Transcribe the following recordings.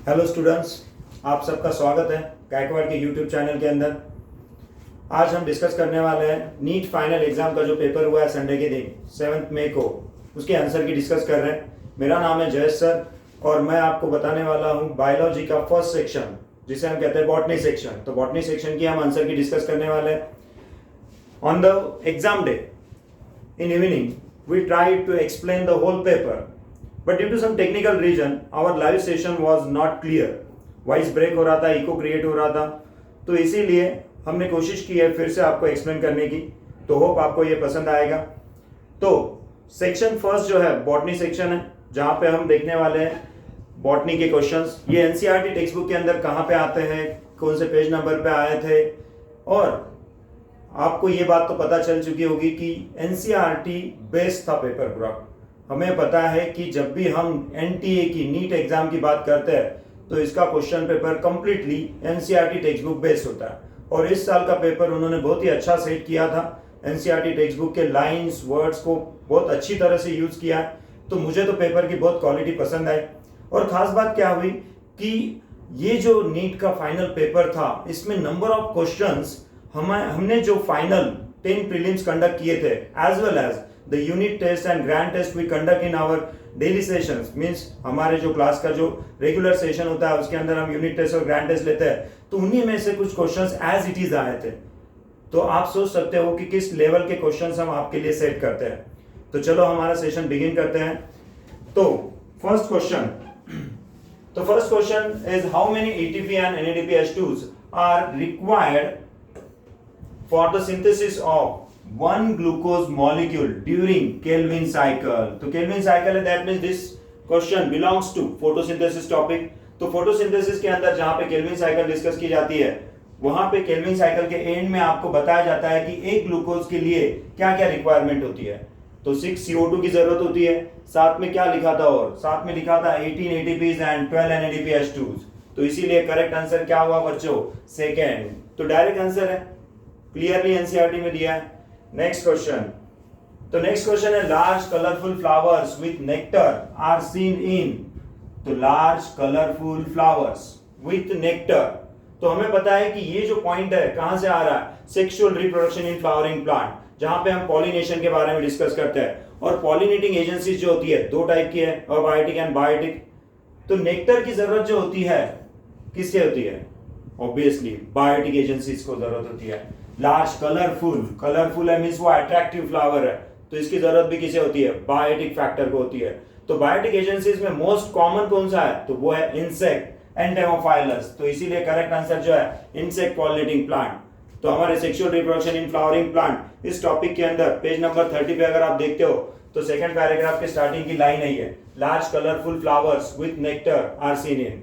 Hello students, आप सबका स्वागत है गायकवाड़ के यूट्यूब चैनल के अंदर। आज हम डिस्कस करने वाले हैं नीट फाइनल एग्जाम का जो पेपर हुआ है संडे के दिन 7 मई को, उसके आंसर की डिस्कस कर रहे हैं। मेरा नाम है जयेश सर और मैं आपको बताने वाला हूं बायोलॉजी का फर्स्ट सेक्शन जिसे हम कहते हैं बॉटनी सेक्शन। तो बॉटनी सेक्शन की हम आंसर की डिस्कस करने वाले हैं। On the exam day in evening we tried to explain the whole paper, but due to some technical reason our live session was not clear. Voice break हो रहा था, eco create हो रहा था, तो इसीलिए हमने कोशिश की है फिर से आपको एक्सप्लेन करने की। तो होप आपको ये पसंद आएगा। तो सेक्शन फर्स्ट जो है बॉटनी सेक्शन है, जहां पे हम देखने वाले हैं बॉटनी के क्वेश्चंस। ये एनसीईआरटी टेक्स्ट बुक के अंदर कहाँ पे आते हैं, कौन से पेज नंबर पे आए थे, और आपको ये बात तो पता चल चुकी होगी कि एनसीईआरटी बेस्ड था पेपर पूरा। हमें पता है कि जब भी हम एनटीए की नीट एग्जाम की बात करते हैं तो इसका question paper completely NCERT text book based होता है, और इस साल का पेपर उन्होंने बहुत ही अच्छा सेट किया था। एनसीईआरटी टेक्स्ट बुक के लाइंस वर्ड्स को बहुत अच्छी तरह से यूज किया है। तो मुझे तो पेपर की बहुत क्वालिटी पसंद आई। और खास बात क्या हुई कि ये जो नीट का फाइनल पेपर था, इसमें नंबर ऑफ क्वेश्चंस हमने जो फाइनल 10 प्रीलिम्स कंडक्ट किए थे as well as the unit test and grand test we conduct in our daily sessions, means हमारे जो क्लास का जो रेगुलर सेशन होता है उसके अंदर हम यूनिट टेस्ट और ग्रैंड टेस्ट लेते हैं, तो उन्हीं में से कुछ क्वेश्चंस एज इट इज आए थे। तो आप सोच सकते हो कि किस लेवल के क्वेश्चंस हम आपके लिए सेट करते हैं। तो चलो हमारा सेशन बिगिन करते हैं। तो first question is how many ATP and NADP H2s are required for the synthesis of one glucose molecule during Kelvin cycle. तो Kelvin cycle है, that means this question belongs to photosynthesis topic। तो photosynthesis के अंदर जहां पे Kelvin cycle discuss की जाती है, वहां पे Kelvin cycle के एंड में आपको बताया जाता है कि एक ग्लूकोज के लिए क्या क्या रिक्वायरमेंट होती है। तो 6 CO2 की जरूरत होती है, साथ में क्या लिखा था, और साथ में लिखा था 18 ATPs एंड 12 NADP H2s। तो इसीलिए करेक्ट आंसर क्या हुआ बच्चों, सेकेंड। तो डायरेक्ट आंसर है, क्लियरली एनसीईआरटी में दिया है। नेक्स्ट क्वेश्चन, तो नेक्स्ट क्वेश्चन है large colourful flowers with nectar are seen in. तो large colourful flowers with nectar, तो हमें पता है कि ये जो पॉइंट है कहां से आ रहा है, sexual reproduction in flowering plant, जहां पे हम पॉलिनेशन के बारे में डिस्कस करते हैं। और पॉलिनेटिंग एजेंसीज जो होती है दो टाइप की है, अबायोटिक एंड बायोटिक। तो नेक्टर की जरूरत जो होती है किससे होती है, ऑब्वियसली बायोटिक एजेंसीज को जरूरत होती है। लार्ज कलरफुल है मींस वो अट्रैक्टिव फ्लावर है, तो इसकी जरूरत भी किसे होती है, बायोटिक फैक्टर को होती है। तो बायोटिक एजेंसीज में मोस्ट कॉमन कौन सा है, तो वो है इंसेक्ट एंटेमोफाइलस। तो इसीलिए करेक्ट आंसर जो है इंसेक्ट पॉलिनेटिंग प्लांट। तो हमारे sexual reproduction in flowering plant इस टॉपिक के अंदर पेज नंबर 30 पे अगर आप देखते हो तो सेकंड पैराग्राफ के स्टार्टिंग की लाइन है ये, large colourful flowers with nectar are seen in.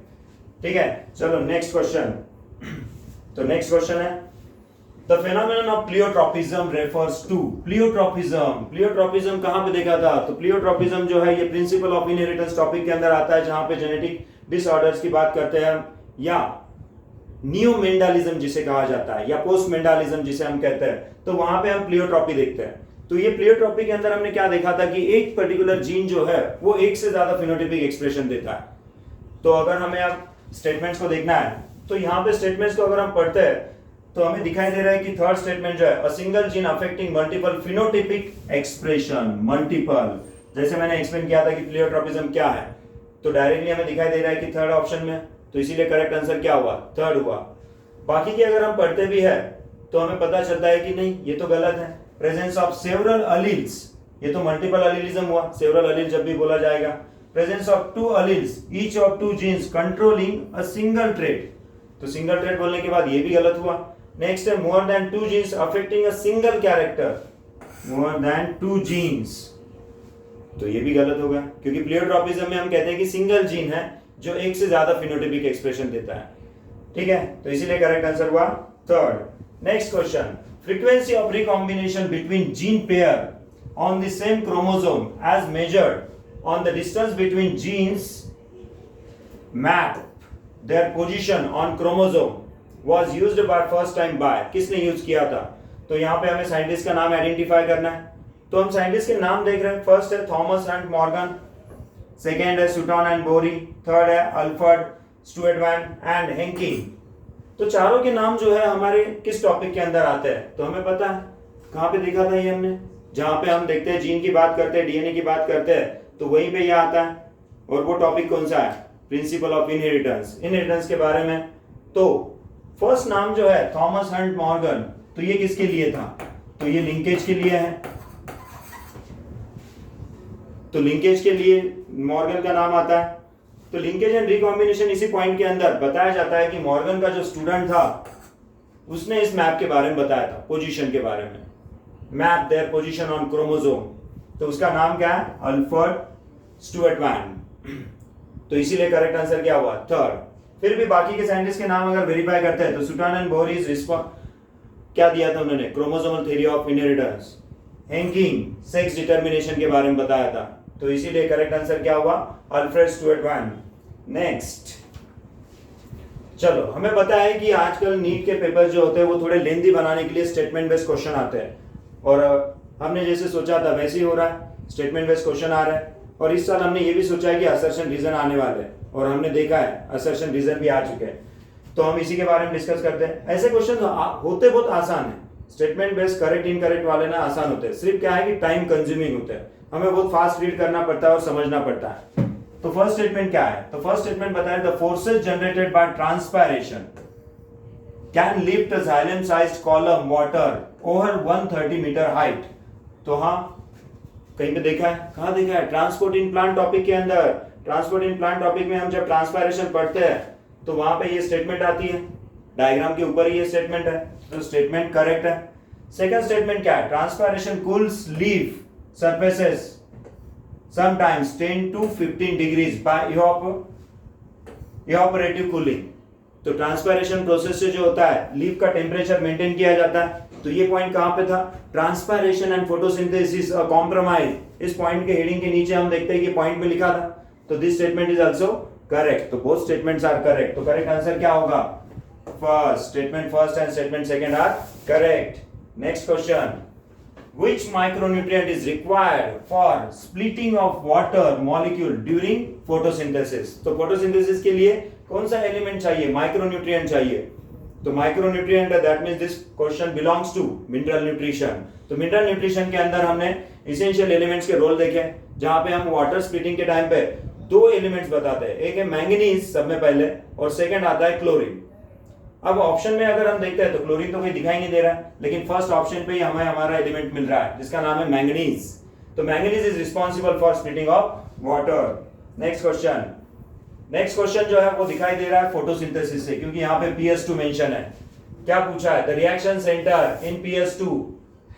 ठीक है, चलो नेक्स्ट क्वेश्चन। तो नेक्स्ट क्वेश्चन है The phenomenon of pleiotropism refers to pleiotropism कहां पे देखा था, तो प्लियोट्रोपिज्म जो है ये प्रिंसिपल ऑफ इनहेरिटेंस टॉपिक के अंदर आता है, जहां पे जेनेटिक डिसऑर्डर्स की बात करते हैं हम, या नियोमेंडालिज्म जिसे कहा जाता है, या पोस्ट मेंडालिज्म जिसे हम कहते हैं। तो वहां पे हम प्लियोट्रोपी देखते हैं। तो ये प्लियोट्रोपी के अंदर हमने क्या देखा था कि एक पर्टिकुलर जीन जो है वो एक से ज्यादा फिनोटाइपिक एक्सप्रेशन देता है। तो अगर हमें अब स्टेटमेंट्स को देखना है तो यहाँ पे स्टेटमेंट्स को अगर हम पढ़ते हैं तो हमें दिखाई दे रहा है कि थर्ड स्टेटमेंट जो है, a single gene affecting multiple phenotypic expression, multiple, जैसे मैंने एक्सप्लेन किया था कि प्लियोट्रोपिज्म क्या है, तो डायरेक्टली हमें दिखाई दे रहा है कि थर्ड ऑप्शन में। तो इसीलिए करेक्ट आंसर क्या हुआ, थर्ड हुआ। बाकी की अगर हम पढ़ते भी है तो हमें पता चलता है कि नहीं ये तो गलत है। प्रेजेंस ऑफ सेवरल अलील्स, ये तो मल्टीपल अलीलिज्म हुआ, सेवरल अलील जब भी बोला जाएगा। Presence of 2 alleles each of 2 genes controlling a single trait, तो सिंगल ट्रेट बोलने के बाद ये भी गलत हुआ। नेक्स्ट है more than 2 genes affecting a single character, more than 2 genes, तो ये भी गलत होगा क्योंकि प्लियोट्रोपिज्म में हम कहते हैं कि सिंगल जीन है जो एक से ज्यादा फिनोटाइपिक एक्सप्रेशन देता है। ठीक है, तो इसीलिए करेक्ट आंसर हुआ third. Next question, frequency of recombination between gene pair on the same chromosome as measured on the distance between genes map their position on chromosome was used by first time by, किसने use किया था। तो यहाँ पे हमें scientist का नाम identify करना है। तो हम साइंटिस्ट के नाम देख रहे हैं, फर्स्ट है थॉमस एंड मॉर्गन, सेकेंड है सुटॉन एंड बोरी, थर्ड है अल्फ्रेड स्टुअर्ट वैन एंड हेंकिंग। तो चारों के नाम जो है हमारे किस टॉपिक के अंदर आते हैं, तो हमें पता है कहाँ पे देखा था ये हमने, जहां पे हम देखते हैं जीन की बात करते हैं, डीएनए की बात करते हैं, तो वहीं पे ये आता है। और वो टॉपिक कौन सा है, प्रिंसिपल ऑफ इनहेरिटेंस, इनहेरिटेंस के बारे में। तो फर्स्ट नाम जो है थॉमस हंट मॉर्गन, तो ये किसके लिए था, तो ये लिंकेज के लिए है। तो लिंकेज के लिए मॉर्गन का नाम आता है। तो लिंकेज एंड रिकॉम्बिनेशन इसी पॉइंट के अंदर बताया जाता है कि मॉर्गन का जो स्टूडेंट था उसने इस मैप के बारे में बताया था, पोजीशन के बारे में, map their position on chromosome. तो उसका नाम क्या है, अल्फ्रेड स्टुअर्ट वैन। तो इसीलिए करेक्ट आंसर क्या हुआ, थर्ड। फिर भी बाकी के साइंटिस्ट के नाम अगर वेरीफाई करते हैं तो सुटान एंड बोरिस क्या दिया था उन्होंने, chromosomal theory of inheritance. Henking sex determination के बारे में बताया था। तो इसीलिए करेक्ट आंसर क्या हुआ, अल्फ्रेड स्टुअर्ट वैन। नेक्स्ट, चलो हमें पता है कि आजकल नीट के पेपर जो होते हैं वो थोड़े लेंथी बनाने के लिए स्टेटमेंट बेस्ड क्वेश्चन आते हैं, और हमने जैसे सोचा था वैसे ही हो रहा है, स्टेटमेंट बेस्ड क्वेश्चन आ रहा है। और इस साल हमने ये भी सोचा है कि असर्शन रीजन आने वाले हैं, और हमने देखा है असर्शन रीजन भी आ चुके हैं। तो हम इसी के बारे में डिस्कस करते हैं। ऐसे क्वेश्चन होते बहुत आसान है, स्टेटमेंट बेस्ड करेक्ट इनकरेक्ट वाले ना आसान होते हैं, सिर्फ क्या है कि टाइम कंज्यूमिंग होते हैं, हमें बहुत फास्ट रीड करना पड़ता है और समझना पड़ता है। तो फर्स्ट स्टेटमेंट क्या है, तो फर्स्ट स्टेटमेंट बताया, the forces generated by transpiration can lift a xylem sized column water over 130 metre height. तो हाँ, कहीं पे देखा है, कहाँ देखा है, ट्रांसपोर्ट इन प्लांट टॉपिक के अंदर। ट्रांसपोर्ट इन प्लांट टॉपिक में हम जब ट्रांसपायरेशन पढ़ते हैं तो वहां पे ये स्टेटमेंट आती है, डायग्राम के ऊपर ही ये स्टेटमेंट है, तो स्टेटमेंट करेक्ट है। सेकंड स्टेटमेंट क्या है, transpiration cools leaf surfaces sometimes 10 to 15 degrees by evaporative cooling। तो ट्रांसपायरेशन प्रोसेस से जो होता है लीफ का टेम्परेचर मेंटेन किया जाता है। तो ये पॉइंट कहां पे था, transpiration and photosynthesis a compromise. इस पॉइंट के हेडिंग के नीचे हम देखते हैं कि पॉइंट में लिखा था, तो this statement is also correct. तो बोथ स्टेटमेंट्स आर करेक्ट। तो करेक्ट आंसर क्या होगा, first statement first and statement second are correct. Next question, which micronutrient is required for splitting of water molecule during photosynthesis। तो photosynthesis के लिए कौन सा element चाहिए, माइक्रोन्यूट्रिएंट चाहिए। तो micronutrient that means this question belongs to mineral nutrition. तो mineral nutrition के अंदर हमने एसेंशियल एलिमेंट्स के रोल देखे, जहां पे हम वाटर स्प्लिटिंग के टाइम पे दो एलिमेंट्स बताते हैं, एक है मैंगनीज सब में पहले, और सेकंड आता है क्लोरीन। अब ऑप्शन में अगर हम देखते हैं तो क्लोरीन तो कोई दिखाई नहीं दे रहा है, लेकिन फर्स्ट ऑप्शन पे ही हमें हमारा एलिमेंट मिल रहा है जिसका नाम है मैंगनीज। तो manganese is responsible for splitting of water. Next question जो है वो दिखाई दे रहा है फोटोसिंथेसिस से, क्योंकि यहाँ पे PS2 मेंशन है। क्या पूछा है, the reaction centre in PS2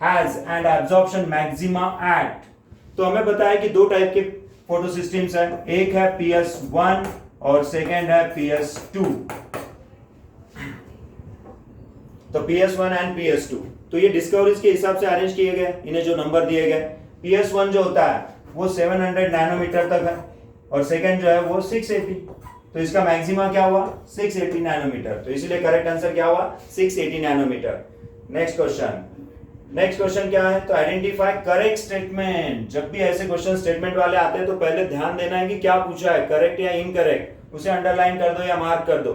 has and absorption maxima eight. तो हमें पता है कि दो टाइप के फोटोसिस्टम्स है, एक है PS1 और सेकेंड है PS2। तो PS1 एंड PS2, तो ये डिस्कवरीज के हिसाब से अरेंज किए गए, इन्हें जो नंबर दिए गए। PS1 जो होता है वो 700 नैनोमीटर तक है, और सेकंड जो है वो 680। तो इसका मैक्सिमा क्या हुआ, 680 नैनोमीटर। तो इसलिए करेक्ट आंसर क्या हुआ, 680 नैनोमीटर। नेक्स्ट क्वेश्चन क्या है, तो आइडेंटिफाई करेक्ट स्टेटमेंट। जब भी ऐसे क्वेश्चन स्टेटमेंट वाले आते हैं तो पहले ध्यान देना है कि क्या पूछा है, करेक्ट या इनकरेक्ट, उसे अंडरलाइन कर दो या मार्क कर दो।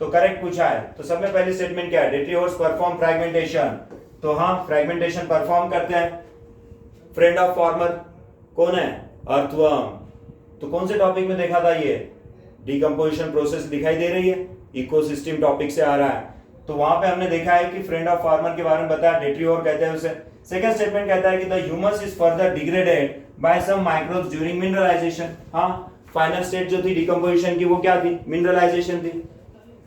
तो करेक्ट पूछा है, तो सब में पहली स्टेटमेंट क्या है, डेट्रीहोर्स परफॉर्म फ्रैगमेंटेशन। तो हाँ, फ्रैगमेंटेशन परफॉर्म करते हैं। फ्रेंड ऑफ फार्मर कौन है, अर्थवर्म। तो कौन से टॉपिक में देखा था ये, डिकम्पोजिशन प्रोसेस दिखाई दे रही है, इकोसिस्टम टॉपिक से आ रहा है। तो वहां पे हमने देखा है कि फ्रेंड ऑफ फार्मर के बारे में बताया, डेट्रीहोर कहते हैं उसे। सेकंड स्टेटमेंट कहता है कि the humus is further degraded by some microbes during mineralization. हाँ, फाइनल स्टेट जो थी डिकम्पोजिशन की वो क्या थी, मिनरलाइजेशन थी,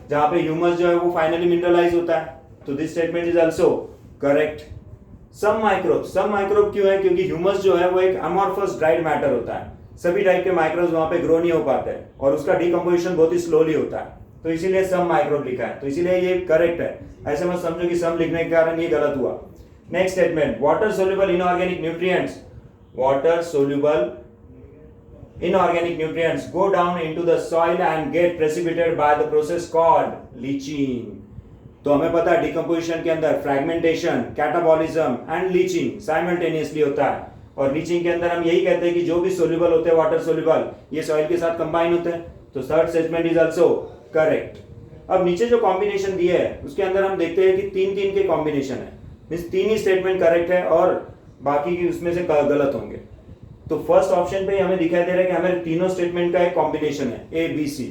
जहां पे ह्यूमस जो है वो फाइनली मिनरलाइज होता है। तो this statement is also correct. Some microbe क्यों है, क्योंकि ह्यूमस जो है वो एक अमॉर्फस ड्राइड मैटर होता है, सभी टाइप के माइक्रोब्स वहां पे ग्रो नहीं हो पाते हैं, और उसका डिकम्पोजिशन बहुत ही स्लोली होता है, तो इसीलिए सम माइक्रोब लिखा है। तो इसीलिए ये करेक्ट है, ऐसे मत समझो कि सम लिखने के कारण ये गलत हुआ। Next statement, water soluble inorganic nutrients, water soluble inorganic nutrients go down into the soil and get precipitated by the process called leaching। तो हमें पता है डिकम्पोजिशन के अंदर fragmentation, catabolism and leaching simultaneously होता है, और लीचिंग के अंदर हम यही कहते हैं कि जो भी सोल्यूबल होते हैं वाटर सोल्यूबल, ये सॉइल के साथ कंबाइन होते हैं। तो third statement is also correct. अब नीचे जो कॉम्बिनेशन दिया है उसके अंदर हम देखते हैं कि 3-3 के कॉम्बिनेशन है, मींस 3 ही स्टेटमेंट करेक्ट है और बाकी की उसमें से गलत होंगे। तो फर्स्ट ऑप्शन पे हमें दिखाई दे रहा है कि हमारे तीनों स्टेटमेंट का एक कॉम्बिनेशन है ए बी सी।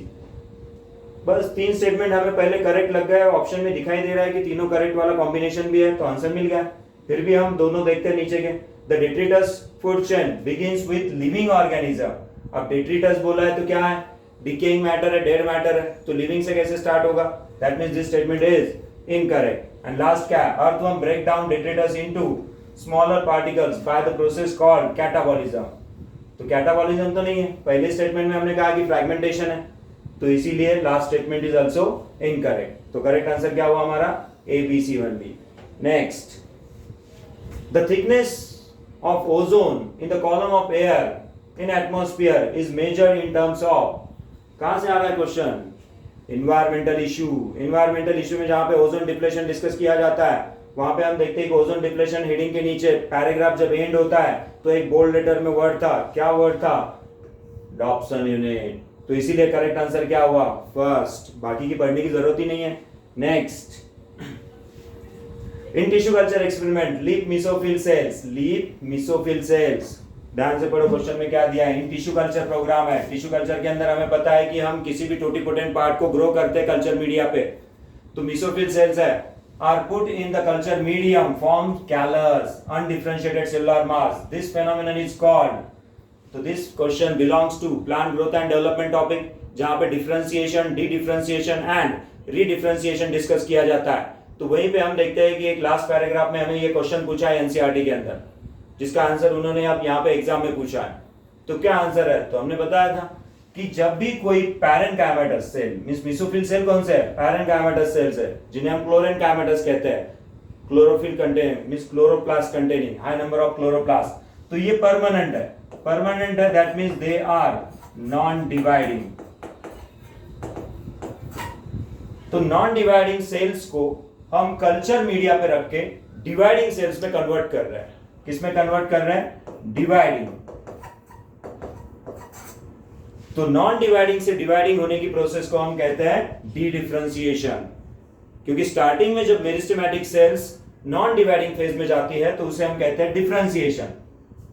बस 3 स्टेटमेंट हमें पहले करेक्ट लग गया, ऑप्शन में दिखाई दे रहा है कि तीनों करेक्ट वाला कॉम्बिनेशन भी है, तो आंसर मिल गया। फिर भी हम दोनों देखते हैं नीचे के, the detritus food chain begins with living organism. अब डेट्रिटस बोला है तो क्या है, डिकेइंग मैटर है, डेड मैटर है, तो लिविंग से कैसे स्टार्ट होगा, that means this statement is incorrect. And last क्या है, earthworm break down detritus into smaller particles by the process called catabolism. तो कैटाबॉलिज्म तो नहीं है, पहले स्टेटमेंट में हमने कहा कि फ्रैगमेंटेशन है, तो इसीलिए last statement is also incorrect. तो करेक्ट आंसर क्या हुआ हमारा, A B C 1B। Next, the thickness of ozone in the column of air in atmosphere is measured in terms of, कहां से आ रहा है question, environmental issue. Environmental issue में जहां पे ओजोन डिप्लेशन डिस्कस किया जाता है वहां पे हम देखते हैं कि ओजोन डिप्लेशन हेडिंग के नीचे पैराग्राफ जब एंड होता है तो एक बोल्ड लेटर में वर्ड था, क्या वर्ड था, डॉप्सन यूनिट। तो इसीलिए करेक्ट आंसर क्या हुआ, फर्स्ट, बाकी की पढ़ने की जरूरत ही नहीं है। Next, in tissue culture experiment leaf mesophyll cells, ध्यान से पढ़ो क्वेश्चन में क्या दिया है। इन टिश्यू कल्चर प्रोग्राम है, टिश्यू कल्चर के अंदर हमें पता है कि हम किसी भी टोटिपोटेंट पार्ट को ग्रो करते हैं कल्चर मीडिया पे, तो मेसोफिल सेल्स है, are put in the culture medium, form callus undifferentiated cellular mass, this phenomenon is called. तो this question belongs to plant growth and development topic, जहां पे differentiation, dedifferentiation and redifferentiation discuss किया जाता है। तो वहीं पे हम देखते हैं कि एक लास्ट पैराग्राफ में हमें ये क्वेश्चन पूछा है एनसीईआरटी के अंदर, जिसका आंसर उन्होंने अब यहाँ पे एग्जाम में पूछा है। तो क्या आंसर है, तो हमने बताया था कि जब भी कोई parenchymatous cell, means mesophyll cell कौन से है, पैरेनकाइमेटस सेल्स है, जिन्हें हम क्लोरेनकाइमेटस कहते हैं, chlorophyll contain means chloroplast containing high number of chloroplast, तो ये परमानेंट है, परमानेंट है, that means they are non dividing. तो नॉन डिवाइडिंग सेल्स को हम कल्चर मीडिया पे रख के डिवाइडिंग सेल्स में कन्वर्ट कर रहे हैं, किसमें कन्वर्ट कर रहे हैं, डिवाइडिंग। तो नॉन डिवाइडिंग से डिवाइडिंग होने की प्रोसेस को हम कहते हैं डी डिफरेंशिएशन, क्योंकि स्टार्टिंग में जब meristematic cells non dividing phase में जाती है तो उसे हम कहते हैं डिफरेंशिएशन,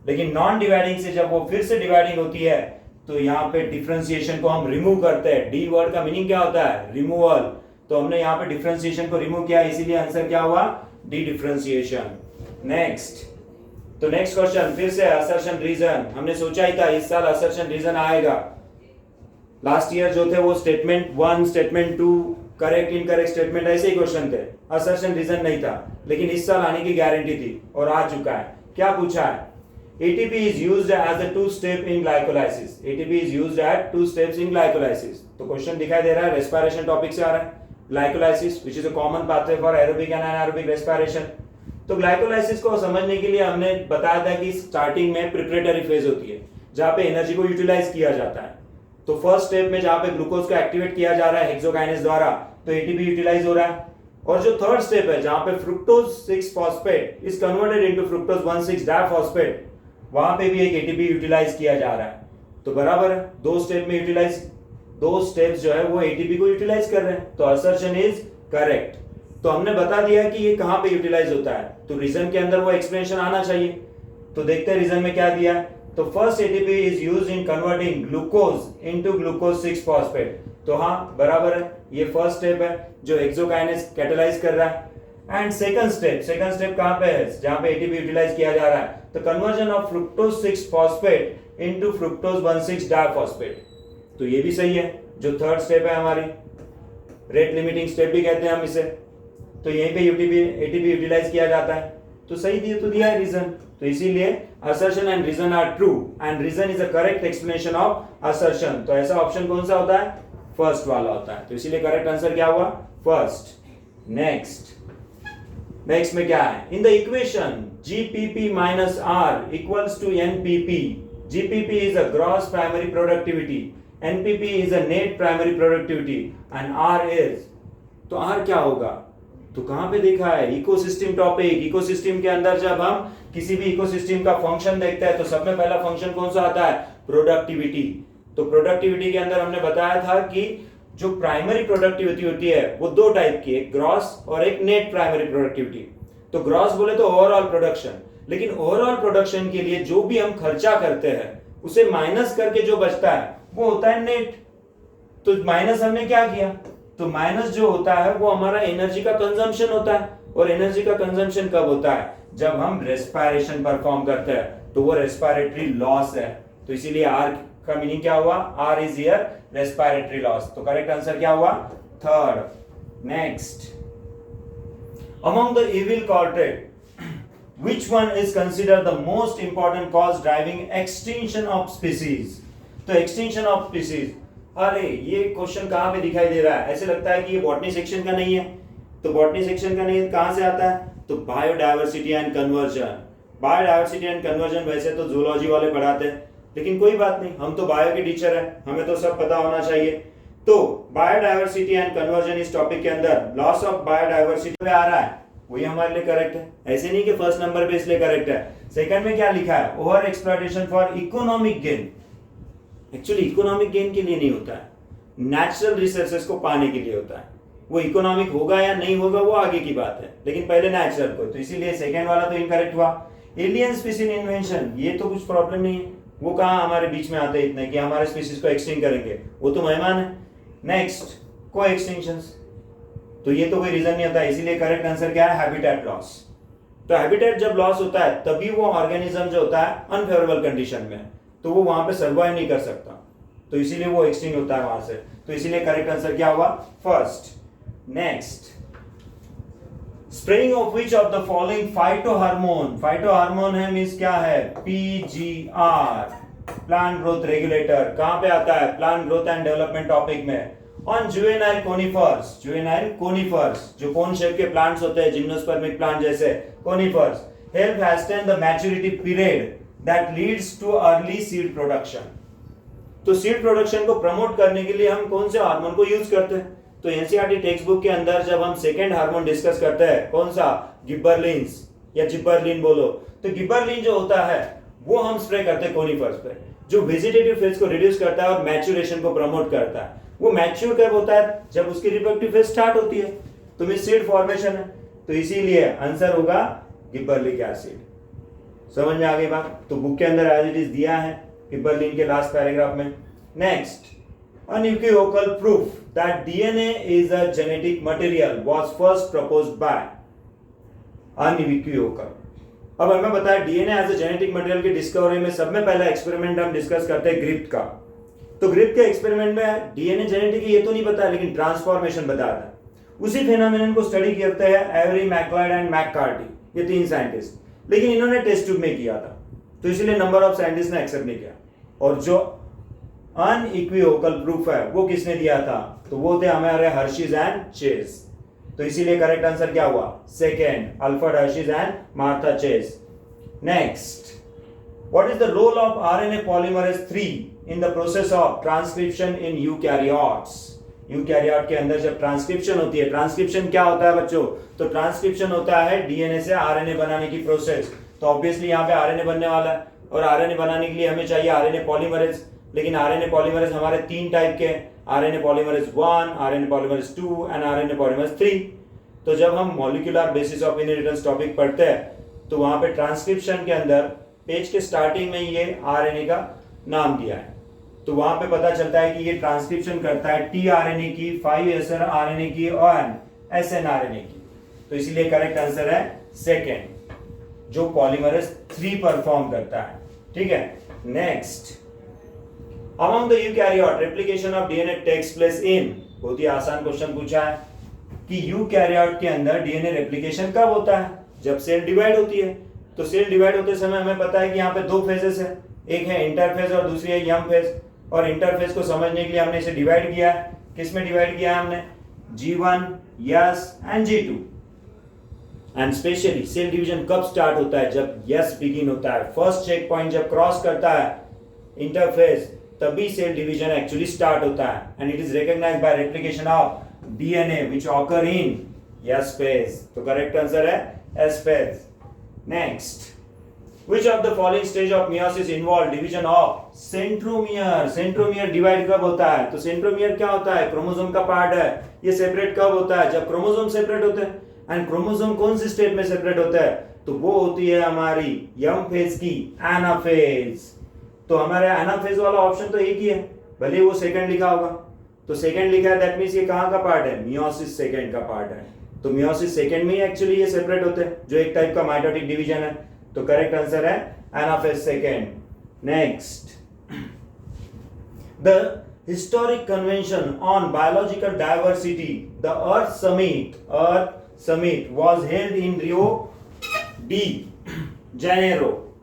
लेकिन नॉन डिवाइडिंग से जब वो फिर से डिवाइडिंग होती है तो यहां पे डिफरेंशिएशन को हम रिमूव करते हैं। डी वर्ड का मीनिंग क्या होता है, रिमूवल, तो हमने यहाँ पे डिफरेंशिएशन को रिमूव किया, इसीलिए आंसर क्या हुआ, डी डिफरेंशिएशन। नेक्स्ट, तो नेक्स्ट क्वेश्चन फिर से असर्शन रीजन, हमने सोचा ही था इस साल असर्शन रीजन आएगा। लास्ट ईयर जो थे वो statement 1, statement 2, correct incorrect statement ऐसे ही क्वेश्चन थे, असर्शन रीजन नहीं था, लेकिन इस साल आने की गारंटी थी और आ चुका है। क्या पूछा है, ATP is used as a two-step in glycolysis. ATP is used at 2 steps in glycolysis. तो क्वेश्चन दिखाई दे रहा है, रेस्पिरेशन टॉपिक से आ रहा है, glycolysis which is a common pathway for aerobic and anaerobic respiration। तो ग्लाइकोलाइसिस को समझने के लिए हमने बताया था कि स्टार्टिंग में प्रिपरेटरी फेज होती है जहां पे एनर्जी को यूटिलाइज किया जाता है। तो फर्स्ट स्टेप में जहां पे ग्लूकोज को एक्टिवेट किया जा रहा है हेक्सोकाइनेज द्वारा, तो एटीपी यूटिलाइज हो रहा है। और जो थर्ड स्टेप है जहां पे fructose 6 phosphate is converted into fructose 1,6 diphosphate, वहां पे भी एक एटीपी यूटिलाइज किया जा रहा है। तो बराबर है, दो स्टेप में यूटिलाइज, दो स्टेप्स जो है वो एटीपी को यूटिलाइज कर रहे हैं, तो असर्शन इज करेक्ट। तो हमने बता दिया कि ये कहां पे यूटिलाइज होता है, तो रीजन के अंदर वो एक्सप्लेनेशन आना चाहिए। तो देखते हैं रीजन में क्या दिया है। तो first ATP is used in converting glucose into glucose 6 phosphate, तो हाँ बराबर है, ये फर्स्ट स्टेप है जो एक्सोकाइनेज कैटालाइज कर रहा है। एंड सेकंड स्टेप कहां पे है, जहां पे एटीपी यूटिलाइज किया जा रहा है, तो conversion of fructose 6 phosphate into fructose 1,6 diphosphate, तो ये भी सही है। जो थर्ड स्टेप है हमारी रेट लिमिटिंग स्टेप भी कहते हैं हम इसे, तो यहीं पे एटीपी यूटिलाइज किया जाता है, तो सही दिया तो दिया है रीजन। तो इसीलिए assertion and reason are true and reason is a correct explanation of assertion. तो ऐसा ऑप्शन कौन सा होता है, फर्स्ट वाला होता है, तो इसीलिए करेक्ट आंसर क्या हुआ, फर्स्ट। नेक्स्ट में क्या है, in the equation GPP minus R equals to NPP, GPP is a gross primary productivity, NPP is a net primary productivity and R is, तो आर क्या होगा, तो कहां पे देखा है, इकोसिस्टम टॉपिक। इकोसिस्टम के अंदर जब हम किसी भी इकोसिस्टम का फंक्शन देखते हैं तो सब में पहला फंक्शन कौन सा आता है, प्रोडक्टिविटी। तो प्रोडक्टिविटी के अंदर हमने बताया था कि जो प्राइमरी प्रोडक्टिविटी होती है वो दो टाइप की, एक ग्रॉस और एक नेट प्राइमरी प्रोडक्टिविटी। तो ग्रॉस बोले तो ओवरऑल प्रोडक्शन, लेकिन ओवरऑल प्रोडक्शन के लिए जो भी हम खर्चा करते हैं उसे माइनस करके जो बचता है वो होता है नेट। तो माइनस हमने क्या किया, तो माइनस जो होता है वो हमारा एनर्जी का कंजम्पशन होता है, और एनर्जी का कंजम्पशन कब होता है, जब हम रेस्पिरेशन परफॉर्म करते हैं, तो वो रेस्पिरेटरी लॉस है। तो इसीलिए आर का मीनिंग क्या हुआ, R is here respiratory loss. तो करेक्ट आंसर क्या हुआ, third. Next, among the evil quartet which one is considered the most important cause driving extinction of species? तो extinction of species, अरे ये क्वेश्चन कहां पे दिखाई दे रहा है, ऐसे लगता है कि ये बॉटनी सेक्शन का नहीं है। तो बॉटनी सेक्शन का नहीं है, कहां से आता है, तो biodiversity and conversion. Biodiversity and conversion वैसे तो जूलॉजी वाले पढ़ाते हैं, लेकिन कोई बात नहीं, हम तो बायो के टीचर है, हमें तो सब पता होना चाहिए। तो बायोडायवर्सिटी एंड कन्वर्जन इस टॉपिक के अंदर लॉस ऑफ बायोडायवर्सिटी आ रहा है, वही हमारे लिए करेक्ट है। ऐसे नहीं कि फर्स्ट नंबर पे इसलिए करेक्ट है। सेकंड में क्या लिखा है, over exploitation for economic gain. Actually economic gain के लिए नहीं होता है, नेचुरल रिसोर्सेज को पाने के लिए होता है। वो इकोनॉमिक होगा या नहीं होगा वो आगे की बात है, लेकिन पहले नेचुरल को, तो इसीलिए सेकंड वाला तो इनकरेक्ट हुआ। एलियन स्पीसीज इन्वेंशन, ये तो कुछ प्रॉब्लम नहीं है, वो कहां हमारे बीच में आते इतने कि हमारे स्पीसीज को एक्सटिंक्ट करेंगे, वो तो मेहमान है। नेक्स्ट, को एक्सटिंक्शंस, तो ये तो कोई रीजन नहीं होता, इसीलिए करेक्ट आंसर क्या है, हैबिटेट लॉस। तो हैबिटेट जब लॉस होता है तभी वो ऑर्गेनिज्म जो होता है अनफेवरेबल कंडीशन में, तो वो वहां पे सर्वाइव नहीं कर सकता, तो इसीलिए वो एक्सटिंक्ट होता है वहां से। तो इसीलिए करेक्ट आंसर क्या हुआ, first. Next, spraying of which of the following phytohormone, phytohormone है मींस क्या है, पीजीआर, प्लांट ग्रोथ रेगुलेटर, कहां पे आता है, plant growth and development topic में। On juvenile conifers, juvenile conifers जो कोन शेप के प्लांट्स होते हैं, जिम्नोस्पर्मिक प्लांट जैसे conifers, help hasten the maturity period that leads to early seed production. तो सीड प्रोडक्शन को प्रमोट करने के लिए हम कौन से हार्मोन को यूज करते हैं, तो एनसीईआरटी टेक्स्ट बुक के अंदर जब हम सेकेंड हार्मोन डिस्कस करते हैं, कौन सा, गिब्बरलिन्स या जिब्बरलिन बोलो, तो गिब्बरलिन जो होता है वो हम स्प्रे करते हैं कोनिफर्स पे, जो वेजिटेटिव फेज को रिड्यूस करता है और मैच्योरेशन को प्रमोट करता है। वो मैच्योर कब होता है, जब उसकी रिप्रोडक्टिव फेज स्टार्ट होती है, तो में सीड फॉर्मेशन है, तो इसीलिए आंसर होगा गिब्बरलिक एसिड। समझ में आ गई बात, तो बुक के अंदर एज इट इज दिया है गिब्बरलिन के लास्ट पैराग्राफ में। Next, unequivocal proof that DNA is a genetic material was first proposed by, unequivocal। अब हमें बताया DNA as a genetic material की डिस्कवरी में सब में पहला एक्सपेरिमेंट हम डिस्कस करते हैं ग्रिफ्ट का। तो ग्रिफ्ट के एक्सपेरिमेंट में डीएनए जेनेटिक ये तो नहीं बताया, लेकिन ट्रांसफॉर्मेशन बताया था। उसी फेनोमेनन को स्टडी करते हैं एवरी, मैक्लाइड एंड मैककार्टी, ये तीन साइंटिस्ट, लेकिन इन्होंने टेस्ट ट्यूब में किया था, तो इसलिए नंबर ऑफ साइंटिस्ट ने एक्सेप्ट नहीं किया। और जो अनइक्विवोकल प्रूफ है वो किसने दिया था, तो वो थे हमारे हर्शीज एंड चेस। तो इसीलिए करेक्ट आंसर क्या हुआ, second, Alfred Hershey's and Martha Chase. Next, what is the role of RNA polymerase 3 in the process of transcription in eukaryotes. Eukaryote के अंदर जब ट्रांसक्रिप्शन होती है, ट्रांसक्रिप्शन क्या होता है बच्चों, तो ट्रांसक्रिप्शन होता है डीएनए से आरएनए बनाने की प्रोसेस। तो ऑब्वियसली यहाँ पे आरएनए बनने वाला है, और आरएनए बनाने के लिए हमें चाहिए आरएनए पॉलीमरेज, लेकिन आरएनए पॉलीमरेज हमारे तीन टाइप के, RNA polymerase 1, RNA polymerase 2 and RNA polymerase 3। तो जब हम molecular basis of inheritance topic पढ़ते हैं, तो वहां पे ट्रांसक्रिप्शन के अंदर पेज के स्टार्टिंग में ये आरएनए का नाम दिया है, तो वहां पे पता चलता है कि ये ट्रांसक्रिप्शन करता है टीआरएनए की, 5 आरएनए की और एसएनआरएनए की। तो इसीलिए करेक्ट आंसर है सेकेंड, जो पॉलीमरेज 3 परफॉर्म करता है। ठीक है, next, Among the eukaryote, replication of DNA takes place in, बहुत ही आसान क्वेश्चन पूछा है कि यूकैरियोट के अंदर डीएनए रेप्लिकेशन कब होता है, जब सेल डिवाइड होती है। तो सेल डिवाइड होते समय हमें पता है कि यहाँ पे दो फेजेस है, एक है इंटरफेज और दूसरी है यंग फेज। और इंटरफेज को समझने के लिए हमने इसे डिवाइड किया है, किस में डिवाइड किया है हमने, G1, S and G2। And specially cell division कब स्टार्ट होता है, जब यस बिगिन होता है, फर्स्ट चेक पॉइंट जब क्रॉस करता है इंटरफेज, तभी सेल डिवीजन एक्चुअली स्टार्ट होता है। And it is recognised by replication of DNA which occur in S phase. तो करेक्ट आंसर है S phase. Next, Which of the following stage of meiosis involve division of centromere? Centromere divide कब होता है? तो centromere क्या होता है? Chromosome का पार्ट है, ये सेपरेट कब होता है? जब क्रोमोसोम सेपरेट होते हैं। एंड क्रोमोसोम कौन सी स्टेट में सेपरेट होता है? तो वो होती है हमारी यम फेज की एनाफेज। तो हमारा एनाफेज वाला ऑप्शन तो एक ही है, भले वो सेकंड लिखा होगा। तो सेकंड लिखा है, दैट मींस ये कहां का पार्ट है? मियोसिस सेकंड का पार्ट है। तो मियोसिस सेकंड में ही एक्चुअली ये सेपरेट होते हैं, जो एक टाइप का माइटोटिक डिवीजन है। तो करेक्ट आंसर है anaphase second. Next, the historic convention on biological diversity, the earth summit was held in Rio de Janeiro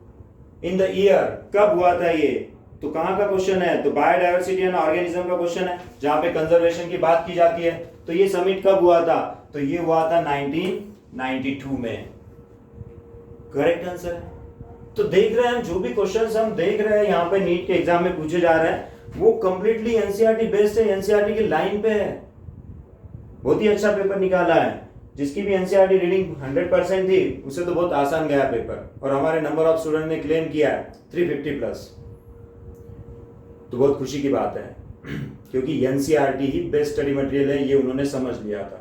in the year, कब हुआ था ये? तो कहां का क्वेश्चन है? तो बायोडाइवर्सिटी एंड ऑर्गेनिज्म का क्वेश्चन है, जहां पे कंजर्वेशन की बात की जाती है। तो ये समिट कब हुआ था? तो ये हुआ था 1992 में। करेक्ट आंसर है। तो देख रहे हैं, जो भी क्वेश्चंस हम देख रहे हैं यहाँ पे नीट के एग्जाम में पूछे जा रहे हैं, वो कंप्लीटली एनसीईआरटी बेस्ड है, एनसीईआरटी की लाइन पे है। बहुत ही अच्छा पेपर निकाला है। जिसकी भी एनसीईआरटी रीडिंग 100% थी, उसे तो बहुत आसान गया पेपर। और हमारे नंबर ऑफ स्टूडेंट ने क्लेम किया है 350 प्लस। तो बहुत खुशी की बात है, क्योंकि एनसीईआरटी ही बेस्ट स्टडी मटेरियल है, ये उन्होंने समझ लिया था।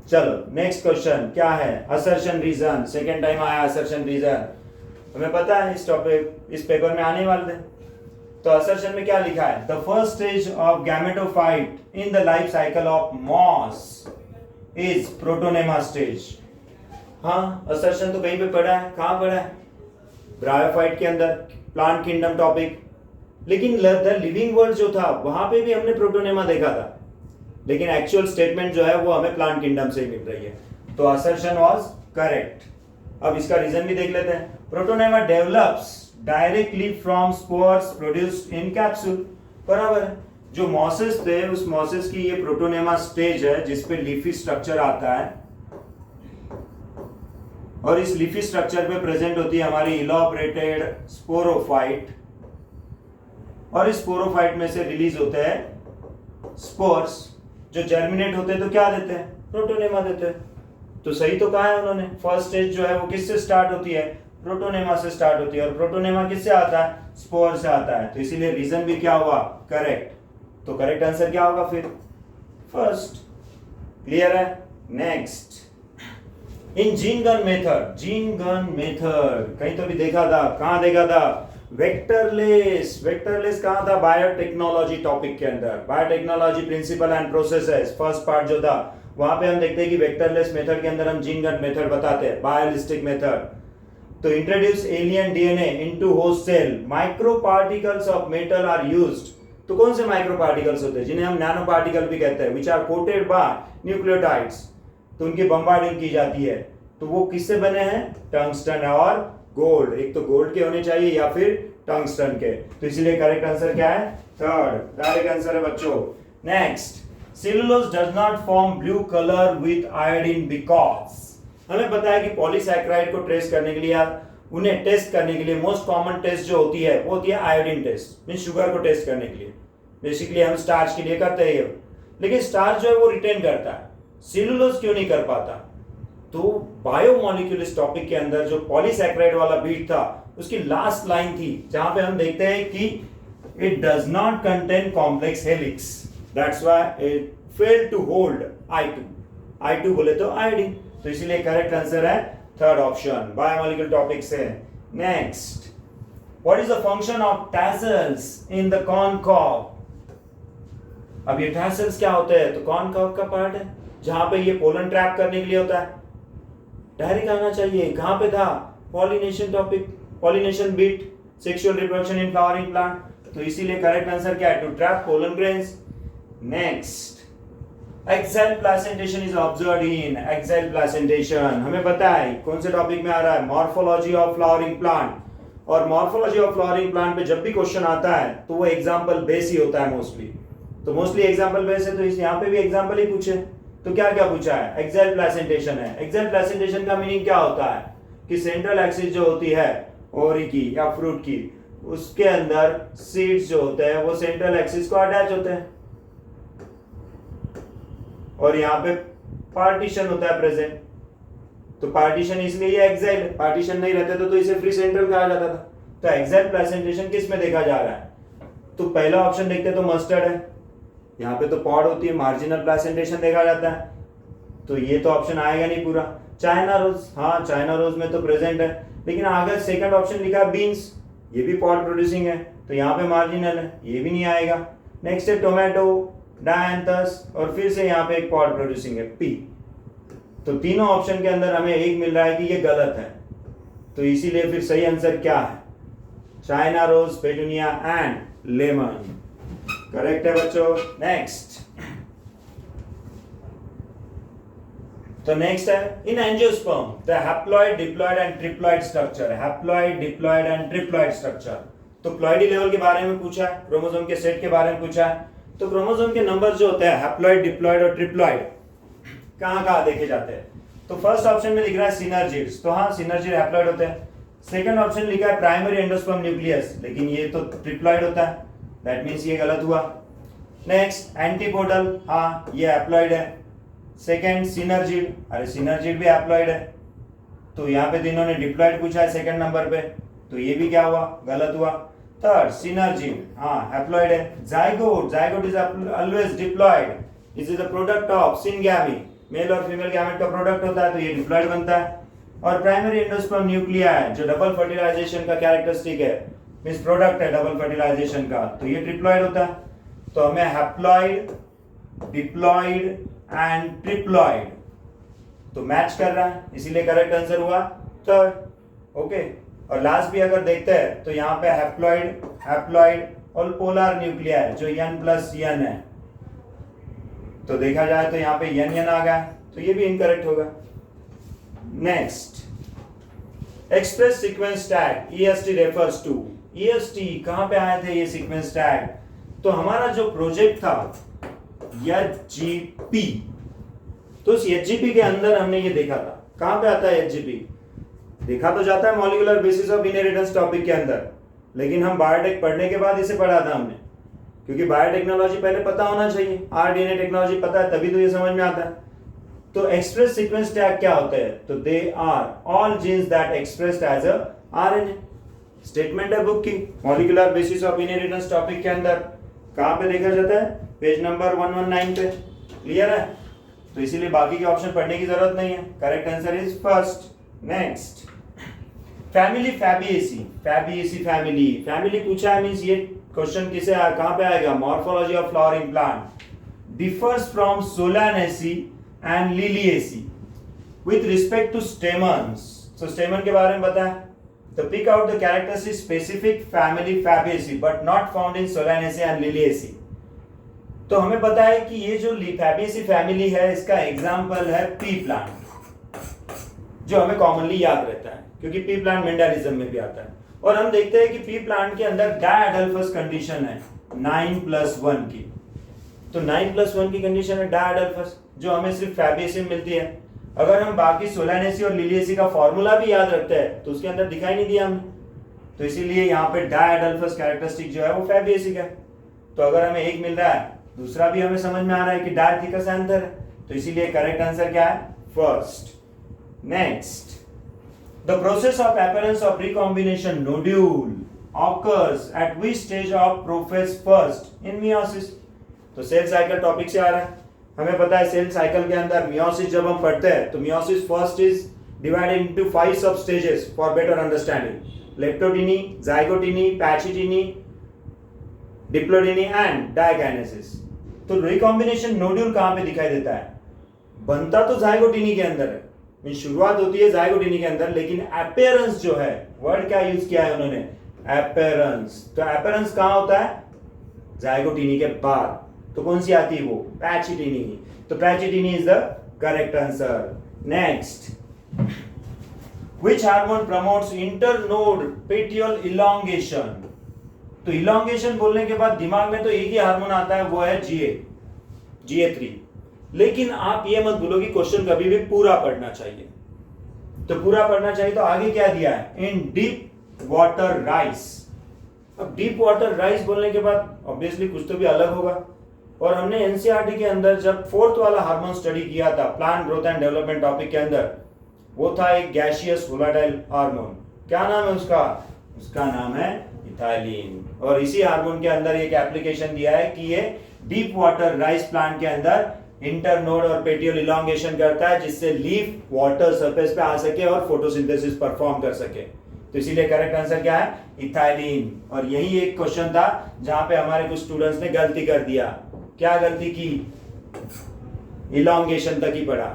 चलो नेक्स्ट क्वेश्चन क्या है? Assertion reason. सेकेंड टाइम आया असर्शन रीजन, हमें पता है इस टॉपिक इस पेपर में आने वाले थे। तो असर्शन में क्या लिखा है? The first stage of gametophyte in the life cycle of moss is protonema stage. हाँ, असर्शन तो कहीं पे पढ़ा है, कहां पढ़ा है? ब्रायोफाइट के अंदर, प्लांट किंगडम टॉपिक। लेकिन द लिविंग वर्ल्ड जो था, वहां पे भी हमने प्रोटोनेमा देखा था, लेकिन एक्चुअल स्टेटमेंट जो है वो हमें प्लांट किंगडम से ही मिल रही है। तो असर्शन वाज करेक्ट। अब इसका रीजन भी देख लेते हैं। Protonema develops directly from spores produced in capsule. बराबर है। जो मॉसेस थे, उस मॉसेस की ये प्रोटोनेमा स्टेज है, जिसपे लीफी स्ट्रक्चर आता है, और इस लीफी स्ट्रक्चर पे प्रेजेंट होती है हमारी इलॉबरेटेड स्पोरोफाइट, और इस स्पोरोफाइट में से रिलीज होते हैं स्पोर्स, जो जर्मिनेट होते हैं तो क्या देते हैं? प्रोटोनेमा देते हैं। तो सही तो कहा है उन्होंने। फर्स्ट स्टेज जो है वो किससे स्टार्ट होती है? प्रोटोनेमा से स्टार्ट होती है। और प्रोटोनेमा किससे आता है? स्पोर से आता है। तो इसीलिए रीजन भी क्या हुआ? करेक्ट। तो करेक्ट आंसर क्या होगा फिर? फर्स्ट। क्लियर है? नेक्स्ट, इन जीन गन मेथड कहीं तो भी देखा था, कहां देखा था? वेक्टरलेस कहां था? बायोटेक्नोलॉजी टॉपिक के अंदर, biotechnology principle and processes first part जो था, वहां पे हम देखते हैं कि वेक्टरलेस मेथड के अंदर हम जीन गन मेथड बताते हैं, बायोलिस्टिक मेथड। तो introduce alien DNA into host cell, micro particles of metal are used. तो कौन से माइक्रो पार्टिकल्स होते हैं? जिन्हें हम नैनो पार्टिकल भी कहते हैं, which are coated by nucleotides. तो उनकी बम्बार्डिंग की जाती है। तो वो किससे बने हैं? टंगस्टन और गोल्ड। एक तो गोल्ड के होने चाहिए या फिर टंगस्टन के। तो इसलिए करेक्ट आंसर क्या है? थर्ड। डायरेक्ट आंसर है बच्चों। Next, cellulose does not form blue colour with iodine because. हमें पता है कि पॉलीसैकेराइड को ट्रेस करने के लिए, उन्हें टेस्ट करने के लिए मोस्ट कॉमन टेस्ट जो होती है वो होती है आयोडीन टेस्ट, मीन शुगर को टेस्ट करने के लिए। बेसिकली हम स्टार्च के लिए करते हैं, लेकिन स्टार्च जो है वो रिटेन करता है, सेलुलोज क्यों नहीं कर पाता? तो बायोमोलिक्यूल इस टॉपिक के अंदर जो पॉलीसैकेराइड वाला बीट था, उसकी लास्ट लाइन थी जहां पे हम देखते हैं कि it does not contain complex helix, that's why it failed to hold I2 बोले तो आयोडीन। तो इसीलिए करेक्ट आंसर है थर्ड ऑप्शन, बायोमोलिक्यूल टॉपिक से। Next, what is the function of tassels in the corncob? अब ये टैसल्स क्या होते हैं? तो कॉर्नकॉब का पार्ट है, जहां पे ये पोलन ट्रैप करने के लिए होता है। डायरेक्ट आना चाहिए, कहां पे था? Pollination topic, pollination beat, sexual reproduction in flowering plant. तो इसीलिए करेक्ट आंसर क्या है? To trap pollen grains. Next, axile placentation is observed in, axile placentation हमें पता है कौन से टॉपिक में आ रहा है? Morphology of flowering plant. और मॉर्फोलॉजी ऑफ फ्लावरिंग प्लांट पे जब भी क्वेश्चन आता है तो वो एग्जांपल बेस ही होता है मोस्टली। तो मोस्टली एग्जांपल बेस है, तो इस यहाँ पे भी एग्जांपल ही पूछे। तो क्या क्या पूछा है? एक्साइल प्लासेंटेशन है। एक्साइल प्लासेंटेशन का मीनिंग क्या होता है? कि सेंट्रल एक्सिस जो होती है ओरी की या फ्रूट की, उसके अंदर सीड्स जो होते हैं वो सेंट्रल एक्सिस को अटैच होते हैं, और यहाँ पे पार्टीशन होता है प्रेजेंट। तो पार्टीशन इसलिए ये एक्साइल है, पार्टीशन नहीं रहते तो इसे फ्री सेंट्रल कहा जाता था। तो एक्साइल प्लेसेंटेशन किस में देखा जा रहा है? तो पहला ऑप्शन देखते तो मस्टर्ड है, यहाँ पे तो पॉड होती है, मार्जिनल प्लेसेंटेशन देखा जाता है, तो ये तो ऑप्शन आएगा नहीं पूरा। चाइना रोज, हाँ चाइना रोज में तो प्रेजेंट है, लेकिन आगे सेकंड ऑप्शन लिखा है बीन्स, ये भी पॉड प्रोड्यूसिंग है, तो यहाँ पे मार्जिनल है, ये भी नहीं आएगा। नेक्स्ट है टोमेटो, डायंथस, और फिर से यहाँ पे एक पॉड प्रोड्यूसिंग है पी। तो तीनों ऑप्शन के अंदर हमें एक मिल रहा है कि ये गलत है, तो इसीलिए फिर सही आंसर क्या है? China rose, petunia and lemon. Correct है बच्चों। नेक्स्ट, तो नेक्स्ट है in angiosperm the haploid, diploid and triploid structure. Haploid, diploid and triploid structure, तो प्लॉइडी लेवल के बारे में पूछा है, क्रोमोसोम के सेट के बारे में पूछा है। तो क्रोमोसोम के नंबर जो होते हैं हैप्लॉइड, डिप्लॉइड और ट्रिप्लॉइड कहाँ देखे जाते हैं? तो फर्स्ट ऑप्शन में दिख रहा है सिनर्जिड्स, तो हाँ सिनर्जिड हैप्लॉइड होते हैं। सेकंड ऑप्शन लिखा है प्राइमरी एंडोस्पर्म न्यूक्लियस, लेकिन ये तो ट्रिप्लॉइड होता है, दैट मींस ये गलत हुआ। नेक्स्ट एंटीपोडल, हाँ ये हैप्लॉइड है। सेकंड सिनर्जिड, अरे सिनर्जिड भी हैप्लॉइड है, तो यहाँ पे तो इन्होंने डिप्लॉइड पूछा है सेकंड नंबर पे, तो ये भी क्या हुआ? गलत हुआ। थर्ड सिनर्जिड, हाँ हैप्लॉइड है। Zygote, zygote is always diploid, this is the product of syngamy, male और फीमेल गैमेट का प्रोडक्ट होता है, तो ये डिप्लॉइड बनता है। और प्राइमरी एंडोस्पर्म न्यूक्लिया जो डबल फर्टिलाइजेशन का कैरेक्टरिस्टिक है, मींस प्रोडक्ट है डबल फर्टिलाइजेशन का, तो ये ट्रिप्लॉइड होता है। तो हमें हैप्लॉइड, डिप्लॉइड एंड ट्रिप्लॉइड तो मैच कर रहा है, इसीलिए करेक्ट आंसर हुआ थर्ड। ओके, और लास्ट भी अगर देखते हैं तो यहाँ पे हैप्लॉइड, हैप्लॉइड और पोलर न्यूक्लिया है जो N+N है, तो देखा जाए तो यहाँ पे N आ गया, तो ये भी इनकरेक्ट होगा। Next, express sequence tag EST refers to. EST कहाँ पे आए थे ये सीक्वेंस टैग? तो हमारा जो प्रोजेक्ट था HGP, तो उस HGP के अंदर हमने ये देखा था। कहाँ पे आता है HGP? देखा तो जाता है molecular basis of inheritance topic के अंदर, लेकिन हम बायोटेक पढ़ने के बाद इसे पढ़ा था हमने, क्योंकि बायोटेक्नोलॉजी पहले पता होना चाहिए, RDNA टेक्नोलॉजी पता है तभी तो ये समझ में आता है। तो एक्सप्रेस सीक्वेंस टैग क्या होते हैं? तो they are all genes that expressed as a RNA। Statement है बुक की, molecular basis of inheritance topic के अंदर कहाँ पे देखा जाता है? पेज नंबर 119 पे। क्लियर है? तो इसीलिए बाकी के ऑप्शन पढ़ने की जरूरत नहीं है, correct answer is first. Next, family Fabaceae, Fabaceae family, family पूछा है, मींस ये क्वेश्चन किसे कहाँ पे आएगा? Morphology of flowering plant differs from Solanaceae and Liliaceae with respect to stamens. तो स्टेमन के बारे में बताएं, तो pick out the characteristic specific family Fabaceae but not found in Solanaceae and Liliaceae. तो हमें पता है कि ये जो फैबिएसी फैमिली है इसका एग्जांपल है पी प्लांट, जो हमें कॉमनली याद रहता है क्योंकि पी प्लांट मेंडेलिज्म में भी आता है। और हम देखते हैं कि पी प्लांट के अंदर डायअडल्फस कंडीशन है 9+1 की, तो 9+1 की कंडीशन है डायअडल्फस, जो हमें सिर्फ फैबिएसी में मिलती है। अगर हम बाकी सोलानेसी और लिलिएसी का फॉर्मूला भी याद रखते हैं तो उसके अंदर दिखाई नहीं दिया हमने, तो इसीलिए यहाँ पे डायअडल्फस कैरेक्टरिस्टिक जो है वो फैबिएसी का है। तो अगर हमें एक मिल रहा है, दूसरा भी हमें समझ में आ रहा है कि डायथिकस एंथर है, तो इसीलिए करेक्ट आंसर क्या है? First. Next, the process of appearance of recombination nodule occurs at which stage of prophase first in meiosis. तो सेल साइकिल टॉपिक से आ रहा है, हमें पता है सेल साइकिल के अंदर मियोसिस जब हम पढ़ते हैं तो meiosis first is divided into 5 sub stages for better understanding, leptotene, zygotene, pachytene, diplotene and diakinesis. तो रिकॉम्बिनेशन नोड्यूल कहां पे दिखाई देता है? बनता तो जाइगोटिनी के अंदर है, मीन शुरुआत होती है जाइगोटिनी के अंदर, लेकिन अपीयरेंस जो है, वर्ड क्या यूज किया है उन्होंने? अपीयरेंस। तो अपीयरेंस कहां होता है? जाइगोटिनी के बाद। तो कौन सी आती है वो? पैचिटिनी। तो pachytene is the correct answer. Next, which hormone promotes internode petiole elongation. तो इलॉन्गेशन बोलने के बाद दिमाग में तो एक ही हार्मोन आता है, वो है GA3। लेकिन आप ये मत भूलो कि क्वेश्चन कभी भी पूरा पढ़ना चाहिए, तो पूरा पढ़ना चाहिए। तो आगे क्या दिया है? इन डीप वाटर राइस। अब डीप वाटर राइस बोलने के बाद ऑब्वियसली कुछ तो भी अलग होगा, और हमने एनसीईआरटी के अंदर जब 4th वाला हार्मोन स्टडी किया था plant growth and development topic के अंदर, वो था एक गैसियस वोलाटाइल हार्मोन। क्या नाम है उसका? उसका नाम है इथाइलिन। और इसी हार्मोन के अंदर एक एप्लीकेशन दिया है कि ये डीप वाटर राइस प्लांट के अंदर इंटरनोड और पेटियोल इलॉन्गेशन करता है, जिससे लीफ वाटर सरफेस पे आ सके और फोटोसिंथेसिस परफॉर्म कर सके। तो इसीलिए करेक्ट आंसर क्या है? इथाइलिन। और यही एक क्वेश्चन था जहां पे हमारे कुछ स्टूडेंट्स ने गलती कर दिया। क्या गलती की? इलॉन्गेशन तक ही पढ़ा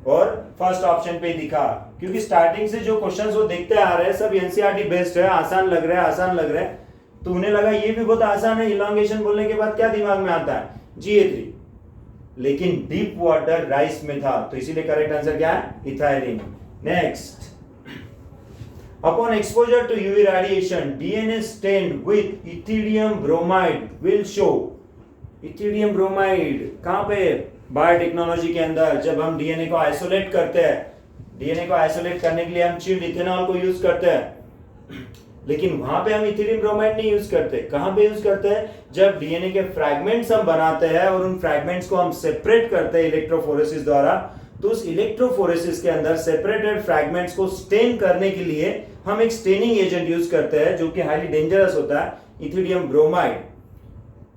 और फर्स्ट ऑप्शन पे ही दिखा, क्योंकि स्टार्टिंग से जो क्वेश्चंस वो देखते आ रहे हैं सब एनसीईआरटी बेस्ड है, आसान लग रहा है, आसान लग रहा है। तो उन्हें लगा ये भी बहुत आसान है। इलॉन्गेशन बोलने के बाद क्या दिमाग में आता है? GA3। लेकिन डीप वाटर राइस में था, तो इसीलिए करेक्ट आंसर क्या है? Ethylene. Next, upon exposure to UV radiation, DNA stained with ethidium bromide will show। ethidium bromide कहां पे? बायोटेक्नोलॉजी के अंदर जब हम डीएनए को आइसोलेट करते हैं, डीएनए को आइसोलेट करने के लिए हम चिल्ड इथेनॉल को यूज करते हैं, लेकिन वहां पे हम इथिलियम ब्रोमाइड नहीं यूज करते। कहां पे यूज करते हैं? जब डीएनए के फ्रैगमेंट्स हम बनाते हैं और उन फ्रैगमेंट्स को हम सेपरेट करते हैं इलेक्ट्रोफोरेसिस द्वारा, तो उस इलेक्ट्रोफोरेसिस के अंदर सेपरेटेड फ्रैगमेंट्स को स्टेन करने के लिए हम एक स्टेनिंग एजेंट यूज करते हैं जो कि हाईली डेंजरस होता है, इथिलियम ब्रोमाइड।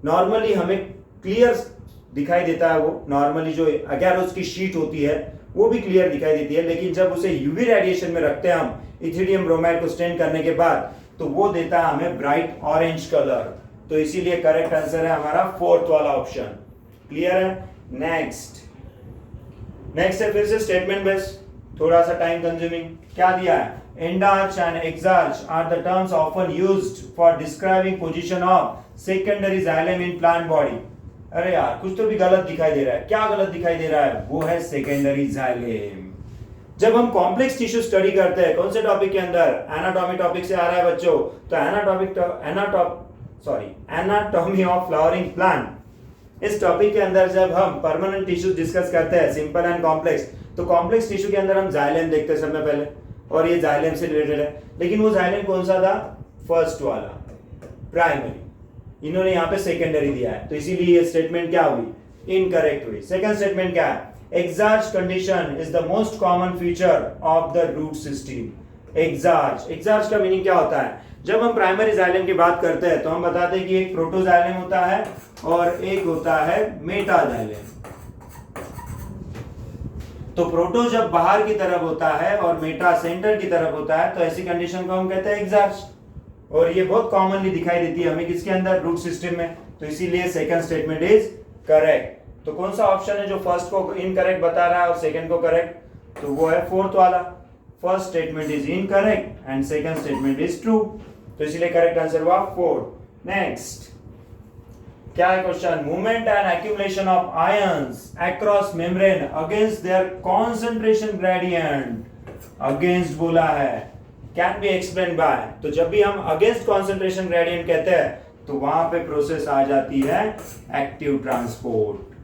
नॉर्मली हमें क्लियर दिखाई देता है, वो नॉर्मली जो एगारोस की शीट होती है वो भी क्लियर दिखाई देती है, लेकिन जब उसे यूवी रेडिएशन में रखते हैं हम इथिलियम ब्रोमाइड को स्टेन करने के बाद, तो वो देता है हमें ब्राइट ऑरेंज कलर। तो इसीलिए करेक्ट आंसर है हमारा फोर्थ वाला ऑप्शन। क्लियर है? नेक्स्ट है फिर से स्टेटमेंट बेस्ड, थोड़ा सा टाइम कंज्यूमिंग। क्या दिया है? Endarch and exarch are the terms often used for describing position of secondary xylem in plant body. अरे यार कुछ तो भी गलत दिखाई दे रहा है। क्या गलत दिखाई दे रहा है? वो है सेकेंडरी जाइलम। जब हम कॉम्प्लेक्स टिश्यू स्टडी करते हैं, कौन से टॉपिक के अंदर? एनाटॉमी टॉपिक से आ रहा है बच्चों। तो एनाटॉमी ऑफ फ्लावरिंग प्लांट, इस टॉपिक के अंदर जब हम परमानेंट टिश्यू डिस्कस करते हैं, सिंपल एंड कॉम्प्लेक्स, तो कॉम्प्लेक्स टिश्यू के अंदर हम जाइलम देखते हैं सबसे पहले, और ये जाइलम से रिलेटेड है। लेकिन वो जाइलम कौन सा था? फर्स्ट वाला, प्राइमरी। इन्होंने यहाँ पे सेकेंडरी दिया है, तो इसीलिए ये स्टेटमेंट क्या हुई? इनकरेक्ट हुई। सेकंड स्टेटमेंट क्या है? Exarch condition is the most common feature of the root system. Exarch का मीनिंग क्या होता है? जब हम प्राइमरी जाइलम की बात करते हैं तो हम बताते हैं कि एक प्रोटोजाइलम होता है और एक होता है मेटाजाइलम। तो प्रोटो जब बाहर की तरफ होता है और मेटा सेंटर की तरफ होता है, तो ऐसी कंडीशन को हम कहते हैं एक्सार्च। और ये बहुत कॉमनली दिखाई देती है हमें किसके अंदर? रूट सिस्टम में। तो इसीलिए सेकंड स्टेटमेंट इज करेक्ट। तो कौन सा ऑप्शन है जो फर्स्ट को इनकरेक्ट बता रहा है और सेकंड को करेक्ट? तो वो है फोर्थ वाला। First statement is incorrect and second statement is true. तो इसीलिए करेक्ट आंसर हुआ 4। नेक्स्ट क्या है question? Movement and accumulation of ions across membrane against their concentration gradient. Against बोला है, कैन बी एक्सप्लेन बाय। तो जब भी हम अगेंस्ट कॉन्सेंट्रेशन ग्रेडियंट कहते हैं तो वहां पे प्रोसेस आ जाती है एक्टिव ट्रांसपोर्ट,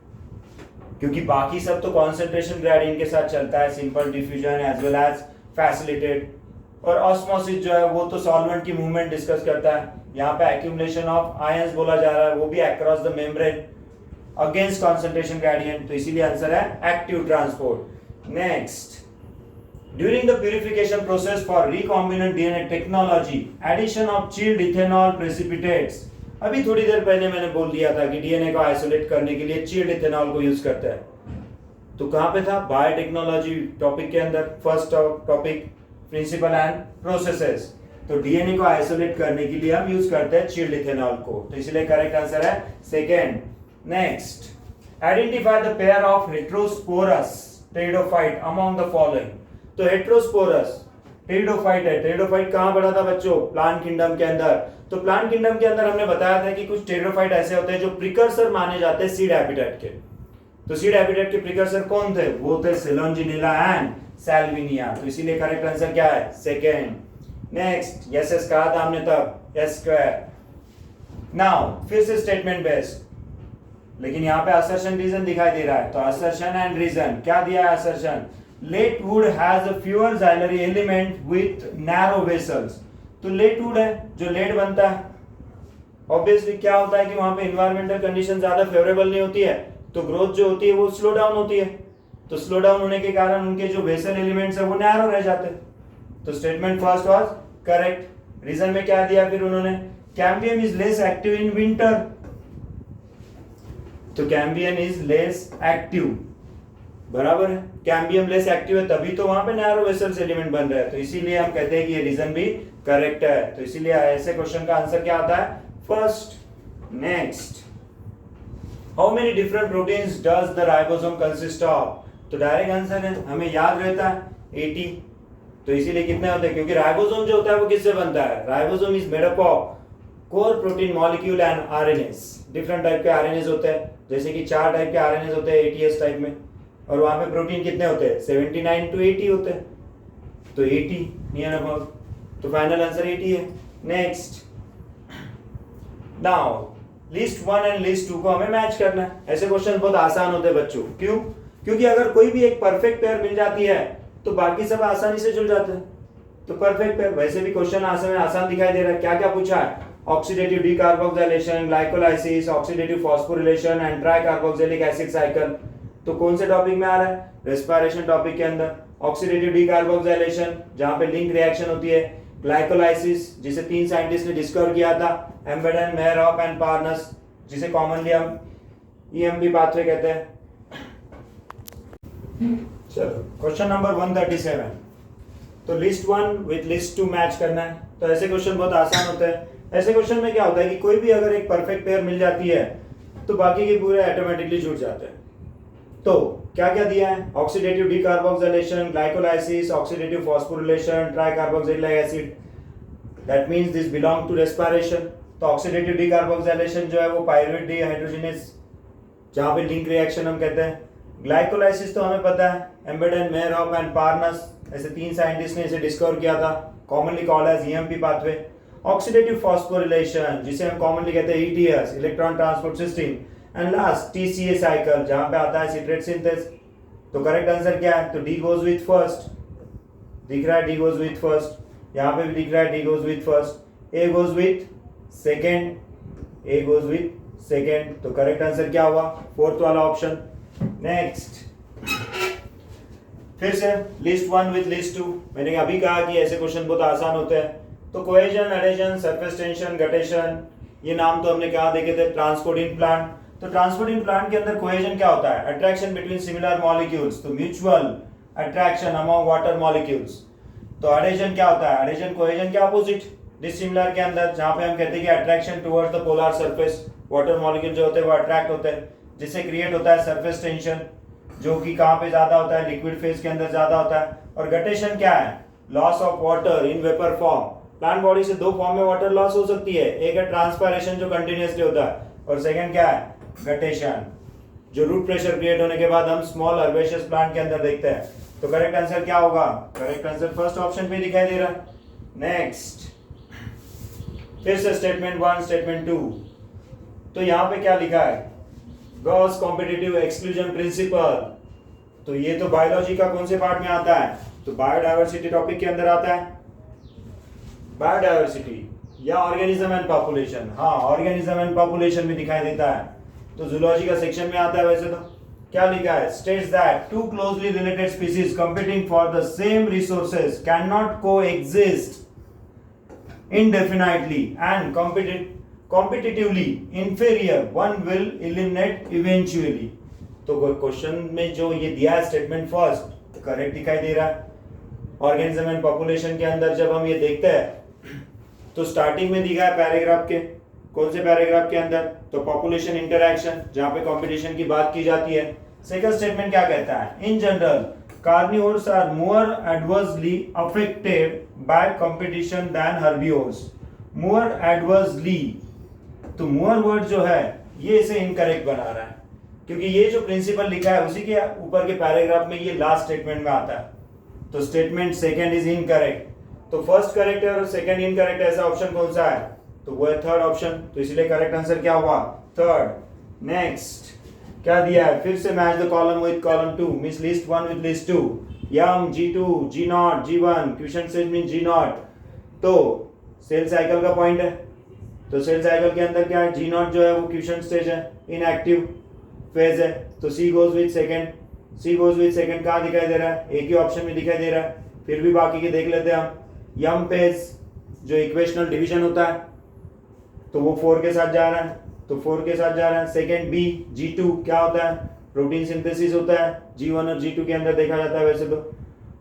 क्योंकि बाकी सब तो कॉन्सेंट्रेशन ग्रेडियंट के साथ चलता है, simple diffusion as well as facilitate. और ऑस्मोसिस जो है वो तो सॉल्वेंट की मूवमेंट डिस्कस करता है। यहाँ पे एक्यूमुलेशन ऑफ आयंस बोला जा रहा है, वो भी across the membrane against concentration gradient. तो इसीलिए आंसर है active transport. Next, during the purification process for recombinant DNA technology addition of chilled ethanol precipitates. अभी थोड़ी देर पहले मैंने बोल दिया था कि डीएनए को आइसोलेट करने के लिए चिल्ड इथेनॉल को यूज करते हैं। तो कहां पे था? बायोटेक्नोलॉजी टॉपिक के अंदर, first topic principle and processes. तो डीएनए को आइसोलेट करने के लिए हम यूज करते हैं चिल्ड इथेनॉल को। तो इसलिए करेक्ट आंसर है second. Next, identify the pair of heterosporous pteridophyte among the following. तो हेटेरोस्पोरस टेरिडोफाइट है। टेरिडोफाइट कहां पढ़ा था बच्चों? प्लांट किंगडम के अंदर। तो प्लांट किंगडम के अंदर हमने बताया था कि कुछ टेरिडोफाइट ऐसे होते हैं जो प्रिकर्सर माने जाते हैं सीड हैबिटेट के। तो सीड हैबिटेट के प्रिकर्सर कौन थे? वो थे सेलोंजिनेला एंड सैल्विनिया। तो इसीलिए करेक्ट आंसर क्या है? सेकेंड। नेक्स्ट, यस यस कहा था हमने तब, एस स्क्वायर। नाउ फिर से स्टेटमेंट बेस्ड, लेकिन यहाँ पे असर्शन रीजन दिखाई दे रहा है। तो असर्शन एंड रीजन क्या दिया है? Assertion, late wood has a fewer xylary element with narrow vessels. तो लेट वुड है जो लेड बनता है, ऑब्वियसली क्या होता है कि वहां पे एनवायरमेंटल कंडीशन ज्यादा फेवरेबल नहीं होती है, तो ग्रोथ जो होती है वो स्लो डाउन होती है। तो स्लो डाउन होने के कारण उनके जो वेसल एलिमेंट्स है वो नैरो रह जाते। तो statement first was correct. Reason में क्या दिया फिर उन्होंने, cambium is less active in winter. तो कैम्बियम इज लेस एक्टिव, बराबर है, कैम्बियम लेस एक्टिव है तभी तो वहां पे नैरो वेसल्स एलिमेंट बन रहा है, तो इसीलिए हम कहते हैं कि ये रीजन भी करेक्ट है। तो इसीलिए ऐसे क्वेश्चन का आंसर क्या आता है, first. Next, how many different proteins does the ribosome consist of. तो डायरेक्ट आंसर है, हमें याद रहता है 80। तो इसीलिए कितने होते हैं, क्योंकि राइबोसोम जो होता है वो किससे बनता है, ribosome is made up of core protein molecule and RNS. Different type के आरएनएस होते हैं, जैसे कि 4 टाइप के आरएनएस होते हैं एटीएस टाइप में, और वहां पे प्रोटीन कितने होते हैं 79 to 80 होते हैं। तो 80 नियर अबाउट, तो फाइनल आंसर 80 है। Next, now list 1 and list 2 को हमें मैच करना है। ऐसे क्वेश्चन बहुत आसान होते हैं बच्चों, क्यों, क्योंकि अगर कोई भी एक परफेक्ट पेयर मिल जाती है तो बाकी सब आसानी से जुड़ जाते हैं। तो परफेक्ट पेयर, वैसे भी क्वेश्चन आसान दिखाई दे रहा है। क्या क्या पूछा है, oxidative decarboxylation, glycolysis, oxidative phosphorylation and tricarboxylic acid cycle. तो कौन से टॉपिक में आ रहा है, रेस्पिरेशन टॉपिक के अंदर। ऑक्सीडेटिव डीकार्बोक्सिलेशन जहां पे लिंक रिएक्शन होती है, ग्लाइकोलाइसिस जिसे 3 साइंटिस्ट ने डिस्कवर किया था, एम्बेडेन, मेहरॉप एंड पार्नस, जिसे कॉमनली हम ईएमपी पाथवे कहते हैं। चलो क्वेश्चन नंबर 137, तो लिस्ट 1 विद लिस्ट 2 मैच करना है। तो ऐसे क्वेश्चन बहुत आसान होते हैं। ऐसे क्वेश्चन में क्या होता है कि कोई भी अगर एक परफेक्ट पेयर मिल जाती है तो बाकी के पूरे ऑटोमेटिकली जुड़ जाते हैं। तो क्या क्या दिया है, oxidative decarboxylation, glycolysis, oxidative phosphorylation, tricarboxylic acid, that means this belong to respiration. तो ऑक्सीडेटिव डीकार्बोक्सिलेशन जो है वो पायरुवेट डिहाइड्रोजनेज, जहां पे लिंक रिएक्शन हम कहते हैं। ग्लाइकोलाइसिस तो हमें पता है, एम्बेडेन, मेहरॉप एंड पार्नस, ऐसे 3 साइंटिस्ट ने इसे डिस्कवर किया था, commonly called as EMP pathway. Oxidative phosphorylation जिसे हम कॉमनली कहते हैं ETS, electron transport system, and last TCA cycle जहां पे आता है सिट्रेट सिंथेस। तो करेक्ट आंसर क्या है, तो डी गोज विथ फर्स्ट, दिख रहा है डी गोज विथ फर्स्ट, यहां पे भी दिख रहा है D goes with first, A goes with second, A goes with second. तो करेक्ट आंसर क्या हुआ, फोर्थ वाला ऑप्शन। नेक्स्ट, फिर से लिस्ट 1 विथ लिस्ट 2। मैंने अभी कहा कि ऐसे क्वेश्चन बहुत आसान होते हैं। तो cohesion, adhesion, surface tension, guttation, ये नाम तो हमने कहा देखे थे। ट्रांसपोर्ट इन प्लांट, तो ट्रांसपोर्ट इन प्लांट के अंदर कोहेजन क्या होता है, अट्रैक्शन बिटवीन सिमिलर मॉलिक्यूल्स, तो mutual attraction among water molecules. तो एडेशन क्या होता है, एडेशन कोहेजन के अपोजिट, डिसिमिलर के अंदर जहां पे हम कहते हैं कि attraction towards the polar surface, water molecule जो होते हैं वो अट्रैक्ट होते हैं, जिससे क्रिएट होता है सरफेस टेंशन, जो कि कहां पे ज्यादा होता है, लिक्विड फेज के अंदर ज्यादा होता है। और गटेशन क्या है, loss of water in vapour form. Plant body से 2 फॉर्म में वाटर लॉस हो सकती है, एक है ट्रांसपायरेशन जो कंटिन्यूअसली होता है, और सेकंड क्या है, गटेशन, जो रूट प्रेशर क्रिएट होने के बाद हम स्मॉल हर्बेशियस प्लांट के अंदर देखते हैं। तो करेक्ट आंसर क्या होगा, करेक्ट आंसर फर्स्ट ऑप्शन पे दिखाई दे रहा है। नेक्स्ट, फिर से स्टेटमेंट 1, स्टेटमेंट 2। तो यहां पे क्या लिखा है, गॉस कॉम्पिटिटिव एक्सक्लूजन प्रिंसिपल। तो ये तो बायोलॉजी का कौन से पार्ट में आता है, तो बायोडायवर्सिटी टॉपिक के अंदर आता है। बायोडायवर्सिटी या ऑर्गेनिज्म एंड पॉपुलेशन, हाँ ऑर्गेनिज्म एंड पॉपुलेशन में दिखाई देता है, तो जूलॉजी का सेक्शन में आता है। वैसे तो क्या लिखा है, states that 2 closely related species competing for the same resources can not coexist indefinitely and competitively inferior one will eliminate eventually। तो क्वेश्चन में जो ये दिया है स्टेटमेंट फर्स्ट करेक्ट दिखाई दे रहा है। ऑर्गेनिज्म एंड पॉपुलेशन के अंदर जब हम ये देखते हैं तो स्टार्टिंग में दिखा है पैराग्राफ के, कौन से पैराग्राफ के अंदर, तो पॉपुलेशन इंटरैक्शन जहां पे कंपटीशन की बात की जाती है। सेकंड स्टेटमेंट क्या कहता है, in general carnivores are more adversely affected by competition than herbivores। more adversely, तो more word जो है ये इसे इनकरेक्ट बना रहा है, क्योंकि ये जो प्रिंसिपल लिखा है उसी के ऊपर के पैराग्राफ में ये लास्ट स्टेटमेंट में आता है। तो स्टेटमेंट सेकंड इज इनकरेक्ट, तो फर्स्ट करेक्ट है और सेकंड इनकरेक्ट है, ऐसा ऑप्शन कौन सा है, तो वो है थर्ड ऑप्शन। तो इसलिए करेक्ट आंसर क्या हुआ, थर्ड। नेक्स्ट क्या दिया है, फिर से match the column with column 2, means list 1 with list 2। M G2 G0 G1, quiescent stage mean G0, तो सेल साइकिल का पॉइंट है। तो सेल साइकिल के अंदर क्या है, G0 जो है वो क्वेश्चन स्टेज है, इनएक्टिव फेज है, तो C goes with second. C goes with second कहाँ दिखाई दे रहा है, एक ही ऑप्शन में दिखाई दे रहा है। फिर भी बाकी के देख लेते हैं हम। यम फेज जो इक्वेशनल डिवीजन होता है तो वो 4 के साथ जा रहा है, तो 4 के साथ जा रहा है। सेकंड बी G2 क्या होता है, प्रोटीन सिंथेसिस होता है, G1 और G2 के अंदर देखा जाता है वैसे तो।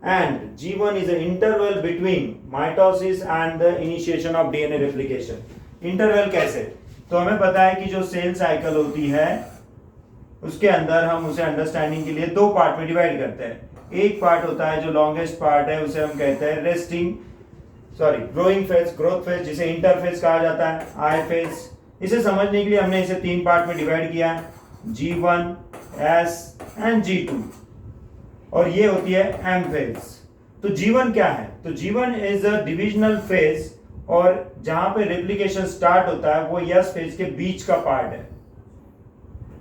And G1 is a interval between mitosis and the initiation of DNA replication. Interval कैसे, तो हमें पता है कि जो सेल साइकिल होती है उसके अंदर हम उसे अंडरस्टैंडिंग के लिए 2 पार्ट में डिवाइड करते हैं। एक पार्ट होता है जो लॉन्गेस्ट पार्ट है, उसे हम कहते हैं ग्रोइंग फेज, ग्रोथ फेज, जिसे इंटरफेज कहा जाता है, आई फेज। इसे समझने के लिए हमने इसे 3 पार्ट में डिवाइड किया है, G1, S एंड G2, और ये होती है एम फेज। तो G1 क्या है, तो G1 is a divisional phase, और जहां पे रेप्लिकेशन स्टार्ट होता है वो यस फेज के बीच का पार्ट है।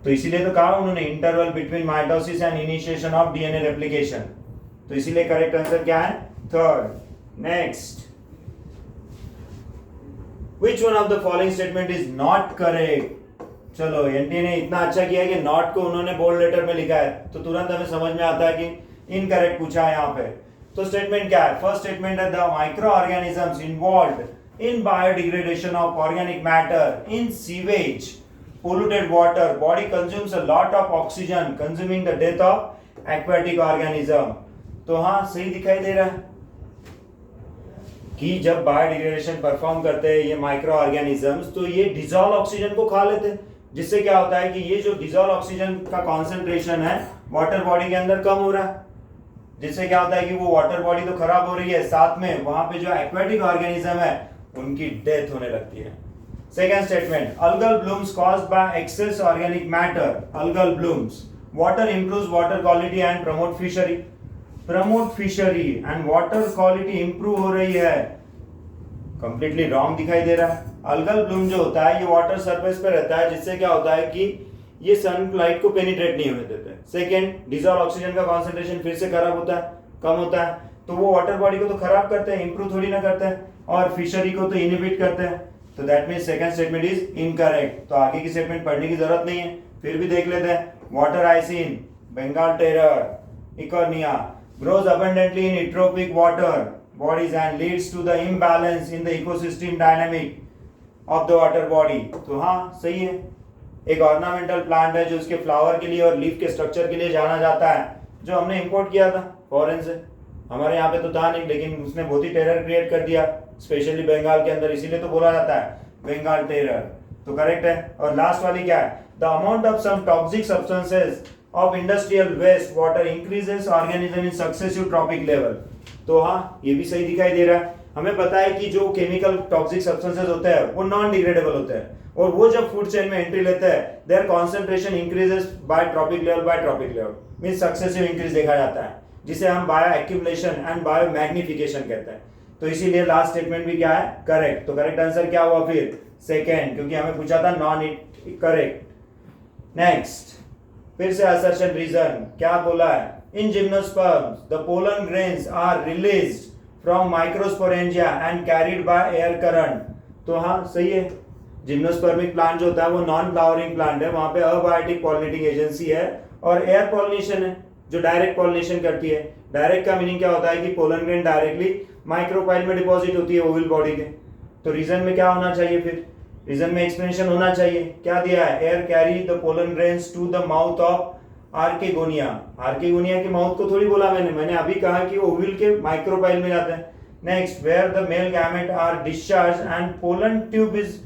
तो इसीलिए तो कहा उन्होंने interval between mitosis and initiation of DNA replication. तो इसीलिए करेक्ट आंसर क्या है, third. Next, Which one of the following statement is not correct? चलो एनटीए ने इतना अच्छा किया कि नॉट को उन्होंने बोल्ड लेटर में लिखा है, तो तुरंत हमें समझ में आता है कि इनकरेक्ट पूछा है यहाँ पे। तो स्टेटमेंट क्या है, फर्स्ट स्टेटमेंट है the micro organisms involved in biodegradation of organic matter in sewage polluted water body consumes a lot of oxygen consuming the death of aquatic organism। तो हाँ सही दिखाई दे रहा है कि जब बायोडिग्रेडेशन परफॉर्म करते हैं ये माइक्रो ऑर्गेनिजम्स, तो ये डिजॉल्व ऑक्सीजन को खा लेते हैं, जिससे क्या होता है कि ये जो डिजॉल्व ऑक्सीजन का कॉन्सेंट्रेशन है वाटर बॉडी के अंदर कम हो रहा है, जिससे क्या होता है कि वो वाटर बॉडी तो खराब हो रही है, साथ में वहां पे जो एक्वेटिक ऑर्गेनिज्म है उनकी डेथ होने लगती है। Second statement, algal blooms caused by excess organic matter, algal blooms, water improves water quality and promote fishery and water quality improve हो रही है, कंप्लीटली रॉन्ग दिखाई दे रहा है। algal bloom जो होता है ये वाटर सरफेस पे रहता है, जिससे क्या होता है कि ये सनलाइट को पेनिट्रेट नहीं होने देते। सेकेंड, डिजॉल्व ऑक्सीजन का कॉन्सेंट्रेशन फिर से खराब होता है, कम होता है, तो वो वाटर बॉडी को तो खराब करते हैं, इंप्रूव थोड़ी ना करते हैं, और फिशरी को तो इनहिबिट करते हैं। तो that means second statement is incorrect. तो आगे की स्टेटमेंट पढ़ने की जरूरत नहीं है, फिर भी देख लेते हैं। Water hyacinth, Bengal terror, Eichhornia grows abundantly in eutrophic water bodies and leads to the imbalance in the ecosystem dynamic of the water body। तो हाँ सही है, एक ऑर्नामेंटल प्लांट है जो उसके फ्लावर के लिए और लीफ के स्ट्रक्चर के लिए जाना जाता है, जो हमने इंपोर्ट किया था फॉरेन से। हमारे यहाँ पे तो था नहीं, लेकिन उसने बहुत ही टेरर क्रिएट कर दिया, स्पेशली बंगाल के अंदर, इसीलिए तो बोला जाता है बंगाल टेरर। तो करेक्ट है। और लास्ट वाली क्या है, the amount of some toxic substances of industrial waste water increases organism in successive trophic level. तो हाँ ये भी सही दिखाई दे रहा है। हमें पता है कि जो केमिकल टॉक्सिक सब्सटेंसेस होते हैं वो नॉन डिग्रेडेबल होते हैं, और वो जब फूड चेन में एंट्री लेते हैं their concentration increases by trophic level means successive increase देखा जाता है, जिसे हम bioaccumulation and biomagnification कहते हैं। तो इसीलिए लास्ट स्टेटमेंट भी क्या है, करेक्ट। तो करेक्ट आंसर क्या हुआ फिर, सेकेंड, क्योंकि हमें पूछा था नॉन करेक्ट। नेक्स्ट, फिर से असर्शन रीजन क्या बोला है, in gymnosperms the pollen grains are released from microsporangia and carried by air current. तो हाँ सही है, जिम्नोस्पर्मिक प्लांट जो होता है वो नॉन फ्लावरिंग प्लांट है, वहां पे अबायोटिक पॉलिनेटिंग एजेंसी है, और एयर पॉलिनेशन है जो डायरेक्ट पॉलिनेशन करती है। डायरेक्ट का मीनिंग क्या होता है कि पोलन ग्रेन डायरेक्टली माइक्रोपाइल में डिपॉजिट होती है ओवल बॉडी के। तो रीजन में क्या होना चाहिए फिर, रीजन में एक्सप्लेनेशन होना चाहिए। क्या दिया है, air carry the pollen grains to the mouth of archegonia. Archegonia के माउथ को थोड़ी बोला मैंने अभी कहा कि ओवल के माइक्रोपाइल में जाते हैं। Next, where the male gamete are discharge and pollen tube is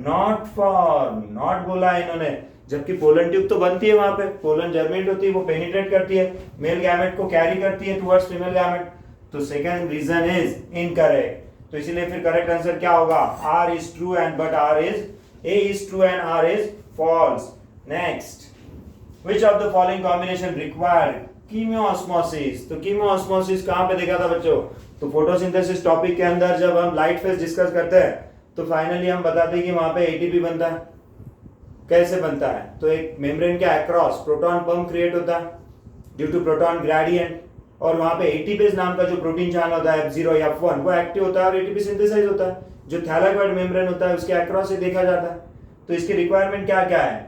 not for, not बोला है इन्होंने, जबकि पोलन ट्यूब तो बनती है, वहां पे पोलन जर्मिनेट होती है, वो पेनिट्रेट करती है, मेल गैमेट को कैरी करती है टुवर्ड्स फीमेल गैमेट। तो सेकंड रीजन इज इनकरेक्ट। तो इसीलिए फिर करेक्ट आंसर क्या होगा, R is true and but R is, A is true and R is false. Next, which of the following combination required chemiosmosis. तो chemiosmosis कहां पे देखा था बच्चों, तो फोटोसिंथेसिस टॉपिक के अंदर जब हम लाइट फेज डिस्कस करते हैं तो फाइनली हम बताते हैं कि वहां पे एटीपी बनता है। कैसे बनता है, तो एक मेम्ब्रेन के अक्रॉस प्रोटॉन पंप क्रिएट होता है ड्यू टू प्रोटॉन ग्रेडियंट, और वहां पे एटीपेज नाम का जो प्रोटीन चैनल होता है F0 या F1 वो एक्टिव होता है और एटीपी सिंथेसाइज होता है, जो थैलाकोइड मेम्ब्रेन होता है उसके अक्रॉस से देखा जाता है। तो इसकी रिक्वायरमेंट क्या क्या है,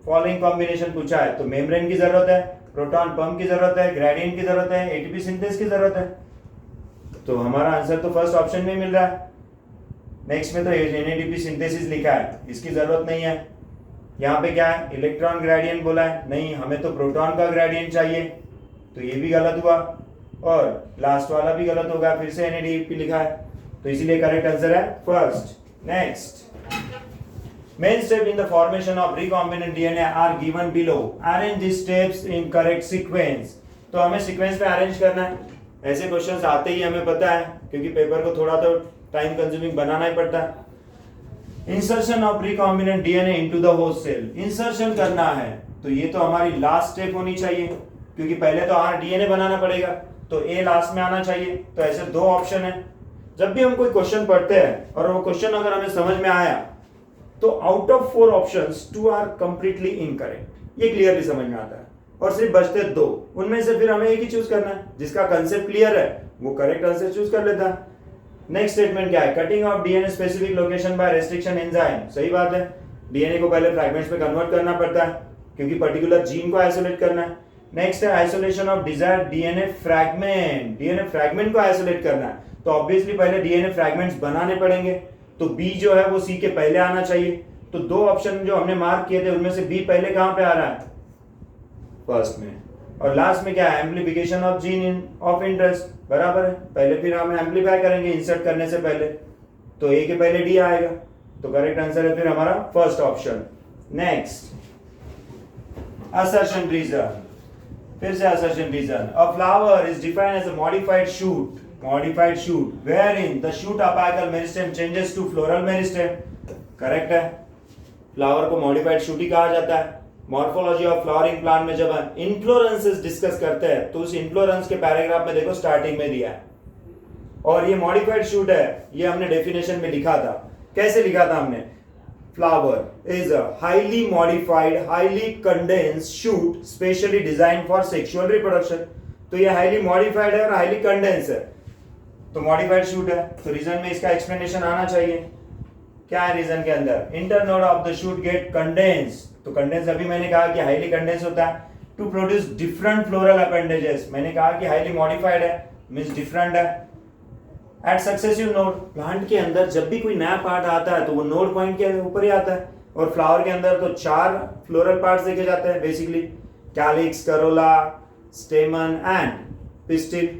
फॉलोइंग कॉम्बिनेशन पूछा है, तो मेम्ब्रेन की जरूरत है, प्रोटॉन पंप की जरूरत है, ग्रेडियंट की जरूरत है, एटीपी सिंथेसिस की जरूरत है। तो हमारा आंसर तो फर्स्ट ऑप्शन में मिल रहा है। नेक्स्ट में तो एनएडीपी सिंथेसिस लिखा है, इसकी जरूरत नहीं है। यहाँ पे क्या है, इलेक्ट्रॉन ग्रेडियंट बोला है, नहीं हमें तो प्रोटॉन का ग्रेडियंट चाहिए, तो ये भी गलत हुआ और लास्ट वाला भी गलत होगा, फिर से एनएडीपी लिखा है, तो इसीलिए करेक्ट आंसर है first. Next, main step in the formation of recombinant DNA are given below. Arrange these steps in correct sequence. तो हमें सीक्वेंस में अरेंज करना है। ऐसे क्वेश्चंस आते ही हमें पता है, क्योंकि पेपर को थोड़ा तो टाइम कंज्यूमिंग बनाना ही पड़ता है। Insertion of recombinant DNA into the host cell, insertion करना है तो ये तो हमारी लास्ट स्टेप होनी चाहिए, क्योंकि पहले तो डीएनए बनाना पड़ेगा, तो ए लास्ट में आना चाहिए। तो ऐसे दो ऑप्शन है। जब भी हम कोई क्वेश्चन पढ़ते हैं और वो क्वेश्चन अगर हमें समझ में आया तो out of 4 options 2 are completely incorrect, ये क्लियरली समझ में आता है, और सिर्फ बचते 2, उनमें से फिर हमें एक ही चूज करना है। जिसका कंसेप्ट क्लियर है वो करेक्ट आंसर चूज कर लेता है। नेक्स्ट स्टेटमेंट क्या है, cutting of DNA specific location bye restriction enzyme, सही बात है। डीएनए को पहले फ्रैगमेंट्स में कन्वर्ट करना पड़ता है, क्योंकि पर्टिकुलर जीन को आइसोलेट करना है। नेक्स्ट है isolation of desired DNA fragment, DNA fragment को आइसोलेट करना है, तो ऑब्वियसली पहले डीएनए फ्रैगमेंट्स बनाने पड़ेंगे, तो बी जो है वो सी के पहले आना चाहिए। तो 2 ऑप्शन जो हमने मार्क किए थे उनमें से बी पहले कहां पे आ रहा है, फर्स्ट में। और लास्ट में क्या है, amplification of gene in of interest, बराबर है, पहले फिर हम एम्प्लीफाई करेंगे इंसर्ट करने से पहले, तो ए के पहले डी आएगा, तो करेक्ट आंसर है फिर हमारा first option. Next, assertion reason, फिर से assertion reason, a flower is defined as a modified shoot, modified shoot wherein the shoot apical meristem changes to floral meristem, correct है। फ्लावर को modified shoot ही कहा जाता है। मॉर्फोलॉजी ऑफ फ्लावरिंग प्लांट में जब हम इन्फ्लोरेंसेस डिस्कस करते हैं तो उस इन्फ्लोरेंस के पैराग्राफ में देखो स्टार्टिंग में दिया है, और ये मॉडिफाइड शूट है, ये हमने डेफिनेशन में लिखा था। कैसे लिखा था हमने, flower is a highly modified highly condensed shoot specially design for sexual reproduction, तो ये हाईली मॉडिफाइड है और हाईली कंडेंस है, तो मॉडिफाइड शूट है, तो रीजन में इसका एक्सप्लेनेशन आना चाहिए। क्या है रीजन के अंदर, internode of the shoot get condense, तो कंडेंस अभी मैंने कहा कि हाईली कंडेंस होता है to produce different floral appendages, मैंने कहा कि हाईली मॉडिफाइड है मींस डिफरेंट है। एट सक्सेसिव नोड, प्लांट के अंदर जब भी कोई नया पार्ट आता है तो वो नोड पॉइंट के ऊपर ही आता है, और फ्लावर के अंदर तो 4 फ्लोरल पार्ट्स देखे जाते हैं basically, calyx, Corolla, स्टेमन and pistil,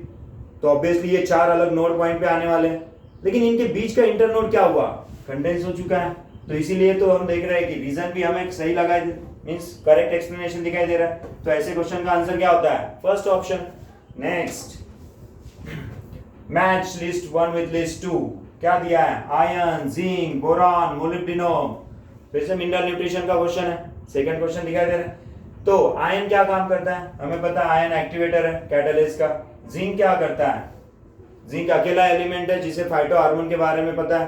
तो ऑब्वियसली ये 4 अलग नोड पॉइंट पे आने वाले हैं, लेकिन इनके बीच का इंटरनोड क्या हुआ, कंडेंस हो चुका है, तो इसीलिए तो हम देख रहे हैं कि रीजन भी हमें सही लगा मींस करेक्ट एक्सप्लेनेशन दिखाई दे रहा है, तो ऐसे क्वेश्चन का आंसर क्या होता है, first option. Next, match list 1 with list 2, क्या दिया है, आयरन, जिंक, बोरॉन, मोलिब्डेनम, फिर से मिनरल न्यूट्रिशन का क्वेश्चन है, सेकंड क्वेश्चन दिखाई दे रहा है। तो आयन क्या काम करता है, हमें पता है आयन एक्टिवेटर है कैटालिस्ट का। जिंक क्या करता है, जिंक अकेला एलिमेंट है जिसे फाइटो हार्मोन के बारे में पता है,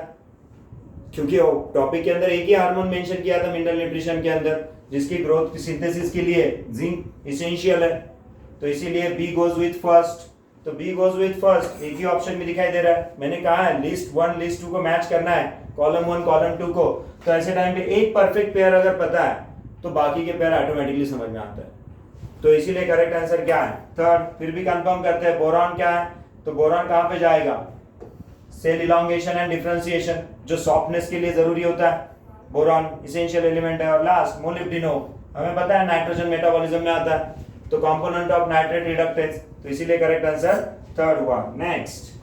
क्योंकि टॉपिक के अंदर एक ही हार्मोन मेंशन किया था मिनरल न्यूट्रिशन के अंदर, जिसकी ग्रोथ की सिंथेसिस के लिए जिंक एसेंशियल है, तो इसीलिए बी गोज विथ फर्स्ट, तो बी गोज विथ फर्स्ट, एक ही ऑप्शन में दिखाई दे रहा है। मैंने कहा है लिस्ट 1 लिस्ट 2 को मैच करना है, कॉलम 1 कॉलम 2 को, तो ऐसे टाइम पे एक परफेक्ट पेयर अगर पता है तो बाकी के पेयर ऑटोमेटिकली समझ में आता है, तो इसीलिए करेक्ट आंसर क्या है, थर्ड। फिर भी कंफर्म करते हैं, बोरॉन क्या है, तो बोरॉन कहां पे जाएगा, सेल इलॉन्गेशन एंड डिफरेंशिएशन, जो सॉफ्टनेस के लिए जरूरी होता है, बोरॉन एसेंशियल एलिमेंट है। और लास्ट मोलिब्डेनम, हमें पता है नाइट्रोजन मेटाबॉलिज्म में आता है, तो कंपोनेंट ऑफ नाइट्रेट रिडक्टेज, तो इसीलिए करेक्ट आंसर थर्ड हुआ। नेक्स्ट,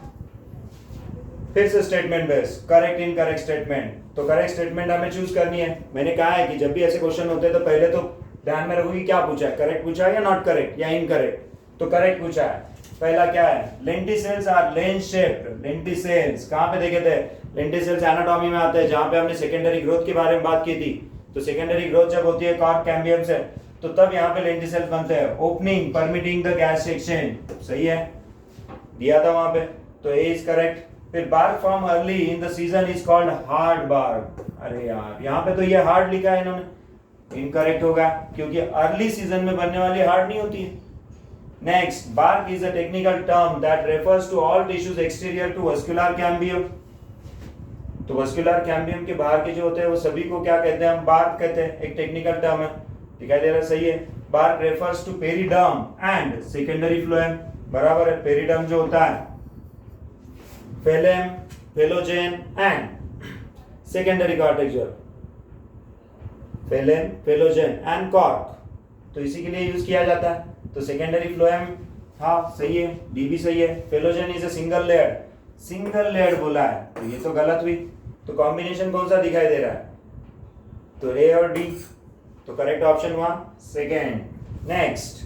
फिर से statement base, correct incorrect statement, तो करेक्ट स्टेटमेंट हमें चूज करनी है। मैंने कहा है कि जब भी ऐसे क्वेश्चन होते हैं तो पहले तो ध्यान में रखोगे क्या पूछा है, करेक्ट पूछा है या नॉट करेक्ट या इनकरेक्ट, तो करेक्ट पूछा है। पहला क्या है, lenticels are lens shaped, lenticels कहां पे देखे थे, लेंटिसेल्स एनाटॉमी में आते हैं, जहां पे हमने सेकेंडरी ग्रोथ के बारे में बात की थी, तो सेकेंडरी ग्रोथ जब होती है कॉर्क कैम्बियम से, तो तब यहाँ पे लेंटिसेल्स बनते हैं। Opening permitting the gas exchange, सही है, दिया था वहां पे, तो ए इज करेक्ट। फिर bark form early in the season is called hard bark, अरे यार यहाँ पे तो ये हार्ड लिखा है इन्होंने, इनकरेक्ट होगा क्योंकि अर्ली सीजन में बनने वाली हार्ड नहीं होती है। Next, bark is a technical term that refers to all tissues exterior to vascular cambium, तो वस्कुलर कैम्बियम के बाहर के जो होते हैं वो सभी को क्या कहते हैं, हम बार्क कहते हैं, एक टेक्निकल टर्म है, दिखाई दे रहा है, सही है। Bark refers to periderm and secondary phloem, बराबर है। पेरिडर्म जो होता है, phellem, phellogen and secondary cortex, phellem, phellogen and cork, तो इसी के लिए यूज किया जाता है। तो सेकेंडरी फ्लोएम, हाँ सही है, डी भी सही है। Phellogen is a single layered बोला है, तो ये तो गलत हुई। तो कॉम्बिनेशन कौन सा दिखाई दे रहा है? तो ए और डी, तो करेक्ट ऑप्शन हुआ second. Next,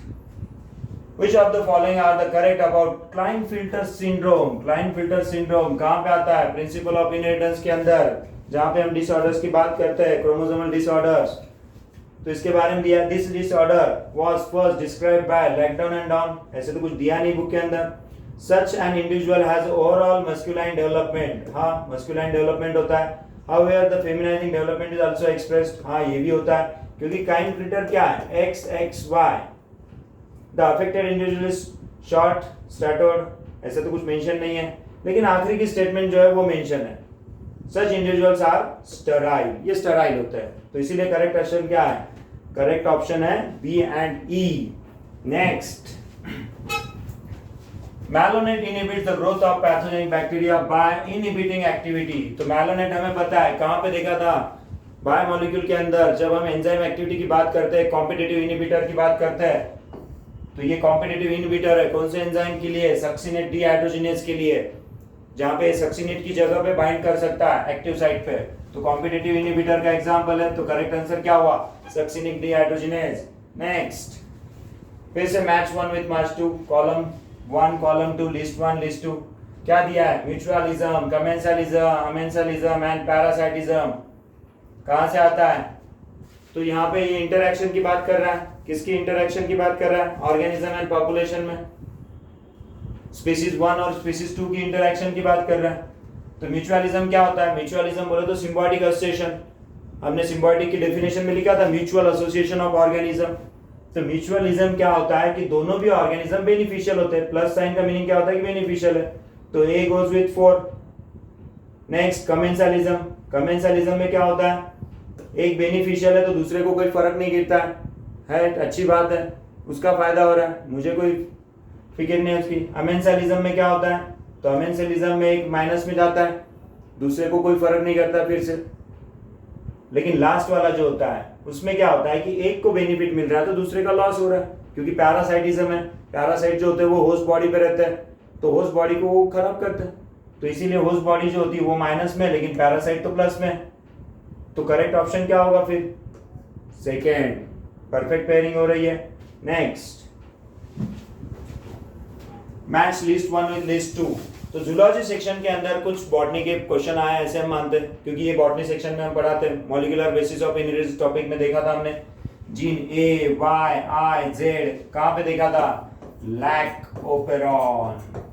Which of the following are the correct about Klinefelter syndrome? Klinefelter syndrome कहाँ पे आता है? प्रिंसिपल ऑफ इनहेरिटेंस के अंदर, जहाँ पे हम डिसऑर्डर्स की बात करते हैं, क्रोमोसोमल डिसऑर्डर्स, तो इसके बारे में दिया, this disorder was first described by Langdon and Down, ऐसे तो कुछ दिया नहीं बुक के अंदर। Such an individual has overall masculine development, हाँ मस्कुलाइन डेवलपमेंट होता है। However the feminising development is also expressed, हाँ ये भी होता है, क्योंकि Klinefelter क्या है? XXY। The affected individual is short statured, ऐसा तो कुछ मेंशन नहीं है, लेकिन आखिरी की स्टेटमेंट जो है वो मेंशन है, सच इंडिविजुअल्स आर स्टेराइल, ये स्टेराइल होते हैं, तो इसीलिए करेक्ट ऑप्शन क्या है? करेक्ट ऑप्शन है B and E. Next, malonate inhibits the growth of pathogenic bacteria by inhibiting activity. तो मैलोनेट हमें पता है कहां पे देखा था? बायोमोलिक्यूल के अंदर, जब हम एंजाइम एक्टिविटी की बात करते हैं, कॉम्पिटिटिव इनहिबिटर की बात करते हैं, तो ये कॉम्पिटिटिव इनहिबिटर है कौन से एंजाइम के लिए? सक्सिनेट डीहाइड्रोजिनेज के लिए, जहां पे सक्सिनेट की जगह पे बाइंड कर सकता है एक्टिव साइट पे, तो कॉम्पिटिटिव इनहिबिटर का एग्जांपल है। तो करेक्ट आंसर क्या हुआ? Succinic dehydrogenase. नेक्स्ट, फिर से match 1 with match 2, column 1 column 2, list 1 list 2, क्या दिया है? Mutualism, commensalism, amensalism and parasitism, कहां से आता है? तो यहाँ पे ये इंटरैक्शन की बात कर रहा है, किसकी इंटरैक्शन की बात कर रहा है? ऑर्गेनिज्म एंड पॉपुलेशन में, स्पीशीज 1 और स्पीशीज 2 की इंटरैक्शन की बात कर रहा है। तो म्यूचुअलिज्म क्या होता है? म्यूचुअलिज्म बोले तो सिम्बायोटिक एसोसिएशन, हमने सिम्बायोटिक की डेफिनेशन में लिखा था म्यूचुअल एसोसिएशन ऑफ ऑर्गेनिज्म। तो म्यूचुअलिज्म क्या होता है कि दोनों भी ऑर्गेनिज्म बेनिफिशियल होते हैं, प्लस साइन का मीनिंग क्या होता है कि बेनिफिशियल है, तो A goes with 4। Next, commensalism, commensalism में क्या होता है? एक बेनिफिशियल है तो दूसरे को कोई फर्क नहीं गिरता है, अच्छी बात है, उसका फायदा हो रहा है, मुझे कोई फिक्र नहीं है उसकी। अमेंसलिज्म में क्या होता है? तो अमेंसलिज्म में एक माइनस में जाता है, दूसरे को कोई फर्क नहीं करता फिर से। लेकिन लास्ट वाला जो होता है उसमें क्या होता है कि एक को बेनिफिट मिल रहा है तो दूसरे का लॉस हो रहा है, क्योंकि पैरासाइटिज्म है, पैरासाइट जो होते हैं वो होस्ट बॉडी पे रहते हैं, तो होस्ट बॉडी को वो खराब करते हैं, तो इसीलिए होस्ट बॉडी जो होती है वो माइनस में, लेकिन पैरासाइट तो प्लस में। तो करेक्ट ऑप्शन क्या होगा फिर? सेकेंड, परफेक्ट पेयरिंग हो रही है। Next, match list 1 with list 2। तो जूलॉजी सेक्शन के अंदर कुछ बॉटनी के क्वेश्चन आए ऐसे हम मानते हैं, क्योंकि ये बॉटनी सेक्शन में हम पढ़ाते हैं। Molecular basis of inheritance topic में देखा था हमने, gene A Y I Z, कहां पे देखा था? Lac operon.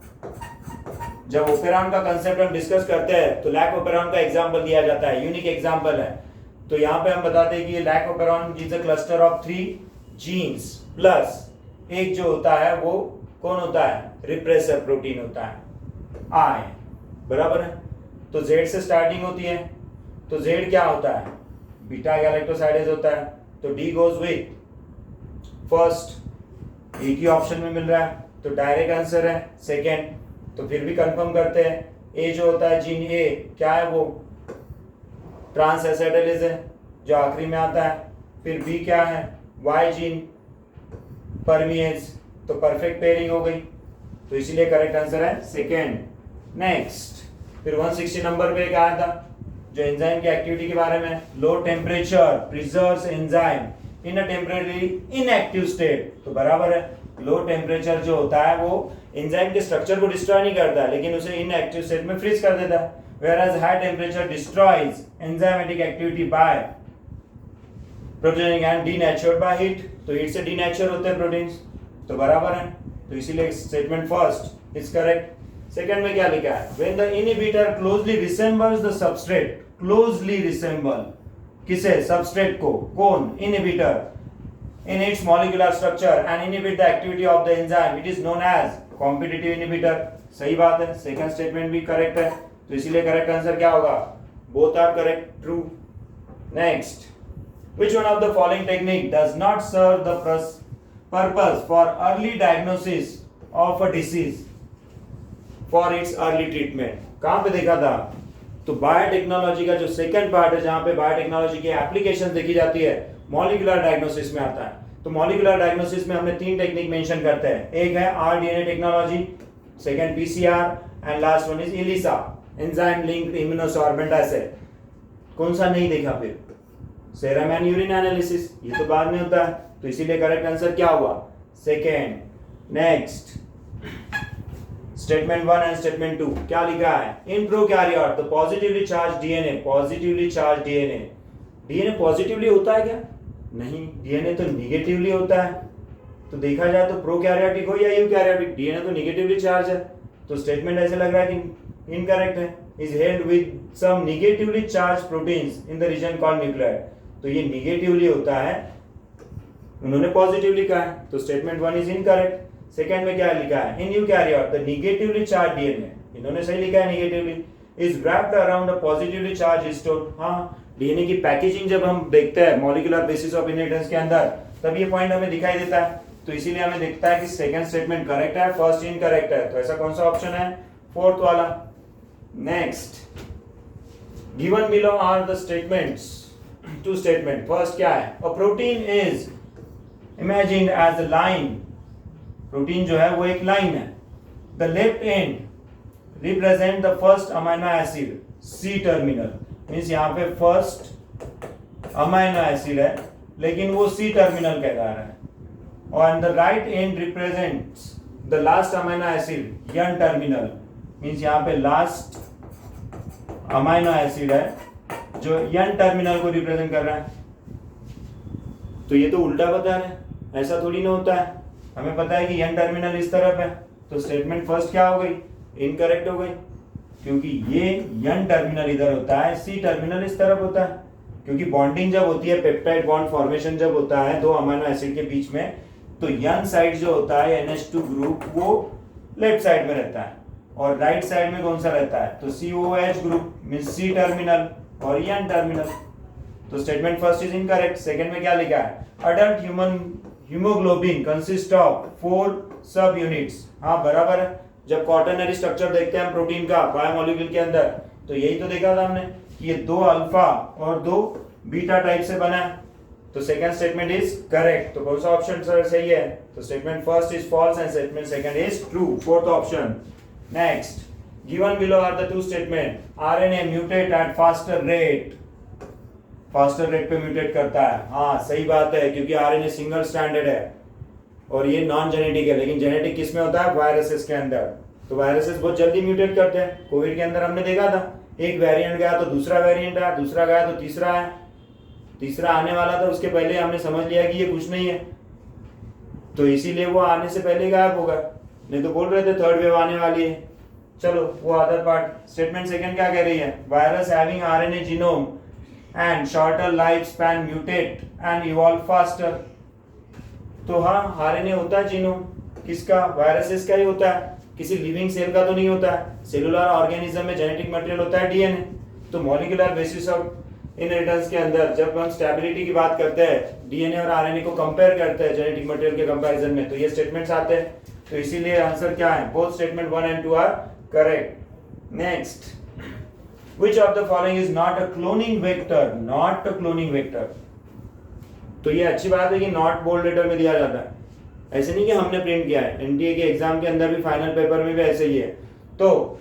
जब ओपेरॉन का कंसेप्ट हम डिस्कस करते हैं तो लैक ओपेरॉन का एग्जांपल दिया जाता है, यूनिक एग्जांपल है। तो यहाँ पे हम बताते हैं कि ये lac operon is a cluster of 3 genes plus एक जो होता है वो कौन होता है? रिप्रेसर प्रोटीन होता है, आई, बराबर है। तो जेड से स्टार्टिंग होती है, तो जेड क्या होता है? बीटा गैलेक्टोसाइडेज होता है, तो डी गोज विथ फर्स्ट, एक ही ऑप्शन में मिल रहा है, तो डायरेक्ट आंसर है सेकेंड। तो फिर भी कंफर्म करते हैं, ए जो होता है जीन ए क्या है? वो ट्रांस एसिटाइलेज है जो आखिरी में आता है। फिर बी क्या है? वाई जीन परमिएज, तो परफेक्ट पेयरिंग हो गई, तो इसीलिए करेक्ट आंसर है सेकेंड। नेक्स्ट, फिर 160 नंबर पे एक आया था जो एंजाइम की एक्टिविटी के बारे में, low temperature preserves enzyme in a temporary inactive state, तो बराबर है। लो टेम्परेचर जो होता है वो एंजाइम के स्ट्रक्चर को डिस्ट्रॉय नहीं करता है, लेकिन उसे इनएक्टिव स्टेट में फ्रीज कर देता है। whereas high temperature destroys enzymatic activity by proteining and denatured by heat, तो heat से denature होते हैं प्रोटीन्स, तो बराबर है, तो इसीलिए statement first is correct. Second में क्या लिखा है? when the inhibitor closely resembles the substrate, closely resemble किसे? सबस्ट्रेट को, कौन? Inhibitor, in its molecular structure and inhibit the activity of the enzyme, it is known as competitive inhibitor। सही बात है, सेकंड स्टेटमेंट भी करेक्ट है, तो इसीलिए करेक्ट आंसर क्या होगा? Both are correct, true. Next, which one of the following technique does not serve the purpose for early diagnosis of a disease for its early treatment. कहां पे देखा था? तो बायोटेक्नोलॉजी का जो सेकंड पार्ट है जहां पे बायोटेक्नोलॉजी की एप्लीकेशन देखी जाती है, मॉलिक्यूलर डायग्नोसिस में आता है। तो मॉलिक्यूलर डायग्नोसिस में हमने 3 टेक्निक मेंशन करते हैं। एक है rDNA technology, second PCR and last one is ELISA, enzyme linked immunosorbent assay. कौन सा नहीं देखा फिर? सेरम एंड यूरिन एनालिसिस, ये तो बाद में होता है, तो इसीलिए करेक्ट आंसर क्या हुआ? Second. Next statement 1 and statement 2 क्या लिखा है? In prokaryote the positively charge DNA, positively charge DNA, DNA positively होता है क्या? नहीं, डीएनए तो निगेटिवली होता है। तो देखा जाए तो प्रोकैरियोटिक हो या यूकैरियोटिक, डीएनए तो निगेटिवली चार्ज है। तो स्टेटमेंट ऐसे लग रहा है कि इनकरेक्ट है। Is held with some negatively charge proteins in the region called nucleoid, तो ये निगेटिवली होता है, उन्होंने पॉजिटिवली कहा है, तो स्टेटमेंट 1 इज इनकरेक्ट। सेकंड में क्या लिखा है? इन eukaryote the negatively charge DNA, इन्होंने सही लिखा है negatively, is wrapped around a positively charge histone. हाँ, डीएनए की पैकेजिंग जब हम देखते हैं मॉलिक्यूलर बेसिस ऑफ इनहेरिटेंस के अंदर, तब ये पॉइंट हमें दिखाई देता है। तो इसीलिए हमें दिखता है कि सेकंड स्टेटमेंट करेक्ट है, फर्स्ट इनकरेक्ट है। तो ऐसा कौन सा ऑप्शन है? फोर्थ वाला। Next, given below are the statements, 2 statement. First क्या है? A protein is imagined as a line, protein जो है वो एक लाइन है। The left end represent the first amino acid C terminal, means यहाँ पे फर्स्ट अमाइनो एसिड है लेकिन वो सी टर्मिनल कहला रहा है, और the right end represents the last amino acid N terminal, means यहाँ पे लास्ट अमाइनो एसिड है जो एन टर्मिनल को रिप्रेजेंट कर रहा है। तो ये तो उल्टा बता रहे हैं, ऐसा थोड़ी ना होता है। हमें पता है कि एन टर्मिनल इस तरफ है, तो स्टेटमेंट फर्स्ट क्या हो गई? इनकरेक्ट हो गई, क्योंकि ये एन टर्मिनल इधर होता है, सी टर्मिनल इस तरफ होता है। क्योंकि बॉन्डिंग जब होती है, पेप्टाइड बॉन्ड फॉर्मेशन जब होता है 2 अमीनो एसिड के बीच में, तो एन साइड जो होता है NH2 ग्रुप वो लेफ्ट साइड में रहता है, और राइट साइड में कौन सा रहता है? तो COH group means C terminal और एन टर्मिनल। तो statement first is incorrect. Second में क्या लिखा है? Adult human haemoglobin consist of 4 सब यूनिट्स। हाँ बराबर है, जब क्वाटरनरी स्ट्रक्चर देखते हैं हम प्रोटीन का बायोमोलिक्यूल के अंदर, तो यही तो देखा था हमने कि ये 2 अल्फा और 2 बीटा टाइप से बना है। तो सेकंड स्टेटमेंट इज करेक्ट। तो कौन सा ऑप्शन सर सही है? तो statement first is false and statement second is true, fourth option. Next, given below are the 2 statement. RNA mutate at faster rate, faster rate पे म्यूटेट करता है। हाँ सही बात है, क्योंकि आरएनए सिंगल स्ट्रैंडेड है और ये नॉन जेनेटिक है, लेकिन जेनेटिक किस में होता है? वायरसेस के अंदर। तो वायरसेस बहुत जल्दी म्यूटेट करते हैं। कोविड के अंदर हमने देखा था, एक वेरिएंट गया तो दूसरा वेरिएंट आया, दूसरा गया तो तीसरा है, तीसरा आने वाला था, उसके पहले हमने समझ लिया कि ये कुछ नहीं है, तो इसीलिए वो आने से पहले गायब होगा। नहीं तो बोल रहे थे थर्ड वेव आने वाली है। चलो वो अदर पार्ट। स्टेटमेंट सेकंड क्या कह रही है? Virus having RNA genome and shorter lifespan mutate and evolve faster। तो हाँ, आरएनए होता है जीनोम, किसका? वायरसेस का ही होता है, किसी लिविंग सेल का तो नहीं होता है। सेलुलर ऑर्गेनिज्म में जेनेटिक मटेरियल होता है डीएनए। तो मॉलिक्यूलर बेसिस ऑफ इनहेरिटेंस के अंदर जब हम स्टेबिलिटी की बात करते हैं, डीएनए और आरएनए को कंपेयर करते हैं जेनेटिक मटेरियल के कंपैरिजन में, तो ये स्टेटमेंट्स आते हैं। तो इसीलिए आंसर क्या है? Both statement 1 and 2 are correct. Next, Which of the following is not a cloning vector? Not a cloning vector। तो ये अच्छी बात है कि नॉट बोल्ड लेटर में दिया जाता है, ऐसे नहीं कि हमने प्रिंट किया है। एनटीए के एग्जाम के अंदर भी, फाइनल पेपर में भी ऐसे ही है। तो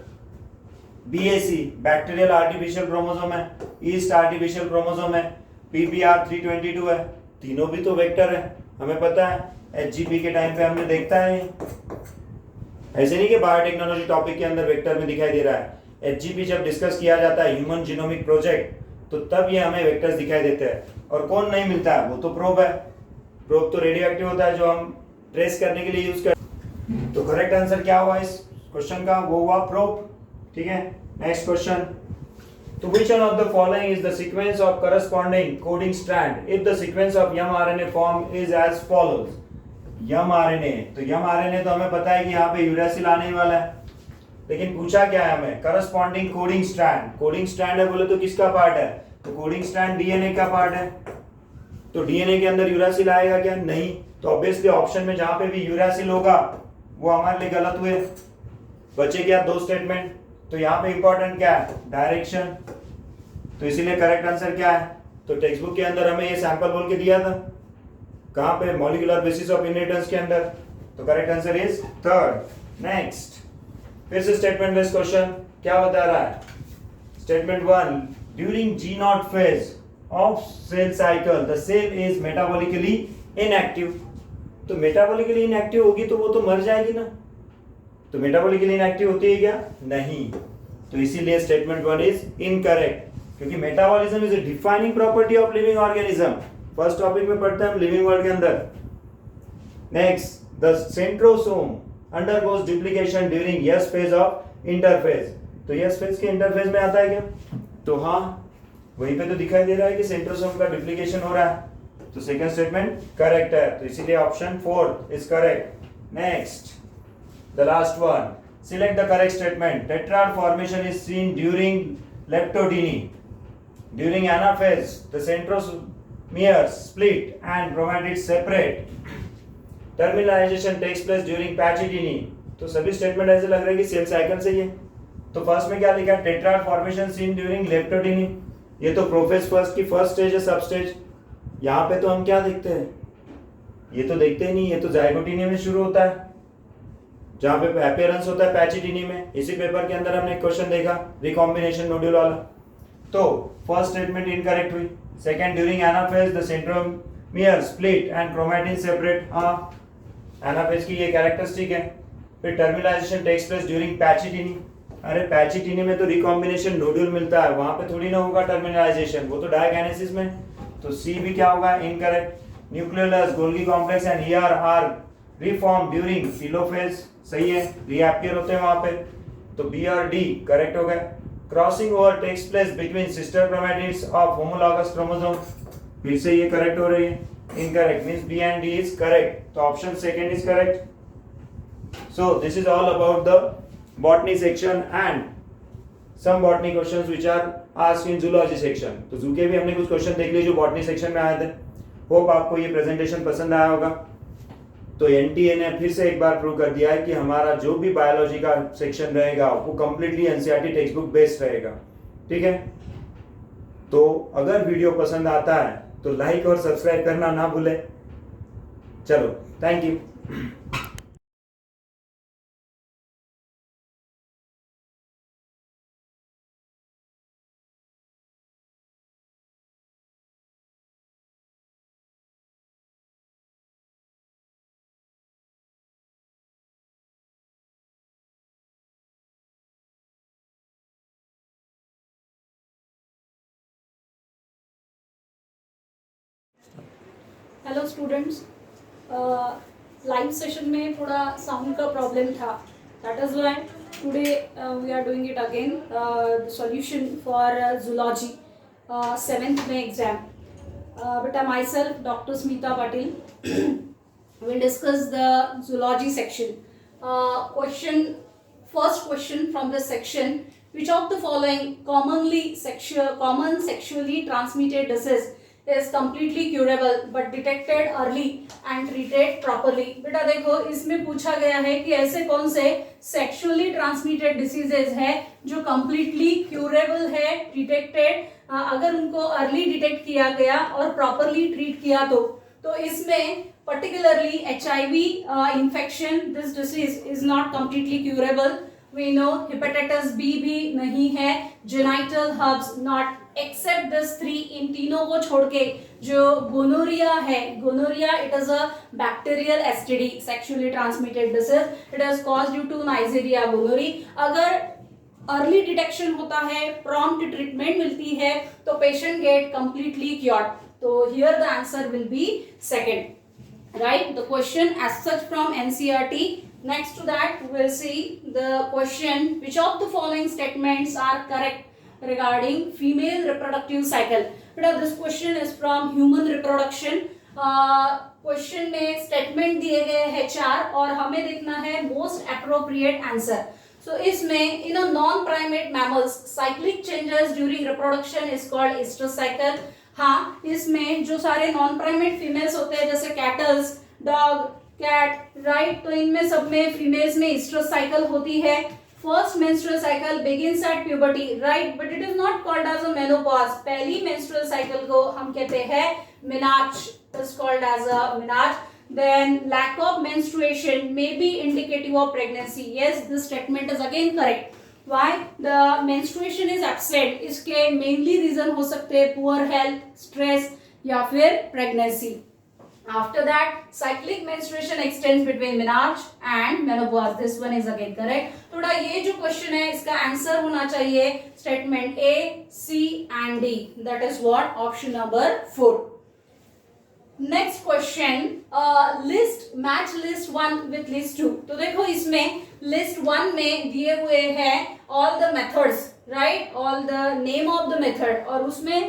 BAC बैक्टीरियल आर्टिफिशियल क्रोमोसोम है, ईस्ट आर्टिफिशियल क्रोमोसोम है, PPR 322 है, तीनों भी तो वेक्टर है, हमें पता है। HGP के टाइम पे हमने देखता है, ऐसे नहीं कि बायोटेक्नोलॉजी टॉपिक के अंदर वेक्टर में दिखाई दे रहा है। HGP जब डिस्कस किया जाता है, ह्यूमन जीनोमिक प्रोजेक्ट, तो तब ये हमें वेक्टर्स दिखाई देते हैं। और कौन नहीं मिलता है? वो तो प्रोब है। प्रोब तो रेडियो एक्टिव होता है, जो हम ट्रेस करने के लिए यूज करते। तो करेक्ट आंसर क्या हुआ इस क्वेश्चन का? वो हुआ प्रोब। ठीक है, नेक्स्ट क्वेश्चन। तो which one of the following is the sequence of corresponding coding strand if the sequence of mRNA form is as follows? mRNA, तो mRNA तो हमें पता है कि यहाँ पे यूरेसिल आने ही वाला है, लेकिन पूछा क्या है हमें? Corresponding coding strand. Coding strand है बोले तो किसका पार्ट है? तो कोडिंग स्ट्रैंड डीएनए का पार्ट है। तो डीएनए के अंदर यूरासिल आएगा क्या? नहीं। तो ऑब्वियसली ऑप्शन में जहां पे भी यूरासिल होगा वो हमारे लिए गलत हुए। बचे क्या 2 स्टेटमेंट। तो यहाँ पे इंपॉर्टेंट क्या है, डायरेक्शन। तो इसीलिए करेक्ट आंसर क्या है, तो टेक्स्ट बुक के अंदर हमें ये सैंपल बोल के दिया था, कहाँ पे, मॉलिक्यूलर बेसिस ऑफ इनहेरिटेंस के अंदर। तो correct answer is third. Next, फिर से स्टेटमेंट बेस्ड क्वेश्चन क्या बता रहा है। Statement 1, during G nought phase of cell cycle the cell is metabolically inactive. तो मेटाबॉलिकली इनएक्टिव होगी तो वो तो मर जाएगी ना, तो मेटाबॉलिकली इनएक्टिव होती है क्या, नहीं। तो इसीलिए स्टेटमेंट 1 इज इनकरेक्ट, क्योंकि metabolism is a defining property of living organism. First topic में पढ़ते हैं हम लिविंग वर्ल्ड के अंदर। Next, the centrosome undergoes duplication during yes phase of interphase. तो यस फेज के इंटरफेज में आता है क्या, तो हाँ वहीं पे तो दिखाई दे रहा है कि सेंट्रोसोम का डुप्लीकेशन हो रहा है। तो सेकंड स्टेटमेंट करेक्ट है, तो इसीलिए option 4 is correct. Next, the last one, select the correct statement. Tetrad formation is seen during leptodini. During anaphase, the centromeres split and chromatids separate. Terminalization takes place during pachygyny. तो सभी statement ऐसे लग रहा है कि cell cycle से ही है। तो फर्स्ट में क्या लिखा है, tetrad formation seen during leptodini। ये तो प्रोफेज फर्स्ट की फर्स्ट स्टेज है, सब स्टेज। यहाँ पे तो हम क्या देखते हैं, ये तो देखते ही नहीं, ये तो जाइगोटिनी में शुरू होता है, जहां पे अपीयरेंस होता है पैचिटिनी में। इसी पेपर के अंदर हमने एक क्वेश्चन देखा रिकॉम्बिनेशन नोड्यूल वाला। तो फर्स्ट स्टेटमेंट इनकरेक्ट हुई। Second, during anaphase the centromere split and chromatin separate, हाँ एनाफेज की ये कैरेक्टरिस्टिक है। फिर टर्मिनाइजेशन टेक्स प्लेस ड्यूरिंग पैचिटिनी। अरे पैचिटिनी में तो रिकॉम्बिनेशन नोड्यूल मिलता है, वहां पे थोड़ी ना होगा टर्मिनाइजेशन, वो तो डायगोनेसिस में। तो सी भी क्या होगा, incorrect. Nucleolus, Golgi complex and ER are reform during telophase, सही है, रीअपियर होते हैं वहां पे। तो बी और डी करेक्ट हो गए। Crossing over takes place between sister chromatids of homologous chromosome, फिर से ये करेक्ट हो रही है, incorrect, means B and D is correct. तो option second is correct. So this is all about the botany section and some botany questions which are asked in zoology section. तो zoo के भी हमने कुछ question देख लिए जो botany section में आए थे। होप आपको ये प्रेजेंटेशन पसंद आया होगा। तो एनटीए ने फिर से एक बार प्रूव कर दिया है कि हमारा जो भी बायोलॉजी का सेक्शन रहेगा वो completely NCERT text book based रहेगा, ठीक है। तो अगर वीडियो पसंद आता है तो लाइक और सब्सक्राइब करना ना भूले। चलो, thank you. Hello students, live session में थोड़ा साउंड का प्रॉब्लम था, that is why today we are doing it again, solution for zoology 7th में एग्जाम। बेटा myself doctor Smita Patil will discuss the zoology section. First question from the section: which of the following common sexually transmitted disease is completely curable but detected early and treated properly? बेटा देखो, इसमें पूछा गया है कि ऐसे कौन से सेक्सुअली ट्रांसमिटेड डिसीजेज है जो कंप्लीटली क्यूरेबल है, डिटेक्टेड, अगर उनको अर्ली डिटेक्ट किया गया और प्रॉपरली ट्रीट किया तो इसमें particularly HIV infection, this disease is not completely curable. We know hepatitis B भी नहीं है, genital herpes not, except this 3, इन तीनों को छोड़ के जो गोनोरिया है, gonorrhoea it is a bacterial STD, sexually transmitted disease, it is caused due to Neisseria gonorrhoeae. अगर अर्ली डिटेक्शन होता है, प्रॉम्प्ट ट्रीटमेंट मिलती है तो पेशेंट गेट कंप्लीटली क्योर्ड। तो here the answer will be second. Right, the question as such from NCERT. Next to that we will see the question: which of the following statements are correct regarding female reproductive cycle? But this question is from human reproduction. Question में statement दिए गए हैं 4 और हमें देखना है most appropriate answer. So इसमें in a non-primate mammals cyclic changes during reproduction is called estrous cycle. हाँ, इसमें जो सारे नॉन प्राइमेट फीमेल्स होते हैं जैसे कैटल्स, डॉग, कैट, राइट। तो इनमें सब में फीमेल्स में इस्ट्रस साइकिल होती है। First menstrual cycle begins at puberty, right, but it is not called as a menopause. पहली मेंस्ट्रुअल साइकिल को हम कहते हैं menarche, is called as a menarche. Then lack of menstruation may be indicative of pregnancy. Yes, this statement is again correct. Why? The menstruation is absent. इसके mainly reason हो सकते हैं poor health, stress या फिर pregnancy. After that, cyclic menstruation extends between menarche and menopause. This one is again correct. थोड़ा ये जो question है इसका answer होना चाहिए statement A, C and D. That is what option number 4. Next question, list match list 1 with list 2। तो देखो इसमें लिस्ट 1 में दिए हुए हैं all the methods, right, all the name of the method, और उसमें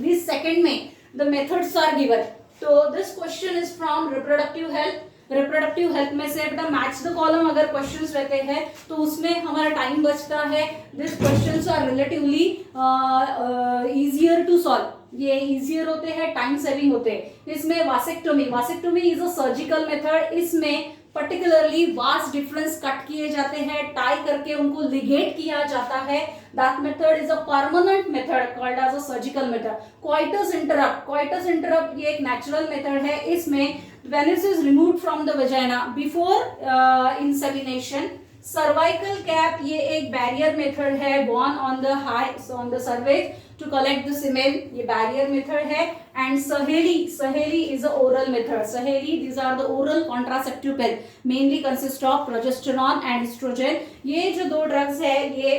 लिस्ट सेकंड में द मेथड्स आर गिवन। तो this question is from reproductive health. Reproductive health में से बेटा मैच द कॉलम अगर क्वेश्चंस रहते हैं तो उसमें हमारा टाइम बचता है। This questions are relatively easier to solve, ये इजियर होते हैं, टाइम सेविंग होते हैं। इसमें vasectomy, vasectomy is a surgical method. इसमें पर्टिकुलरली वास्ट डिफरेंस कट किए जाते हैं, टाई करके उनको लिगेट किया जाता है। That method is a permanent method called as a surgical method. Coitus interrupt, coitus interrupt ये एक नेचुरल मेथड है। इसमें penis is removed from the vagina before insemination. Cervical cap ये एक बैरियर मेथड है, born on the high on the cervix to collect the semen, ये barrier method है। and सहेली is a oral method। सहेली, these are the oral contraceptive pill, mainly consist of progesterone and estrogen। ये जो दो drugs है ये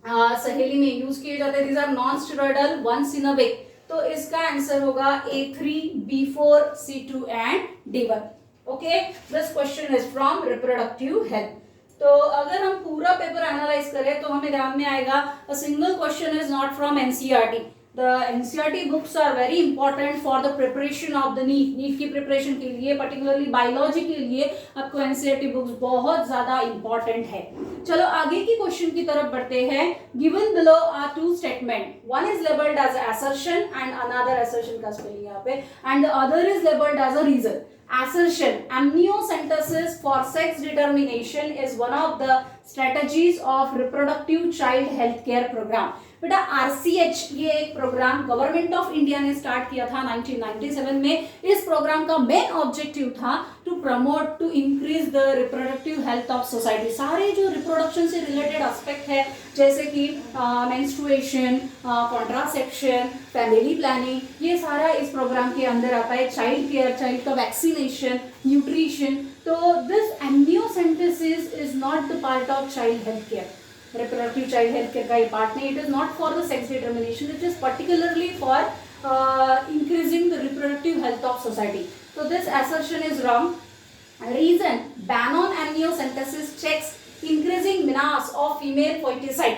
सहेली में यूज किए जाते हैं। these are non steroidal, once in a week। तो इसका आंसर होगा A3, B4, C2 and D1। okay, this question is from reproductive health। तो अगर हम पूरा पेपर एनालाइज करें तो हमें ध्यान में आएगा a single question is not from NCERT. The NCERT books are very important for the preparation of the NEET की प्रिपरेशन के लिए, पर्टिकुलरली बायोलॉजी के लिए आपको एनसीईआरटी बुक्स बहुत ज्यादा इंपॉर्टेंट है। चलो आगे की क्वेश्चन की तरफ बढ़ते हैं। Given below are two statement, one is labelled as assertion and another, assertion का स्पेलिंग यहाँ पे, and the other is labelled as a reason. Assertion, amniocentesis for sex determination is one of the strategies of reproductive child health care program। बेटा RCH ये एक programme government of India ने start किया था 1997 में। इस प्रोग्राम का main objective था to promote, to increase the reproductive health of society. सारे जो रिप्रोडक्शन से रिलेटेड एस्पेक्ट है जैसे कि मेंस्ट्रुएशन, कॉन्ट्रासेप्शन, फैमिली प्लानिंग, ये सारा इस प्रोग्राम के अंदर आता है। चाइल्ड केयर, चाइल्ड का वैक्सीनेशन, न्यूट्रिशन। तो this amniocentesis is not the part of child health care. Reproductive child health care का ये पार्ट नहीं। It is not for the sex determination, it is particularly for increasing the reproductive health of society. तो this assertion is wrong. Reason, ban on amniocentesis checks increasing menace of female foeticide.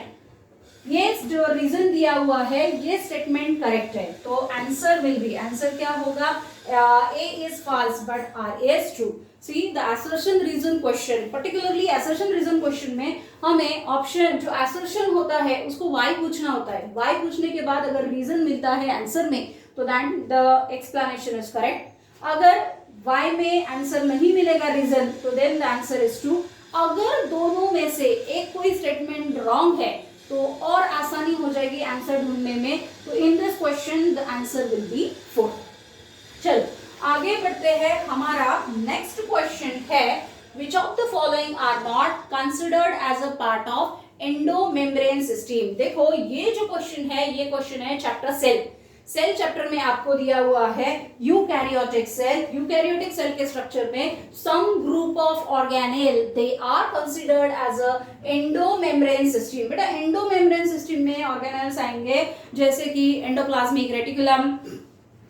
ये जो reason दिया हुआ है ये statement correct है। तो answer will B, answer क्या होगा, A is false but R is true। See the assertion reason question, particularly assertion reason question में हमें ऑप्शन जो assertion होता है उसको why पूछना होता है। why पूछने के बाद अगर reason मिलता है आंसर में तो then the explanation is correct। अगर why में आंसर नहीं मिलेगा reason तो then the answer is true। अगर दोनों में से एक कोई स्टेटमेंट रॉन्ग है तो और आसानी हो जाएगी आंसर ढूंढने में। तो in this question the answer will be 4। चलो आगे बढ़ते हैं। हमारा नेक्स्ट क्वेश्चन है which of the following are not considered as a part of endomembrane system. देखो ये जो क्वेश्चन है ये क्वेश्चन है चैप्टर सेल। सेल चैप्टर में आपको दिया हुआ है यूकैरियोटिक सेल। यूकैरियोटिक सेल के स्ट्रक्चर में some group of organelle they are considered as a endomembrane system. बेटा एंडोमेम्ब्रेन सिस्टम में ऑर्गेनेल्स आएंगे जैसे कि endoplasmic reticulum,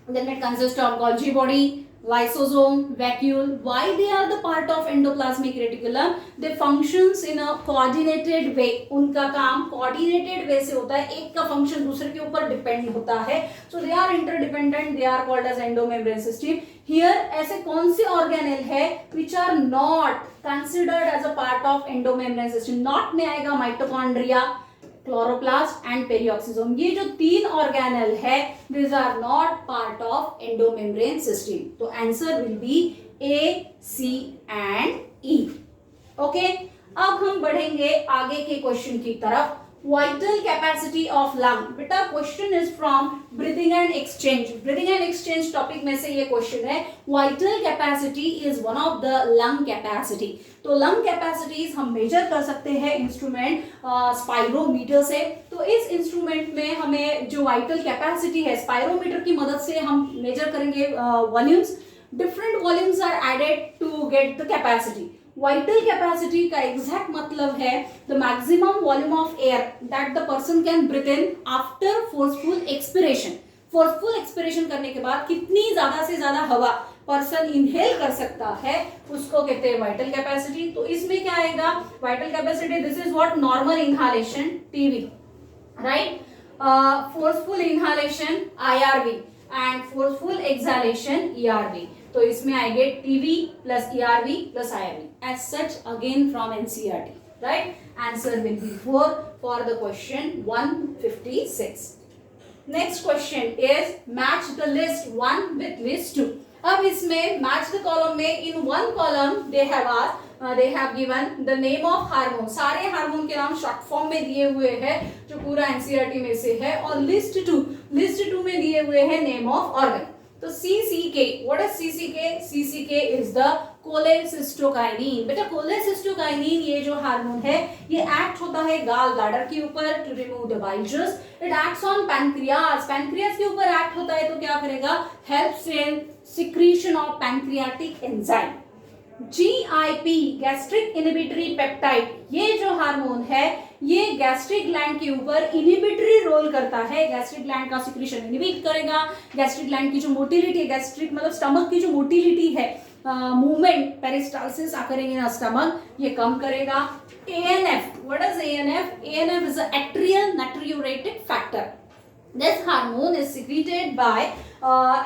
then it consists of Golgi body, lysosome, vacuole. Why they are the part of endoplasmic reticulum? They functions in a coordinated way। उनका काम coordinated way से होता है, एक का function दूसरे के ऊपर depend होता है। So they are interdependent, they are called as endomembrane system। Here ऐसे कौन से organelle है which are not considered as a part of endomembrane system? Not में आएगा mitochondria, क्लोरोप्लास्ट एंड पेरिऑक्सिसोम। ये जो 3 ऑर्गेनल है this are not part of endomembrane system. तो answer will be A, C and E. Okay, अब हम बढ़ेंगे आगे के क्वेश्चन की तरफ। Vital capacity of lung. बेटा question is from breathing and exchange. Breathing and exchange topic में से ये क्वेश्चन है। Vital capacity is one of the lung capacity. तो लंग कैपेसिटीज हम मेजर कर सकते हैं इंस्ट्रूमेंट स्पाइरोमीटर से। तो इस इंस्ट्रूमेंट में हमें जो वाइटल कैपेसिटी है स्पाइरोमीटर की मदद से हम मेजर करेंगे volumes. Different volumes are added to get the capacity. Vital capacity का एग्जैक्ट मतलब है the maximum volume of air that the person can breathe in after forceful expiration. Forceful expiration करने के बाद कितनी ज्यादा से ज्यादा हवा पर्सन इनहेल कर सकता है उसको कहते हैं वाइटल कैपेसिटी। तो इसमें क्या आएगा vital capacity, this is what normal inhalation TV, right, forceful inhalation IRV and forceful exhalation ERV। तो इसमें I get TV plus ERV plus IRV as such again from NCERT, right. Answer will be 4 for the question 156। Next question is match the list 1 with list 2। अब इसमें match the column में in one column they have given the name of hormone. सारे hormone के नाम short form में दिए हुए हैं जो पूरा NCERT में से है। और लिस्ट 2 में दिए हुए हैं नेम ऑफ ऑर्गन। तो CCK, what is CCK? CCK is the cholecystokinin। बेटा cholecystokinin ये जो हार्मोन है ये एक्ट होता है गाल ब्लैडर के ऊपर to remove the bile juice. It acts on pancreas, pancreas के ऊपर एक्ट होता है तो क्या करेगा, helps in secretion of pancreatic enzyme. GIP gastric inhibitory peptide, ये जो हार्मोन है ये गैस्ट्रिक ग्लैंड के ऊपर इनहिबिटरी रोल करता है। गैस्ट्रिक ग्लैंड का सिक्रीशन इनहिबिट करेगा। गैस्ट्रिक ग्लैंड की जो मोटिलिटी है, गैस्ट्रिक मतलब स्टमक की जो मोटिलिटी है, movement peristalsis occurring in stomach, ये कम करेगा। ANF, what is ANF? ANF is an atrial natriuretic factor. This hormone is secreted by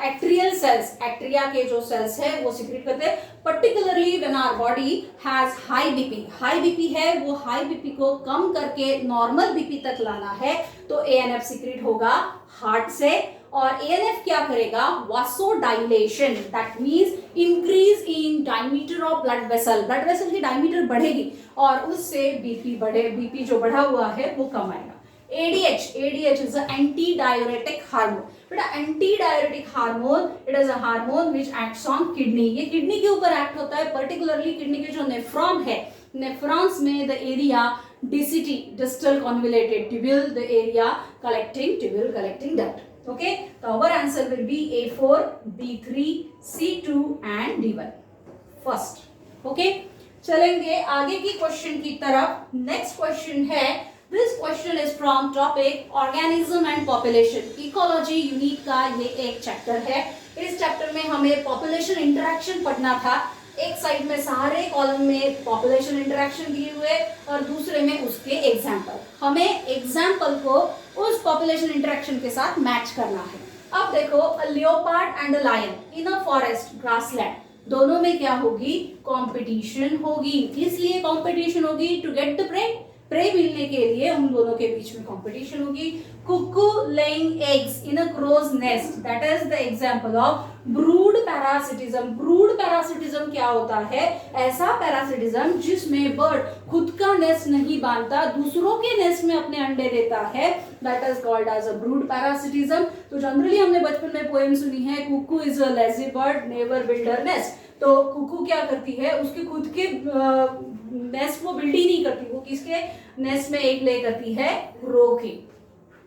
atrial cells. Atria के जो cells है वो secrete करते हैं। Particularly when our body has high BP, high BP है वो high BP को कम करके normal BP तक लाना है तो ANF secrete होगा heart से। और ANF क्या करेगा, vasodilation, that means increase in diameter of blood vessel। blood vessel की diameter बढ़ेगी और उससे BP बढ़े, BP जो बढ़ा हुआ है वो कम आएगा। ADH is an antidiuretic hormone। बेटा antidiuretic hormone, it is a hormone which acts on kidney। ये किडनी के ऊपर एक्ट होता है, particularly किडनी के जो नेफ्रॉन है, नेफ्रॉन्स में the area DCT, distal convoluted tubule, the area collecting tubule collecting duct। Okay, so our answer will be A4, B3, C2 and D1 first। Okay, चलेंगे आगे की क्वेश्चन की तरफ। नेक्स्ट क्वेश्चन है, this question is from topic organism and population. Ecology unit का ये एक chapter है। इस चैप्टर में हमें पॉपुलेशन इंटरेक्शन पढ़ना था। एक साइड में सारे कॉलम में पॉपुलेशन इंटरेक्शन दिए हुए और दूसरे में उसके एग्जाम्पल। हमें एग्जाम्पल को उस पॉपुलेशन इंटरेक्शन के साथ मैच करना है। अब देखो, a leopard and a lion in a forest grassland, दोनों में क्या होगी, कंपटीशन होगी। इसलिए कंपटीशन होगी to get the prey, prey मिलने के लिए उन दोनों के बीच में कंपटीशन होगी। Cuckoo laying eggs in a crow's nest, that is the example of brood parasitism. Brood parasitism क्या होता है, ऐसा पैरासिटिज्म जिसमें बर्ड खुद का नेस्ट नहीं बांधता, दूसरों के नेस्ट में अपने अंडे देता है, that is called as a brood parasitism. तो जनरली हमने बचपन में पोएम सुनी है, cuckoo is a lazy bird never builder nest. तो कुकू क्या करती है, उसके खुद के नेस्ट वो बिल्ड ही नहीं करती, वो किसके नेस्ट में एक ले करती है, रो की,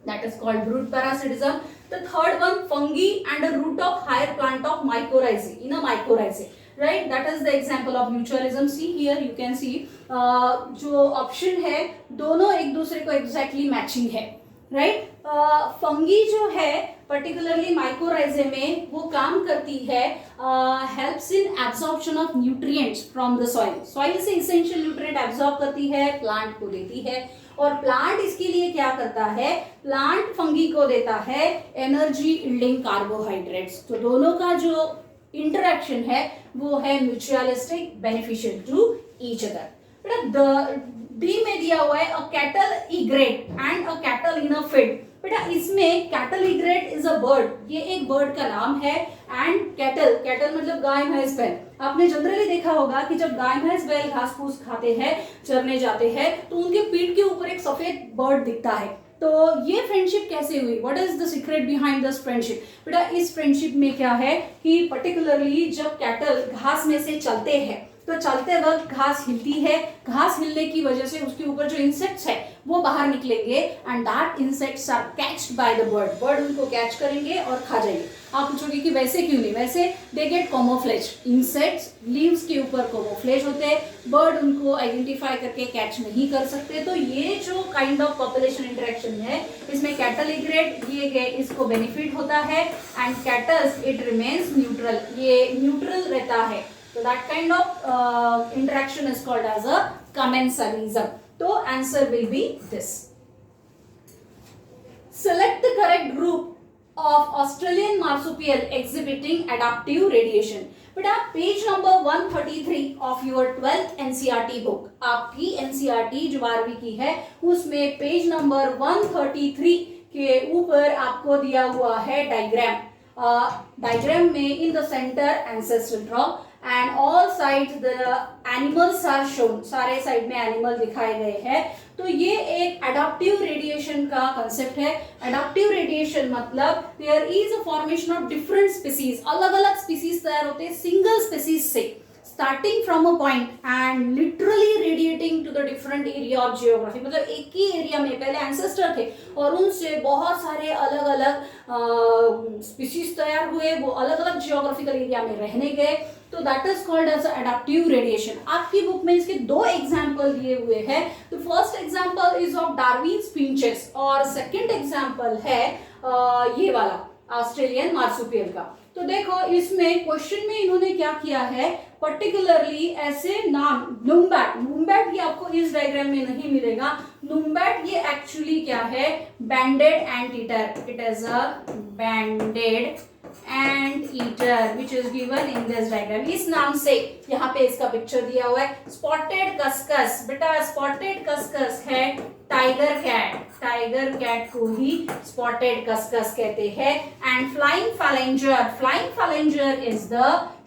that is called brood parasitism. The third one, fungi and a root of higher plant of mycorrhizae in a mycorrhizae, right? That is the example of mutualism। See here you can see जो option है दोनों एक दूसरे को exactly matching है, right? Fungi जो है particularly माइकोराइजे में वो काम करती है, helps in absorption of nutrients from the soil. Soil से इसेंशियल न्यूट्रिएंट एब्जॉर्ब करती है, प्लांट को देती है। और प्लांट इसके लिए क्या करता है, प्लांट फंगी को देता है एनर्जी यील्डिंग कार्बोहाइड्रेट्स। तो दोनों का जो इंटरेक्शन है वो है mutualistic, beneficial to each other. बेटा डी में दिया हुआ है a cattle egret and a cattle in a field. बेटा इसमें cattle egret is a bird, ये एक बर्ड का नाम है, एंड कैटल मतलब गाय भैंस बैल। आपने जनरली देखा होगा कि जब गाय भैंस बैल घास फूस खाते हैं, चरने जाते हैं, तो उनके पीठ के ऊपर एक सफेद बर्ड दिखता है। तो ये फ्रेंडशिप कैसे हुई, what is the secret behind this friendship? बेटा इस फ्रेंडशिप में क्या है कि पर्टिकुलरली जब कैटल घास में से चलते हैं तो चलते वक्त घास हिलती है, घास हिलने की वजह से उसके ऊपर जो इंसेक्ट्स है वो बाहर निकलेंगे, and that insects are caught by the bird उनको कैच करेंगे और खा जाएंगे। आप पूछोगे कि वैसे क्यों नहीं, वैसे they get camouflage, insects leaves के ऊपर कैमोफ्लेज होते हैं, बर्ड उनको आइडेंटिफाई करके कैच नहीं कर सकते। तो ये जो काइंड ऑफ पॉपुलेशन इंटरेक्शन है इसमें कैटल इग्रेट दिए गए इसको बेनिफिट होता है, and kettles it remains neutral, ये न्यूट्रल रहता है। So that kind of interaction is called as a commensalism. So answer will be this. Select the correct group of Australian marsupial exhibiting adaptive radiation. बेटा page number 133 of your 12th NCERT book, आपकी NCERT जो 12वीं की है उसमें page number 133 के ऊपर आपको दिया हुआ है डायग्राम में in the centre ancestral draw and all sides the animals are shown, सारे साइड में एनिमल दिखाए गए हैं। तो ये एक एडाप्टिव रेडिएशन का कंसेप्ट है। एडाप्टिव रेडिएशन मतलब there is a formation of different species, अलग अलग स्पीसीज तैयार होते हैं सिंगल स्पीसीज से, starting from a point and literally radiating to the different area of geography. मतलब एक ही एरिया में पहले एंसेस्टर थे और उनसे बहुत सारे अलग अलग स्पीसीज तैयार हुए, वो अलग अलग जियोग्राफिकल एरिया में रहने गए, तो that is called as adaptive radiation. आपकी बुक में इसके दो एग्जाम्पल दिए हुए हैं। तो first example is of Darwin's finches और सेकंड एग्जाम्पल है ये वाला ऑस्ट्रेलियन मार्सुपियल का। तो देखो इसमें क्वेश्चन में इन्होंने क्या किया है, पर्टिकुलरली ऐसे नाम नुम्बैट ये आपको इस डायग्राम में नहीं मिलेगा। नुम्बैट ये एक्चुअली क्या है, banded anteater, it is a banded anteater which is given in this diagram. इस नाम से यहाँ पे इसका पिक्चर दिया हुआ है। स्पॉटेड कस्कस, बेटा स्पॉटेड कस्कस है टाइगर कैट को ही स्पॉटेड कस्कस कहते हैं। And flying phalanger is the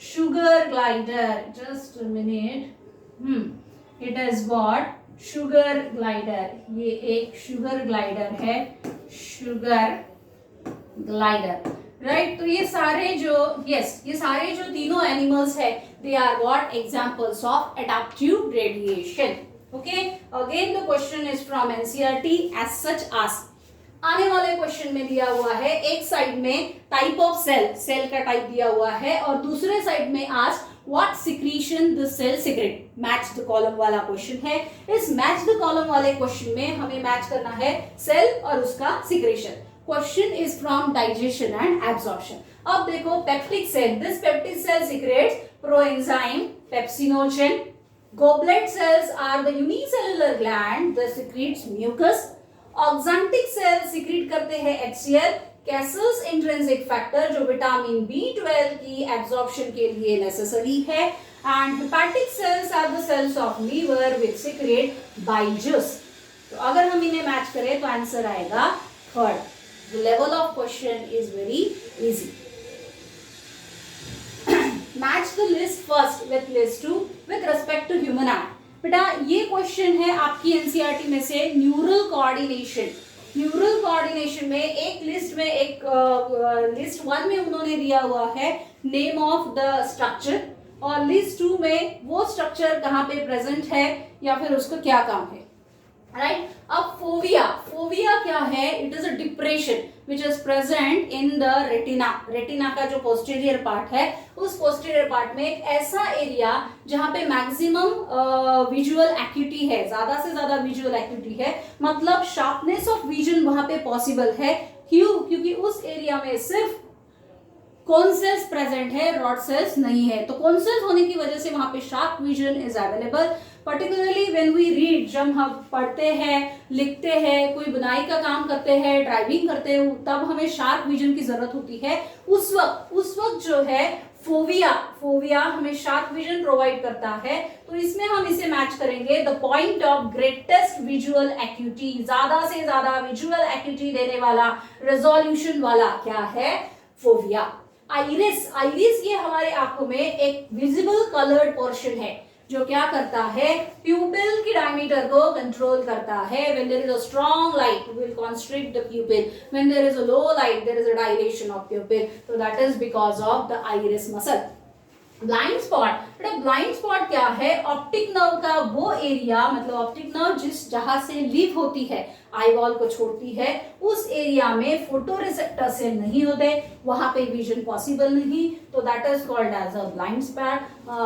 sugar glider, just a minute, it is what, sugar glider, ये एक शुगर ग्लाइडर है, शुगर ग्लाइडर, राइट। तो ये सारे जो तीनों एनिमल्स है they are what, examples of adaptive radiation. Okay, again the question is from NCERT as such asked. आने वाले क्वेश्चन में दिया हुआ है एक साइड में टाइप ऑफ सेल का टाइप दिया हुआ है और दूसरे साइड में आज what secretion the cell secrete, match the column वाला क्वेश्चन है। इस मैच द कॉलम वाले क्वेश्चन में हमें मैच करना है सेल और उसका secretion. Question is from digestion and absorption. अब देखो peptic cell, this peptic cell secretes proenzyme, pepsinogen. Goblet cells are the unicellular gland that secretes mucus. Oxantic cells secrete करते हैं HCl. Cassell's intrinsic factor जो vitamin B12 की absorption के लिए necessary है. And hepatic cells are the cells of liver which secrete bile juice. तो अगर हम इन्हें मैच करें तो आंसर आएगा third. The level of question is very easy. Match the list first with list 2 with respect to human eye. बेटा ये question है आपकी एनसीईआरटी में से न्यूरल कोऑर्डिनेशन में एक लिस्ट में लिस्ट 1 में उन्होंने दिया हुआ है नेम ऑफ द स्ट्रक्चर और लिस्ट 2 में वो स्ट्रक्चर कहाँ पे प्रेजेंट है या फिर उसका क्या काम है, राइट। अब फोविया क्या है, it is a depression which is present in the retina का जो पोस्टीरियर पार्ट है उस पोस्टीरियर पार्ट में एक ऐसा एरिया जहां पे मैक्सिमम विजुअल एक्यूटी है, ज्यादा से ज्यादा विजुअल एक्यूटी है, मतलब शार्पनेस ऑफ विजन वहां पे पॉसिबल है। क्योंकि उस एरिया में सिर्फ कोन सेल्स प्रेजेंट है, रॉड सेल्स नहीं है। तो कोन सेल्स होने की वजह से वहां पे sharp vision is available. Particularly when we read, जब हम पढ़ते हैं, लिखते हैं, कोई बुनाई का काम करते हैं, ड्राइविंग करते हैं, तब हमें शार्प विजन की जरूरत होती है। उस वक्त जो है फोविया, फोविया हमें शार्प विजन प्रोवाइड करता है, तो इसमें हम इसे मैच करेंगे the point of greatest visual acuity, ज्यादा से ज्यादा विजुअल एक्यूटी देने वाला, रेजोल्यूशन वाला क्या है, फोविया। आइरिस, आइरिस ये हमारे आंखों में एक विजिबल कलर्ड पोर्शन है जो क्या करता है, प्यूपिल की डायमीटर को कंट्रोल करता है। When there is a strong light, will constrict the pupil. When there is a low light, there is a dilation of pupil. So that is because of the iris muscle. Blind spot, बेटा blind spot क्या है, optic nerve का वो area, मतलब optic nerve जिस जहां से leave होती है, आई बॉल को छोड़ती है, उस एरिया में फोटो रिसेप्टर सेल नहीं होते, वहां पे विजन पॉसिबल नहीं, तो that is called as a blind spot,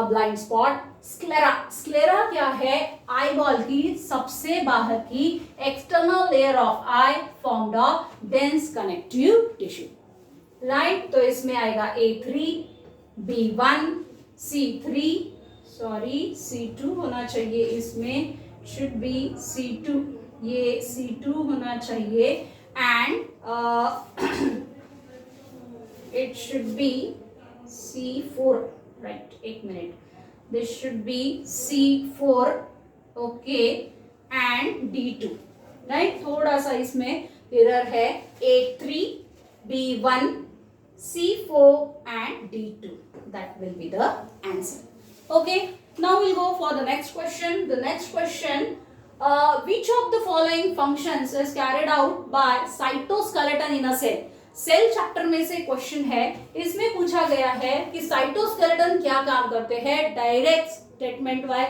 blind spot. Sclera, sclera क्या है, आई बॉल की सबसे बाहर की external layer of eye formed of dense connective tissue, right. तो इसमें आएगा A3, B1, C3, sorry C2 होना चाहिए, इसमें शुड बी C2, ये C2 होना चाहिए, and it should be C4, right, एक minute, this should be C4, okay, and D2, right. थोड़ा सा इसमें एरर है, A3, B1, C4 and D2. That will be the answer. Okay. Now we'll go for the next question. The next question, which of the following functions is carried out by cytoskeleton in a cell? Cell chapter में से question है, इसमें पूछा गया है कि cytoskeleton क्या काम करते हैं। Direct statement by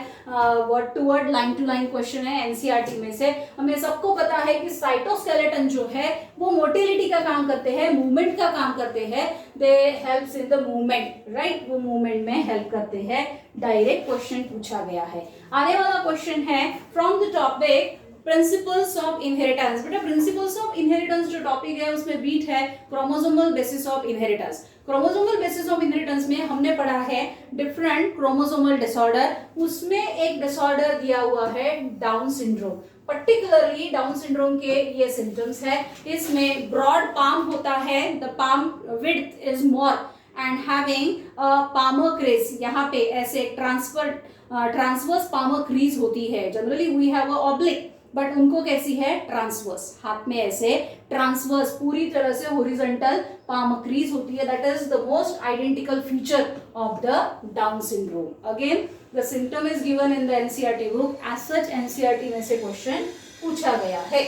word to word, line to line question है एनसीईआरटी में से। हमें सबको पता है कि साइटोस्केलेटन जो है वो मोटिलिटी का काम करते हैं, मूवमेंट का काम करते हैं, दे helps in the movement, right, वो मूवमेंट में हेल्प करते हैं। डायरेक्ट क्वेश्चन पूछा गया है। आने वाला क्वेश्चन है from the topic principles of inheritance. बेटा प्रिंसिपल्स ऑफ इनहेरिटेंस जो टॉपिक है उसमें बीट है chromosomal basis of inheritance. Chromosomal basis of inheritance में हमने पढ़ा है डिफरेंट क्रोमोसोमल डिसऑर्डर, उसमें एक डिसऑर्डर दिया हुआ है Down syndrome. Particularly Down syndrome के ये सिम्टम्स है, इसमें ब्रॉड पाम होता है, the palm width is more and having palmar crease, यहाँ पे ऐसे ट्रांसवर्स पामर क्रीज होती है। Generally we have a oblique, but उनको कैसी है, ट्रांसवर्स, हाथ में ऐसे ट्रांसवर्स पूरी तरह से हॉरिजॉन्टल पाम क्रीज होती है। That is the most identical feature of the Down syndrome. Again the symptom is given in the NCERT book, as such NCERT में से क्वेश्चन पूछा गया है।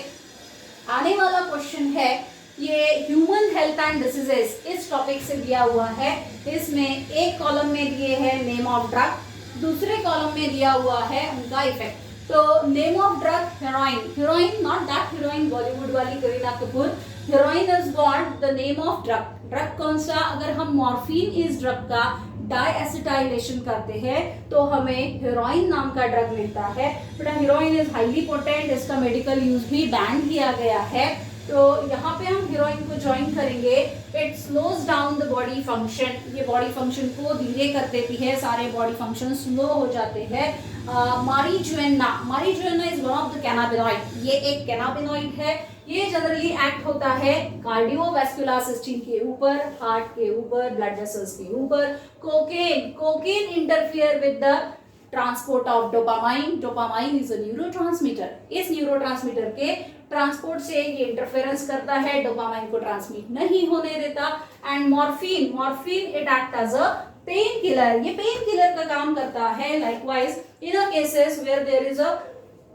आने वाला क्वेश्चन है ये ह्यूमन हेल्थ एंड डिसीजेस, इस टॉपिक से दिया हुआ है। इसमें एक कॉलम में दिए है नेम ऑफ ड्रग, दूसरे कॉलम में दिया हुआ है उनका इफेक्ट। तो name of drug heroin, heroin not that heroine Bollywood वाली Kareena Kapoor, heroin is what the name of drug. Drug कौन सा, अगर हम मॉर्फिन इस ड्रग का डाइएसिटाइलेशन करते हैं तो हमें हेरोइन नाम का ड्रग मिलता है। But heroin is highly potent, इसका मेडिकल यूज भी बैन किया गया है। तो यहाँ पे हम हीरोइन को ज्वाइन करेंगे। It slows down the body function, ये बॉडी फंक्शन को धीरे कर देती है, सारे बॉडी फंक्शन स्लो हो जाते हैं। Marijuana, marijuana is one of the cannabinoid, ये एक कैनाबिनॉइड है। ये जनरली एक्ट होता है कार्डियोवैस्कुलर सिस्टम के ऊपर, हार्ट के ऊपर, ब्लड वेसल्स के ऊपर। Cocaine, cocaine interfere with the transport of dopamine, dopamine is a neurotransmitter, इस न्यूरोट्रांसमीटर के ट्रांसपोर्ट से ये इंटरफेरेंस करता है, डोपामाइन को ट्रांसमिट नहीं होने देता। And morphine, morphine it act as a painkiller, ये पेन किलर का काम करता है। Likewise in a cases where there is a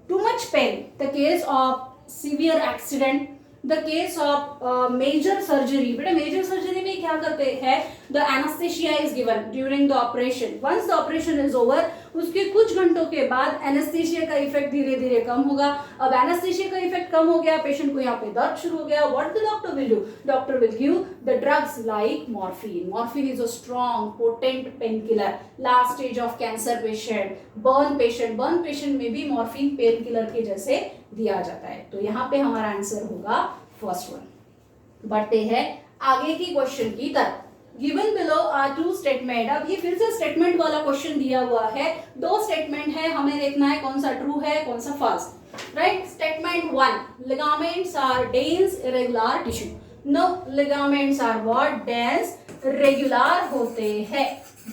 too much pain, the case of severe accident, the case of major surgery, बेटा major surgery में क्या करते हैं, the anaesthesia is given during the operation. Once the operation is over, उसके कुछ घंटों के बाद एनेस्थेसिया का इफेक्ट धीरे धीरे कम होगा। अब एनेस्थेसिया का इफेक्ट कम हो गया, पेशेंट को यहाँ पे दर्द शुरू हो गया, what the doctor will do, doctor will give the drugs like morphine. Morphine is a strong potent pain killer. Last stage of cancer patient, burn patient, burn patient में भी मॉर्फिन पेन किलर के जैसे दिया जाता है। तो यहाँ पे हमारा आंसर होगा फर्स्ट वन। बढ़ते हैं आगे की क्वेश्चन की तरफ। Given below are two statement, अब ये फिर से स्टेटमेंट वाला क्वेश्चन दिया हुआ है। दो स्टेटमेंट है, हमें देखना है कौन सा ट्रू है कौन सा false. Right, statement 1, ligaments are dense irregular tissue. No, ligaments are what? Dense regular होते हैं,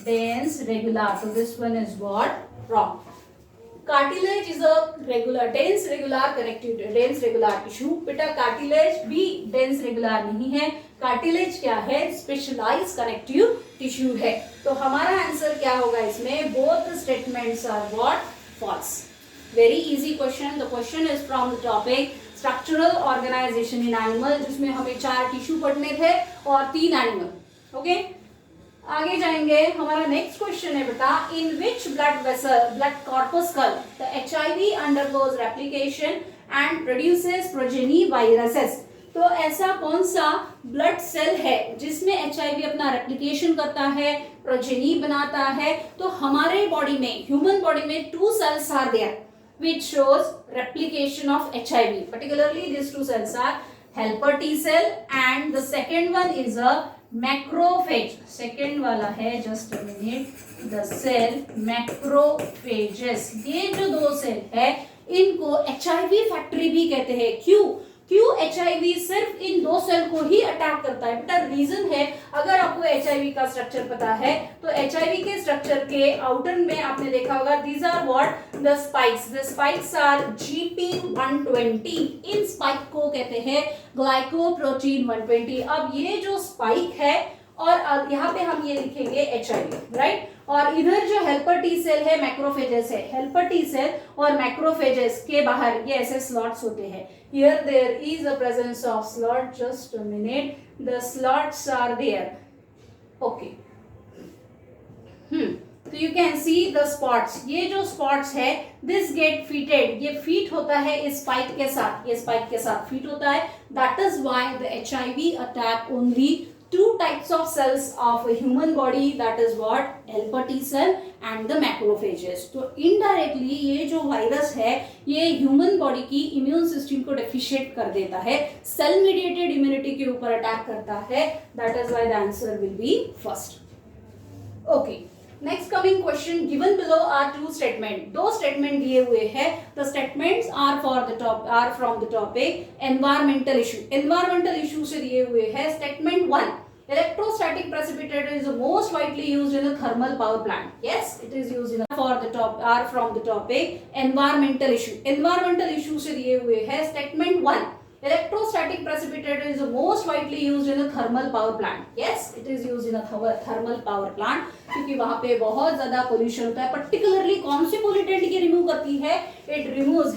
डेंस रेगुलर, तो this one is what wrong. Cartilage is a regular, dense regular connective, dense regular tissue. बेटा cartilage भी dense regular नहीं है, cartilage क्या है, specialise connective tissue है. तो हमारा आंसर क्या होगा इसमें, both statements are what, false. Very easy question. The question is from the topic structural organisation in animal, जिसमें हमें 4 टिश्यू पढ़ने थे और 3 एनिमल. ओके, आगे जाएंगे. हमारा नेक्स्ट क्वेश्चन है बेटा, in which blood vessel, blood corpuscle the HIV undergoes replication and produces progeny viruses. तो ऐसा कौन सा ब्लड सेल है जिसमें HIV अपना रेप्लिकेशन करता है, प्रोजेनी बनाता है. तो हमारे बॉडी में, ह्यूमन बॉडी में 2 cells are there which shows replication of HIV. Particularly these 2 cells are helper T cell and the second one is a macrophage. Second वाला है, just a minute, the cell macrophages. ये जो 2 cell है इनको HIV factory भी कहते हैं. क्यों HIV सिर्फ इन 2 सेल को ही अटैक करता है? बेटा रीजन है, अगर आपको HIV का स्ट्रक्चर पता है तो HIV के स्ट्रक्चर के आउटर में आपने देखा होगा, these are what, the spikes. The spikes are GP120. इन स्पाइक को कहते हैं ग्लाइकोप्रोटीन 120. अब ये जो स्पाइक है और यहाँ पे हम ये लिखेंगे HIV, राइट. और इधर जो हेल्पर टी सेल है, मैक्रोफेजेस है. हेल्पर टी सेल और मैक्रोफेजेस के बाहर ये ऐसे स्लॉट्स होते हैं. Here there is a presence of slot, just a minute, the slots are there. Okay, तो you can see the spots. ये जो स्पॉट्स है, दिस गेट फीटेड, ये फीट होता है इस स्पाइक के साथ, ये स्पाइक के साथ फीट होता है. That is why the HIV attack only 2 types of cells of a human body, that is what, helper T cell and the macrophages. तो indirectly ये जो वायरस है ये ह्यूमन बॉडी की इम्यून सिस्टम को डेफिशिएट कर देता है, सेल मीडिएटेड इम्यूनिटी के ऊपर अटैक करता है. That is why the answer will be first. Okay, next coming question, given below are 2 statement. 2 statement दिए हुए हैं. The statements are from the topic environmental issue. Environmental issue से दिए हुए हैं. Statement 1, electrostatic precipitator is the most widely used in a thermal power plant. Yes, it is used in are from the topic environmental issue. Environmental issue से दिए हुए हैं. Statement 1, electrostatic precipitator is the most widely used in a thermal power plant. Yes, it is used in a thermal power plant क्योंकि वहाँ पे बहुत ज्यादा pollution होता है. पर्टिकुलरली कौन से पोल्यूटेंट की रिमूव करती है? It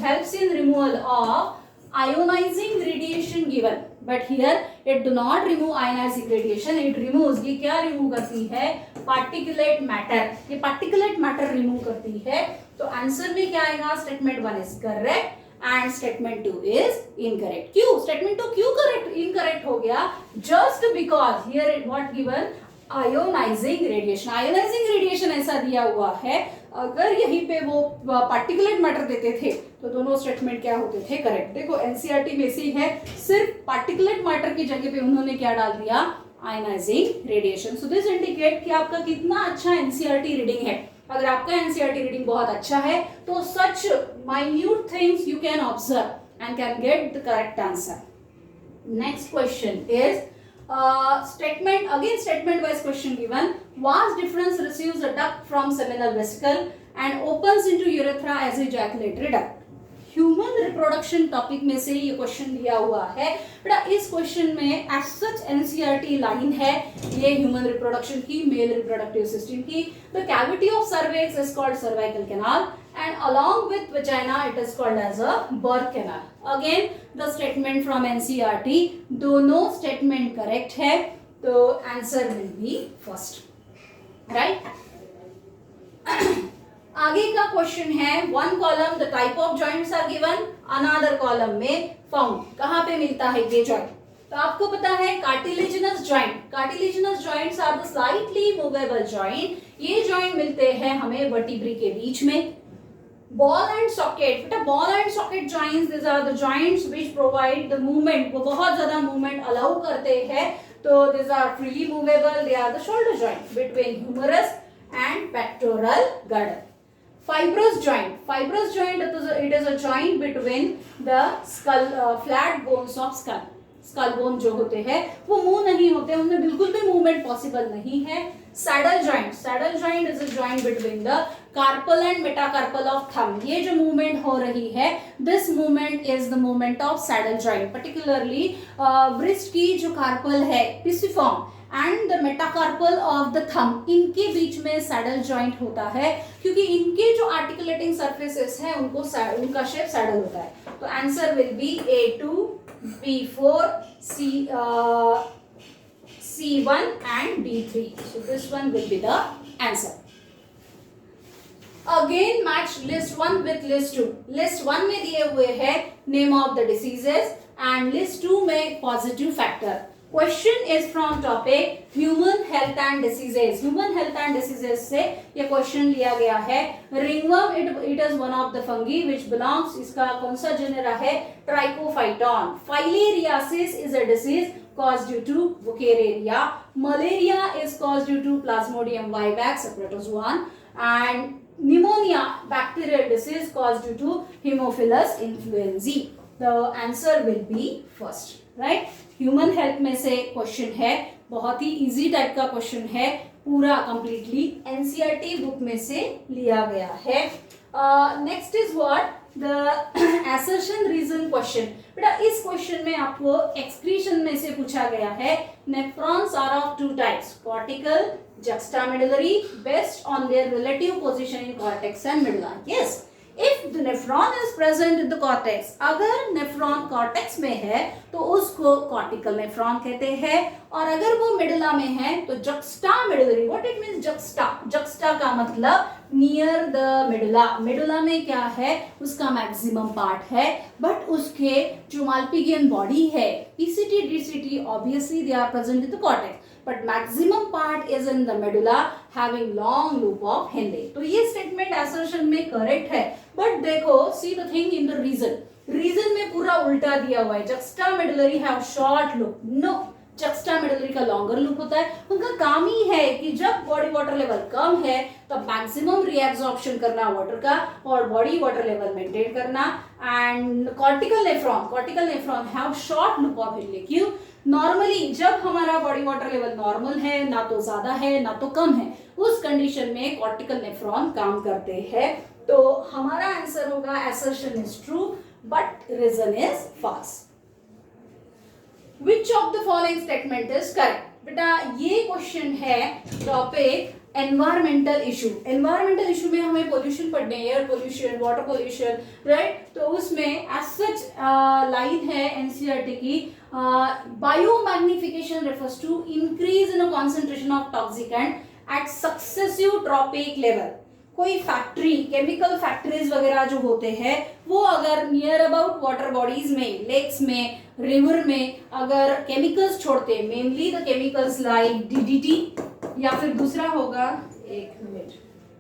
helps in removal of ionizing radiation given, but here it do not remove ionizing radiation, it removes, ये क्या रिमूव करती है? Particulate matter. ये पार्टिकुलेट मैटर रिमूव करती है. तो आंसर में क्या आएगा? Statement 1 is correct and statement 2 is incorrect. क्यों स्टेटमेंट 2 क्यों करेक्ट इनकरेक्ट हो गया? Just because here what given, ionising radiation. Ionising radiation ऐसा दिया हुआ है, अगर यहीं पे वो पार्टिकुलेट मैटर देते थे तो दोनों स्टेटमेंट क्या होते थे? करेक्ट. देखो एनसीईआरटी में से है, सिर्फ पार्टिकुलेट मैटर की जगह पे उन्होंने क्या डाल दिया? Ionising radiation. So this indicate कि आपका कितना अच्छा एनसीईआरटी रीडिंग है. अगर आपका एनसीईआरटी रीडिंग बहुत अच्छा है तो such minute things you can observe and can get the correct answer. Next question is statement wise question given. Vas deferens receives a duct from seminal vesicle and opens into urethra as ejaculatory duct. Human reproduction topic में से ये question दिया हुआ है. बेटा इस question में as such NCERT line है ये ह्यूमन रिप्रोडक्शन की, मेल रिप्रोडक्टिव सिस्टम की. The cavity of cervix is called cervical canal and along with vagina it is called as a birth canal. Again the statement from NCERT, दोनों statement correct है, तो answer will be first, right? आगे का question है, one column the type of joints are given, another column में found. कहाँ पे मिलता है ये joint? तो आपको पता है cartilaginous joint. Cartilaginous joints are the slightly movable joint. ये जॉइंट मिलते हैं हमें वर्टिब्री के बीच में. बॉल एंड सॉकेट, बेटा ball and socket joints, this are the joints which provide the movement, वो बहुत ज्यादा मूवमेंट अलाउ करते हैं. तो this are freely movable. They are the shoulder joint between humerus and pectoral girdle. Fibrous joint, it is a joint between the skull, flat bones of skull. Skull bone जो होते हैं वो move नहीं होते, उनमें बिल्कुल भी मूवमेंट पॉसिबल नहीं है। Saddle joint is a joint between the carpal and metacarpal of thumb. ये जो मूवमेंट हो रही है, this movement is the movement of saddle joint. Particularly wrist की जो कार्पल है pisiform and the metacarpal of the thumb, इनके बीच में सैडल जॉइंट होता है, क्योंकि इनके जो आर्टिकुलेटिंग सरफेसेस हैं उनका शेप सैडल होता है। तो answer will be A2, B4, C1 and D3. So this one will be the answer. Again match list 1 with list 2. List 1 में दिए हुए हैं name of the diseases and list 2 में positive factor. Question is from topic human health and diseases. Human health and diseases से ये question लिया गया है। Ringworm it is one of the fungi which belongs, इसका कौन सा genera है? Trichophyton. Filariasis is a disease caused due to Wuchereria. Malaria is caused due to Plasmodium vivax, a protozoan, and pneumonia, bacterial disease caused due to Haemophilus influenzae. The answer will be first, right? Human health में से question है, बहुत ही easy type का question है, पूरा completely NCERT book में से लिया गया है। Next is what the assertion reason question. बेटा इस क्वेश्चन में आपको एक्सक्रीशन में से पूछा गया है nephrons are of two types, cortical, juxtamedullary, based on their relative position in cortex and medulla. Yes, if the nephron is present in the cortex, अगर नेफ्रॉन कॉर्टेक्स में है तो उसको कॉर्टिकल नेफ्रॉन कहते हैं, और अगर वो मेडुला में है तो juxtamedullary. What it means juxta? juxta का मतलब नियर द मेडुला। मेडुला में क्या है? उसका मैक्सिमम पार्ट है, बट उसके जो माल्पिगियन बॉडी है PCT DCT obviously they are present in the cortex, but maximum part is in the medulla having long loop of Henle. तो ये स्टेटमेंट assertion में करेक्ट है, बट देखो see the thing in the reason में पूरा उल्टा दिया हुआ है। juxtamedullary have short loop. No, juxtamedullary का लॉन्गर लूप होता है। उनका काम ही है कि जब बॉडी वाटर लेवल कम है तब मैक्सिमम रिएब्जॉर्प्शन करना वाटर का और बॉडी वाटर लेवल मेंटेन करना। And cortical nephron have short loop of Henle. क्यों? नॉर्मली जब हमारा बॉडी वाटर लेवल नॉर्मल है, ना तो ज्यादा है ना तो कम है, उस कंडीशन में कॉर्टिकल नेफ्रॉन काम करते हैं। तो हमारा आंसर होगा assertion is true but reason is false. Which of the following statement is correct? बेटा ये क्वेश्चन है topic environmental issue. Environmental issue में हमें पोल्यूशन पढ़ने, air pollution, water pollution, right? तो उसमें एज सच लाइन है एनसीईआरटी की, biomagnification refers to increase in concentration of toxicant at successive trophic level. कोई फैक्ट्री, केमिकल फैक्ट्रीज वगैरह जो होते हैं वो अगर नियर अबाउट वाटर बॉडीज में, लेक्स में, रिवर में अगर केमिकल्स छोड़ते हैं, mainly the chemicals like DDT, या फिर दूसरा होगा, एक मिनट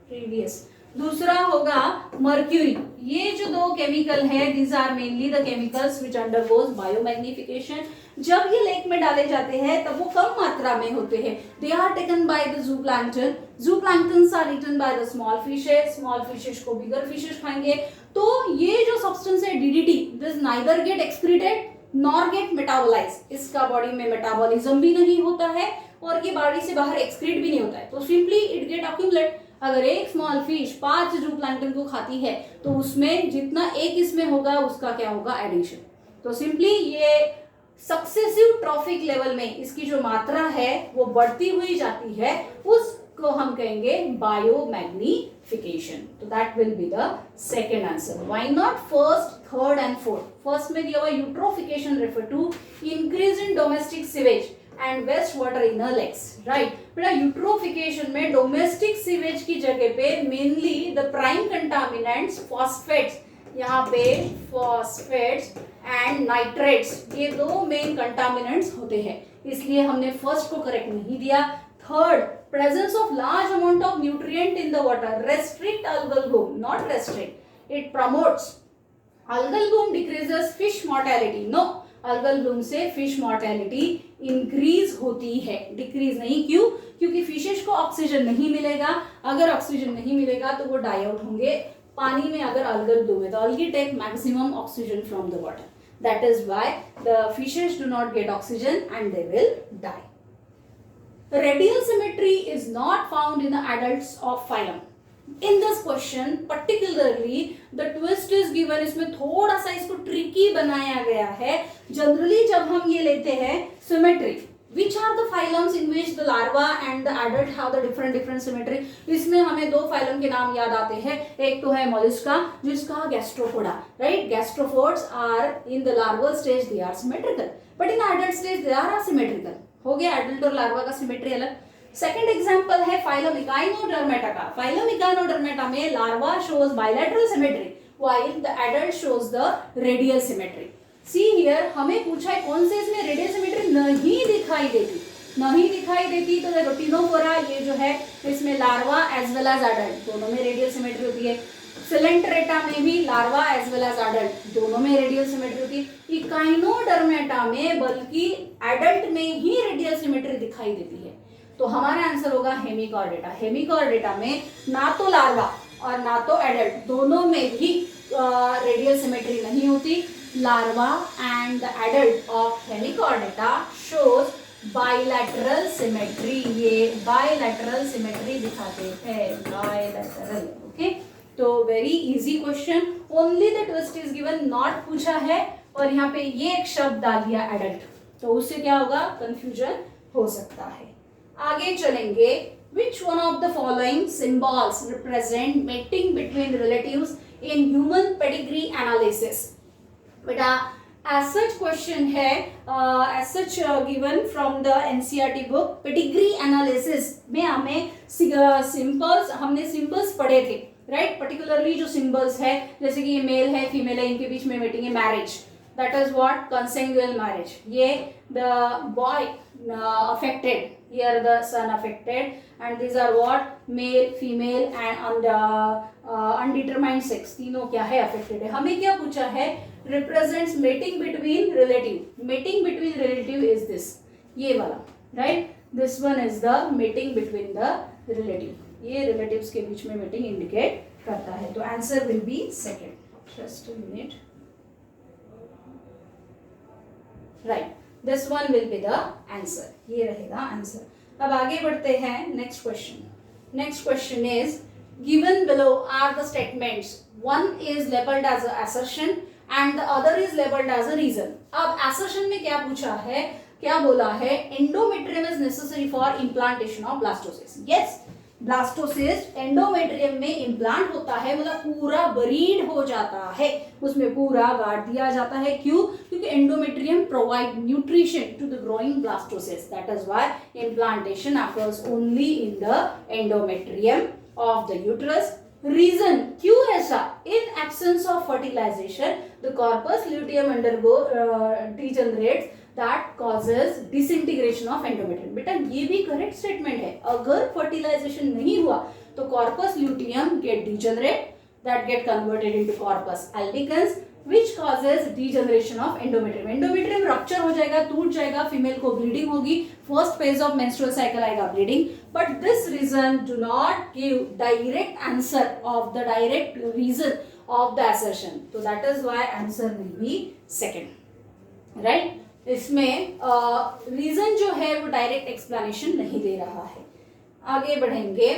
प्रीवियस, दूसरा होगा मर्क्यूरी। ये जो दो केमिकल है these are mainly the chemicals which undergoes biomagnification. जब ये लेक में डाले जाते हैं तब वो कम मात्रा में होते हैं। They are taken by the zooplankton, zooplanktons are eaten by the small fishes, small fishes को बिगर फिशेस खाएंगे। तो ये जो सब्सटेंस है DDT, this neither get excreted nor get metabolize. इसका बॉडी में मेटाबॉलिज्म भी नहीं होता है और ये बॉडी से बाहर एक्सक्रीट भी नहीं होता है, तो सिंपली इट गेट अक्यूमुलेट। अगर एक स्मॉल फिश 5 जूप्लैंक्टन को खाती है तो उसमें जितना एक इसमें होगा उसका क्या होगा? एडिशन। तो सिंपली ये सक्सेसिव ट्रॉफिक लेवल में इसकी जो मात्रा है वो बढ़ती हुई जाती है, उसको हम कहेंगे बायोमैग्निफिकेशन। तो that will be the second answer. Why not first, third and fourth? First में दिया हुआ eutrophication refer to increase in domestic sewage and waste water inner lakes, right? बेटा यूट्रोफिकेशन में डोमेस्टिक सीवेज की जगह पे mainly the prime contaminants phosphates, यहाँ पे फॉस्फेट्स एंड नाइट्रेट्स, ये दो मेन कंटामिनेंट्स होते हैं, इसलिए हमने फर्स्ट को करेक्ट नहीं दिया। Third, presence of large amount of nutrient in the water, restrict algal bloom, not restrict, it promotes. algal bloom decreases fish mortality, no, algal bloom से फिश मोर्टेलिटी इंक्रीज होती है, डिक्रीज नहीं। क्यों? क्योंकि fishes को oxygen नहीं मिलेगा, अगर ऑक्सीजन नहीं मिलेगा तो वो डाई आउट होंगे पानी में। अगर algal bloom है तो algae take maximum oxygen from the water, That is why the fishes do not get oxygen and they will die. Radial symmetry is not found in the adults of phylum. In this question particularly the twist is given, इसमें थोड़ा सा इसको tricky बनाया गया है. Generally जब हम ये लेते हैं symmetry, which are the phylums in which the larva and the adult have the different symmetry, इसमें हमें दो phylum के नाम याद आते हैं. एक तो है mollusca जिसका gastropoda, right? Gastropods are in the larval stage they are symmetrical, but in adult stage they are asymmetrical. हो गया एडल्ट और लार्वा का सिमेट्री अलग. सेकंड एग्जांपल है फाइलम इकाइनोडर्मेटा का. फाइलम इकाइनोडर्मेटा में larva shows bilateral symmetry while the adult shows the radial symmetry. See here हमें पूछा है कौन से इसमें रेडियल सिमेट्री नहीं दिखाई देती. तो देखो टिनोफोरा ये जो है इसमें larva as well as adult दोनों में रेडियल सिमेट्री होती है. सिलेंटरेटा में भी larva as well as adult दोनों में रेडियल सिमेट्री होती है. इकाइनोडर्मेटा में बल्कि एडल्ट में ही रेडियल सिमेट्री दिखाई देती है. तो हमारा आंसर होगा हेमिकॉर्डेटा. हेमिकॉर्डेटा में ना तो लार्वा और ना तो एडल्ट दोनों में भी रेडियल सिमेट्री नहीं होती. Larva and the adult of Hemichordata shows bilateral symmetry. ये बाइलैटरल सिमेट्री दिखाते हैं. बाइलैटरल. ओके, तो very easy question. Only the twist is given, not पूछा है और यहाँ पे ये एक शब्द डाल दिया एडल्ट, तो उससे क्या होगा, कंफ्यूजन हो सकता है. आगे चलेंगे. Which one of the following symbols represent mating between relatives in human pedigree analysis? बेटा as such question है, as such given from the NCERT book. pedigree analysis में हमें हमने symbols पढ़े थे, राइट? पर्टिकुलरली जो सिंबल्स है जैसे कि ये मेल है फीमेल है इनके बीच में मीटिंग है marriage, that is what consanguine marriage. ये the boy affected, here the son affected, and these are what male female and undetermined sex तीनों क्या है affected है. हमें क्या पूछा है, represents mating between relative. mating between relative is this, ये वाला, right? this one is the mating between the relative. ये रिलेटिव्स के बीच में मीटिंग इंडिकेट करता है. तो answer will be second. Just a minute. Right, this one will be the answer. ये रहेगा आंसर. अब आगे बढ़ते हैं next question. Next question is given below are the statements. One is labelled as a assertion and the other is labeled as a reason. अब assertion में क्या पूछा है, क्या बोला है, endometrium is necessary for implantation of blastocyst. Yes, blastocyst endometrium में implant होता है, मतलब पूरा बरीड हो जाता है, उसमें पूरा गाड़ दिया जाता है. क्यों? क्योंकि endometrium provide nutrition to the growing blastocyst. That is why implantation occurs only in the endometrium of the uterus. Reason क्यों ऐसा? In absence of fertilization the corpus luteum undergo degenerates that causes disintegration of endometrium. बेटा ये भी correct statement है. अगर fertilisation नहीं हुआ तो corpus luteum get degenerate, that get converted into corpus albicans which causes degeneration of endometrium. endometrium rupture हो जाएगा, टूट जाएगा, फीमेल को ब्लीडिंग होगी, first phase of menstrual cycle आएगा bleeding. But this reason do not give direct answer of the direct reason of the assertion. तो that is why answer will be second. Right, इसमें reason जो है वो direct explanation नहीं दे रहा है. आगे बढ़ेंगे.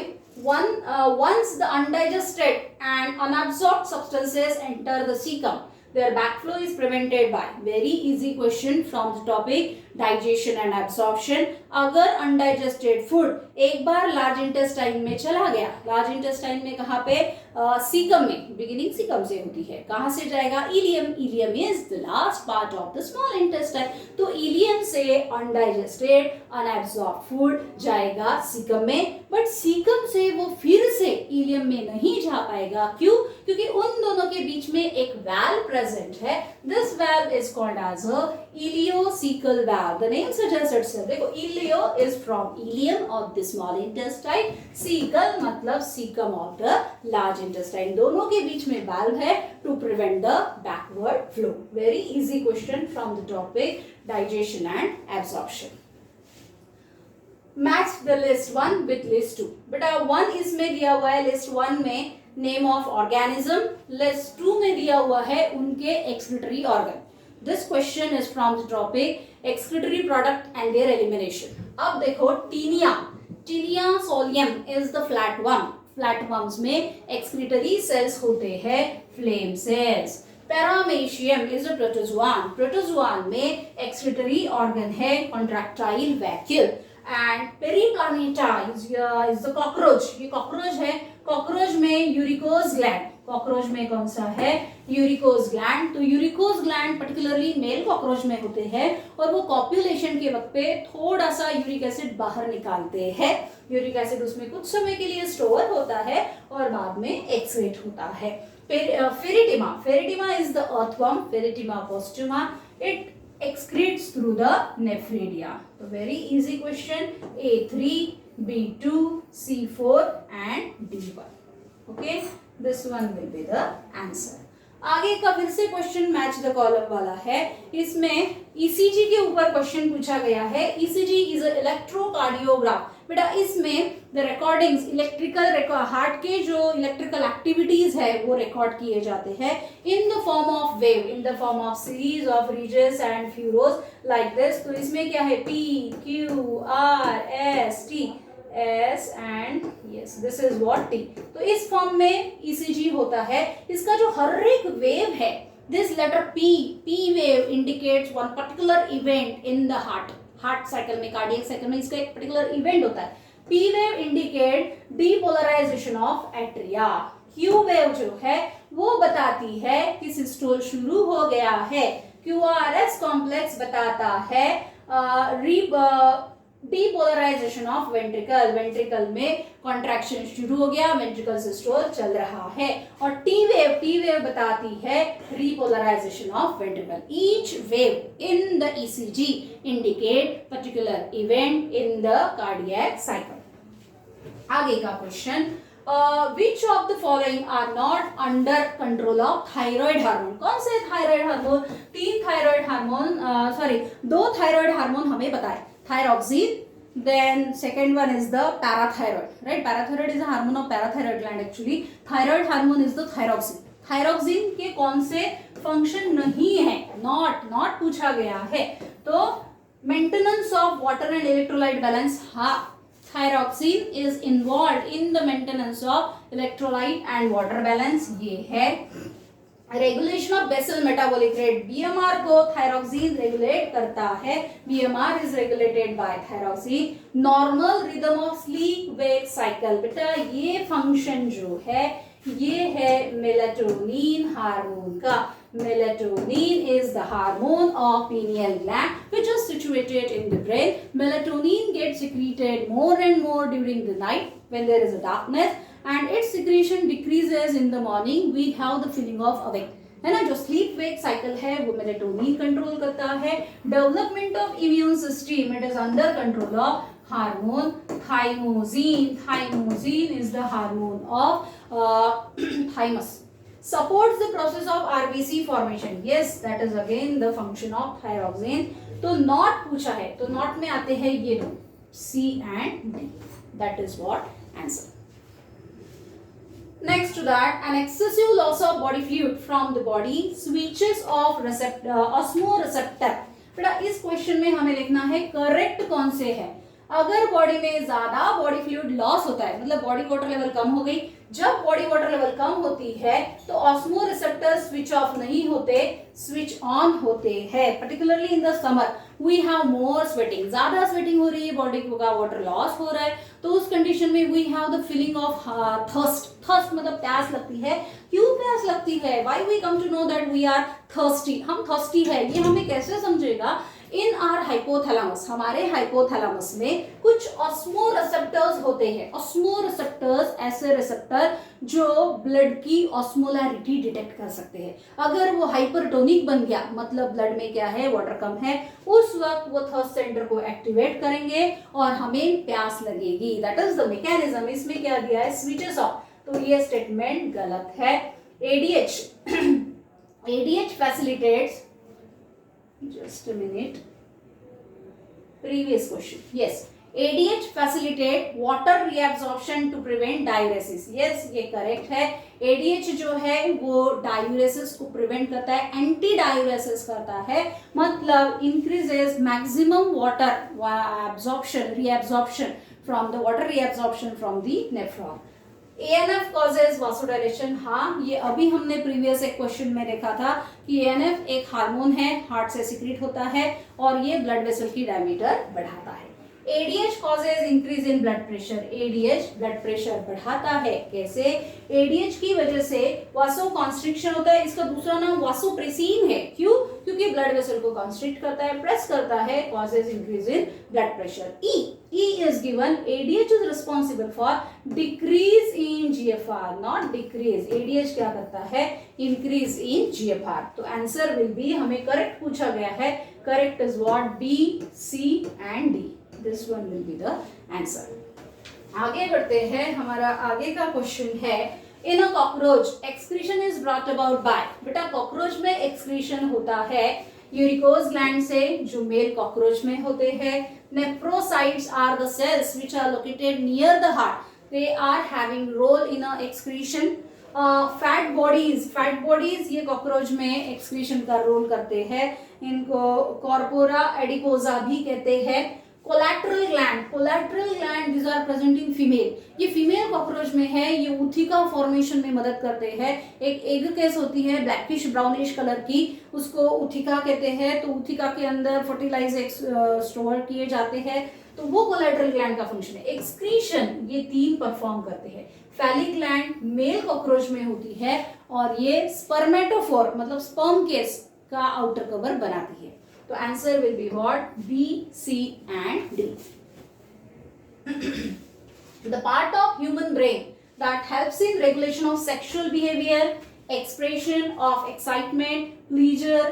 Once the undigested and unabsorbed substances enter the cecum, their backflow is prevented by. Very easy question from the topic digestion and absorption. अगर undigested food एक बार large intestine में चला गया, large intestine में कहाँ पे, सीकम में, beginning सीकम से होती है, कहाँ से जाएगा, ileum. Ileum is the last part of the small intestine. तो इलियम से undigested unabsorbed food जाएगा सीकम में, बट सीकम से वो फिर से इलियम में नहीं जा पाएगा. क्यों? क्योंकि उन दोनों के बीच में एक valve present है. This valve is called as a ileocecal valve. The name suggests itself. देखो, ileo is from ileum of the small intestine, cecal मतलब cecum of the large intestine. दोनों के बीच में valve है to prevent the backward flow. Very easy question from the topic digestion and absorption. Match the list 1 with list 2. बेटा 1 इसमें दिया हुआ है, list 1 में नेम ऑफ ऑर्गेनिज्म, लिस्ट 2 में दिया हुआ है उनके excretory organ. This question is from the topic excretory product and their elimination. अब देखो Taenia solium is the flatworm. Flatworms में एक्सक्रीटरी सेल्स होते हैं flame cells. Paramecium is a protozoan. Protozoan में एक्सक्रीटरी ऑर्गन है contractile vacuole. And Periplaneta is the cockroach. ये cockroach है. Cockroach में यूरिकोज ग्लैंड. कॉकरोच में कौन सा है? Uricose gland. तो uricose gland particularly male cockroach में होते हैं और वो कॉप्युलेशन के वक्त पे थोड़ा सा यूरिक एसिड बाहर निकालते हैं. यूरिक एसिड उसमें कुछ समय के लिए स्टोर होता है और बाद में एक्सक्रीट होता है. Pheretima is the earthworm. Pheretima posthuma. It excretes through the nephridia. So very easy question. A3, B2, C4 and D1. Okay, this one will be the answer. आगे का फिर से क्वेश्चन मैच द कॉलम वाला है. इसमें ECG के ऊपर question पूछा गया है. ECG is a electrocardiograph. बेटा इसमें द रिकॉर्डिंग्स इलेक्ट्रिकल हार्ट के जो इलेक्ट्रिकल एक्टिविटीज है वो रिकॉर्ड किए जाते हैं in the form of wave, in the form of series of ridges and furrows like this. तो इसमें क्या है? P, Q, R, S, T. S and yes, this is what T. तो इस फॉर्म में ECG होता है. इसका जो हर एक वेव है, this letter P wave indicates one particular event in the heart cycle में, cardiac cycle में इसका एक particular event होता है. P wave indicate depolarization of atria. Q wave जो है वो बताती है कि सिस्टोल शुरू हो गया है. QRS कॉम्प्लेक्स बताता है डीपोलराइजेशन ऑफ वेंट्रिकल. वेंट्रिकल में कॉन्ट्रैक्शन शुरू हो गया, वेंट्रिकल सिस्टोल चल रहा है. और टी वेव बताती है repolarisation of ventricle. Each wave in the ECG indicate particular event in the cardiac cycle. आगे का question, which of the following are not under control of thyroid hormone. कौन से thyroid hormone? 3 thyroid hormone, 2 thyroid hormone हमें बताए. Thyroxine, then second one is the parathyroid, right? Parathyroid is a hormone of parathyroid gland actually. Thyroid hormone is the thyroxine. Thyroxine के कौन से function नहीं है? not पूछा गया है. तो maintenance of water and electrolyte balance, हाँ, thyroxine is involved in the maintenance of electrolyte and water balance. ये है. Regulation of basal metabolic rate, BMR को थायरोक्सिन रेगुलेट करता है. BMR is regulated by thyroxine. Normal rhythm of sleep wake cycle, बेटा ये function जो है ये है मेलाटोनिन हार्मोन का. Melatonin is the hormone of pineal gland which is situated in the brain. Melatonin gets secreted more and more during the night when there is a darkness and its secretion decreases in the morning. We have the feeling of awake. है ना. जो sleep wake cycle है वो melatonin control करता है. Development of immune system, it is under control of hormone thymosin. Thymosin is the hormone of thymus. Supports the process of RBC formation. Yes, that is again the function of thyroxine. तो not पूछा है, तो not में आते हैं ये दो C and D. That is what answer. Next to that, an excessive loss of body fluid from the body switches off osmoreceptor. बेटा इस क्वेश्चन में हमें लिखना है करेक्ट कौन से है. अगर बॉडी में ज्यादा बॉडी फ्लूइड लॉस होता है, मतलब बॉडी वाटर लेवल कम हो गई. जब बॉडी वाटर लेवल कम होती है तो ऑस्मो रिसेप्टर स्विच ऑफ नहीं होते, स्विच ऑन होते हैं. Particularly in the summer we have more sweating. ज्यादा स्वेटिंग हो रही है, बॉडी का वाटर लॉस हो रहा है, तो उस कंडीशन में we have the feeling of thirst. Thirst मतलब प्यास लगती है. क्यों प्यास लगती है? Why we come to know that we are thirsty. हम थर्स्टी है ये हमें कैसे समझेगा? इन आर हाइपोथैलेमस, हमारे हाइपोथैलेमस में कुछ ऑस्मो रिसेप्टर्स होते हैं. ऑस्मो रिसेप्टर्स ऐसे रिसेप्टर जो ब्लड की ऑस्मोलैरिटी डिटेक्ट कर सकते हैं. अगर वो हाइपरटोनिक बन गया मतलब ब्लड में क्या है, वाटर कम है, उस वक्त वो थर्स्ट सेंटर को एक्टिवेट करेंगे और हमें प्यास लगेगी. That is the mechanism. इसमें क्या दिया है? Switches of. तो ये स्टेटमेंट गलत है. ADH ADH facilitates, just a minute, previous question, yes, ADH facilitate water reabsorption to prevent diuresis. Yes, ये करेक्ट है. ADH जो है वो डायूरेसिस को प्रिवेंट करता है, एंटी डायूरेसिस करता है, मतलब increases maximum water absorption, reabsorption from the water reabsorption from the nephron. ANF causes vasodilation. हाँ, ये अभी हमने प्रीवियस एक क्वेश्चन में देखा था कि ANF एक हार्मोन है, हार्ट से सिक्रीट होता है और ये ब्लड वेसल की डायमीटर बढ़ाता है. ADH causes increase in blood pressure. ADH blood pressure बढ़ाता है. कैसे? ADH की वजह से वासो कॉन्स्ट्रिक्शन होता है. इसका दूसरा नाम वासोप्रेसिन है. क्यों? क्योंकि ब्लड वेसल को कॉन्स्ट्रिक्ट करता है, प्रेस करता है, causes increase in blood pressure. E is given. ADH is responsible for decrease in GFR, not decrease. ADH क्या करता है? Increase in GFR. तो आंसर will be, हमें करेक्ट पूछा गया है. Correct is what? B, C and D. This one will be the answer. आगे बढ़ते हैं. हमारा आगे का क्वेश्चन है, in a cockroach excretion is brought about by. बेटा कॉकरोच में एक्सक्रीशन होता है यूरिकोज ग्लैंड से, जो मेल कॉकरोच में होते हैं. Nephrocytes are the cells which are located near the heart. They are having role in a excretion. Fat bodies ये कॉकरोच में एक्सक्रीशन का रोल करते हैं. इनको कॉर्पोरा एडिपोजा भी कहते हैं. Collateral gland these are present in female. ये फीमेल कॉकरोच में है. ये ऊथिका फॉर्मेशन में मदद करते हैं. एक एग केस होती है ब्लैकिश ब्राउनिश कलर की, उसको ऊथिका कहते हैं. तो ऊथिका के अंदर फर्टिलाइज स्टोर किए जाते हैं, तो वो कोलैटरल ग्लैंड का फंक्शन है. एक्सक्रीशन ये तीन परफॉर्म करते हैं. फैलिक ग्लैंड मेल कॉकरोच में होती है और ये स्पर्मेटोफोर मतलब स्पर्म केस का आउटर कवर बनाती है. तो answer will be what? B, C and D. The part of human brain that helps in regulation of sexual behavior, expression of excitement, pleasure,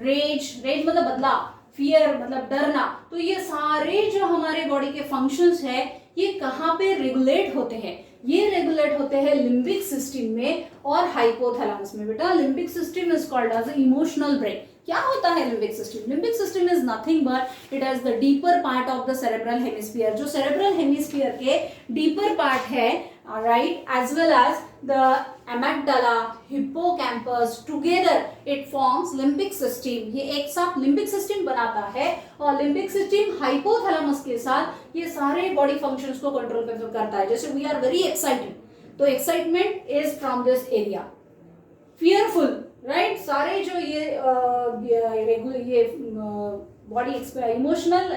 rage मतलब बदलाव, fear मतलब डरना. तो ये सारे जो हमारे बॉडी के फंक्शंस है, ये कहाँ पे रेगुलेट होते हैं? ये रेगुलेट होते हैं लिम्बिक सिस्टम में और हाइपोथैलेमस में. बेटा limbic system is called as emotional brain. क्या होता है limbic system? Limbic system is nothing but it is the deeper part of the cerebral hemisphere. जो सेरेब्रल हेमिस्फीयर के डीपर पार्ट है, right, as well as the amygdala, hippocampus, together it forms limbic system. ये एक साथ limbic system बनाता है और limbic system hypothalamus के साथ ये सारे बॉडी फंक्शंस को कंट्रोल करता है. जैसे वी आर वेरी एक्साइटेड, तो excitement is from this area. Fearful, right, सारे जो ये बॉडी इमोशनल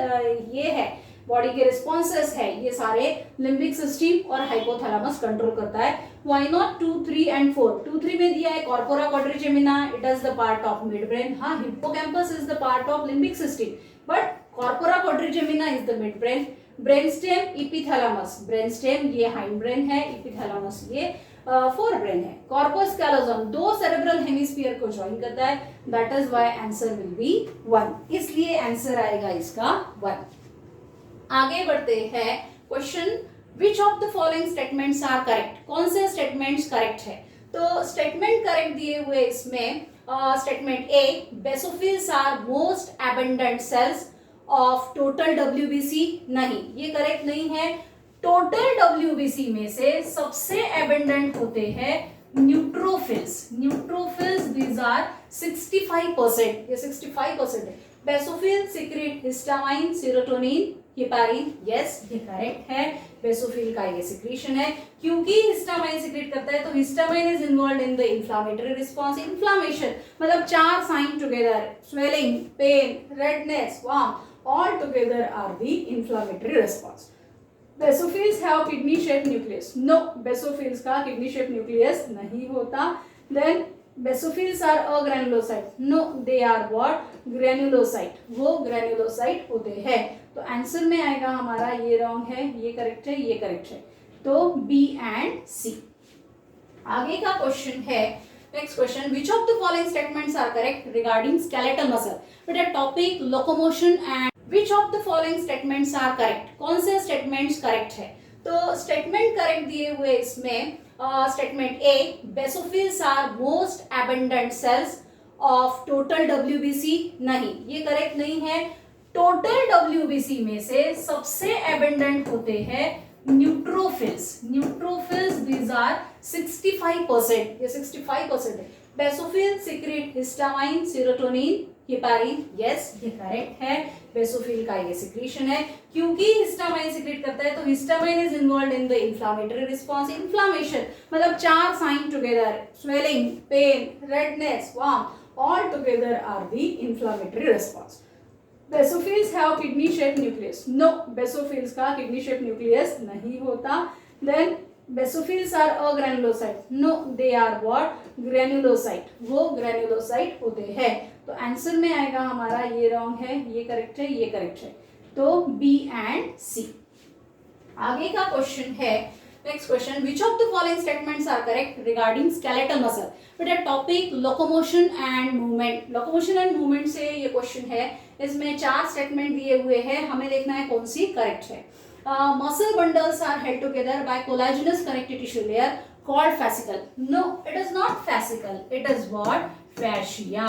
ये है, बॉडी के रिस्पॉन्सेस है, ये सारे लिम्बिक सिस्टम और हाइपोथैलेमस कंट्रोल करता है. Why not 2, 3 and 4? 2, 3 में दिया है corpora quadrigemina, it is the part of mid brain. हाँ, hippocampus is the part of limbic system, but corpora quadrigemina is the mid brain. Brainstem, epithalamus. Brainstem ये hind brain है, epithalamus ये fore brain है. Corpus callosum दो cerebral hemisphere को join करता है. That is why answer will be 1. इसलिए answer आएगा इसका 1. आगे बढ़ते हैं. Question, which of the following statements are correct? कौन से स्टेटमेंट्स करेक्ट है? तो स्टेटमेंट करेक्ट दिए हुए इसमें statement A, basophils are most abundant cells of total WBC. नहीं, ये करेक्ट नहीं है. टोटल WBC में से सबसे एबंडेंट होते हैं न्यूट्रोफिल्स. Neutrophils these are 65%. ये 65% है. Basophil secrete histamine, serotonin, heparin. Yes, ये करेक्ट है. बेसोफिल का ये सिक्रीशन है. क्योंकि हिस्टामाइन सिक्रेट करता है, तो histamine is involve in the inflammatory response. Inflammation मतलब 4 sign together, swelling, pain, redness, warm, all together are the inflammatory response. Basophils have kidney shaped nucleus. No, basophils का kidney shaped nucleus नहीं होता. Then basophils are agranulocyte. No, they are what? Granulocyte. वो granulocyte होते हैं. तो answer में आएगा हमारा ये रॉन्ग है, ये करेक्ट है, ये करेक्ट है. तो B and C. आगे का क्वेश्चन है, next question, which of the following statements are correct regarding skeletal muscle? बेटा topic locomotion and which of the following statements are correct? कौन से statements correct है? तो statement correct दिए हुए इसमें statement A, basophils are most abundant cells of total WBC. नहीं, ये correct नहीं है. टोटल डब्ल्यूबीसी में से सबसे एबंडेंट होते हैं न्यूट्रोफिल्स। न्यूट्रोफिल्स दीज आर 65%, ये 65% है। Basophil secrete histamine, serotonin, heparin, yes ये करेक्ट है। बेसोफिल का ये सिक्रीशन है, क्योंकि हिस्टामाइन सिक्रेट करता है तो histamine is involve in the inflammatory response. Inflammation मतलब 4 sign together, swelling, pain, redness, warm, all together are the inflammatory response. Basophils have kidney shaped nucleus. No, basophils का kidney shaped nucleus नहीं होता. Then basophils are agranulocyte. No, they are what? Granulocyte. वो granulocyte होते हैं। तो answer में आएगा हमारा ये रॉन्ग है, ये करेक्ट है, ये करेक्ट है। तो बी एंड सी। आगे का क्वेश्चन है, next question, which of the following statements are correct regarding skeletal muscle? बेटा topic locomotion and movement, locomotion and movement से ये क्वेश्चन है। इसमें 4 स्टेटमेंट दिए हुए हैं, हमें देखना है कौन सी करेक्ट है। Muscle bundles are held together by collagenous connective tissue layer called fascicle. No, it is not fascicle. It is what? Fascia.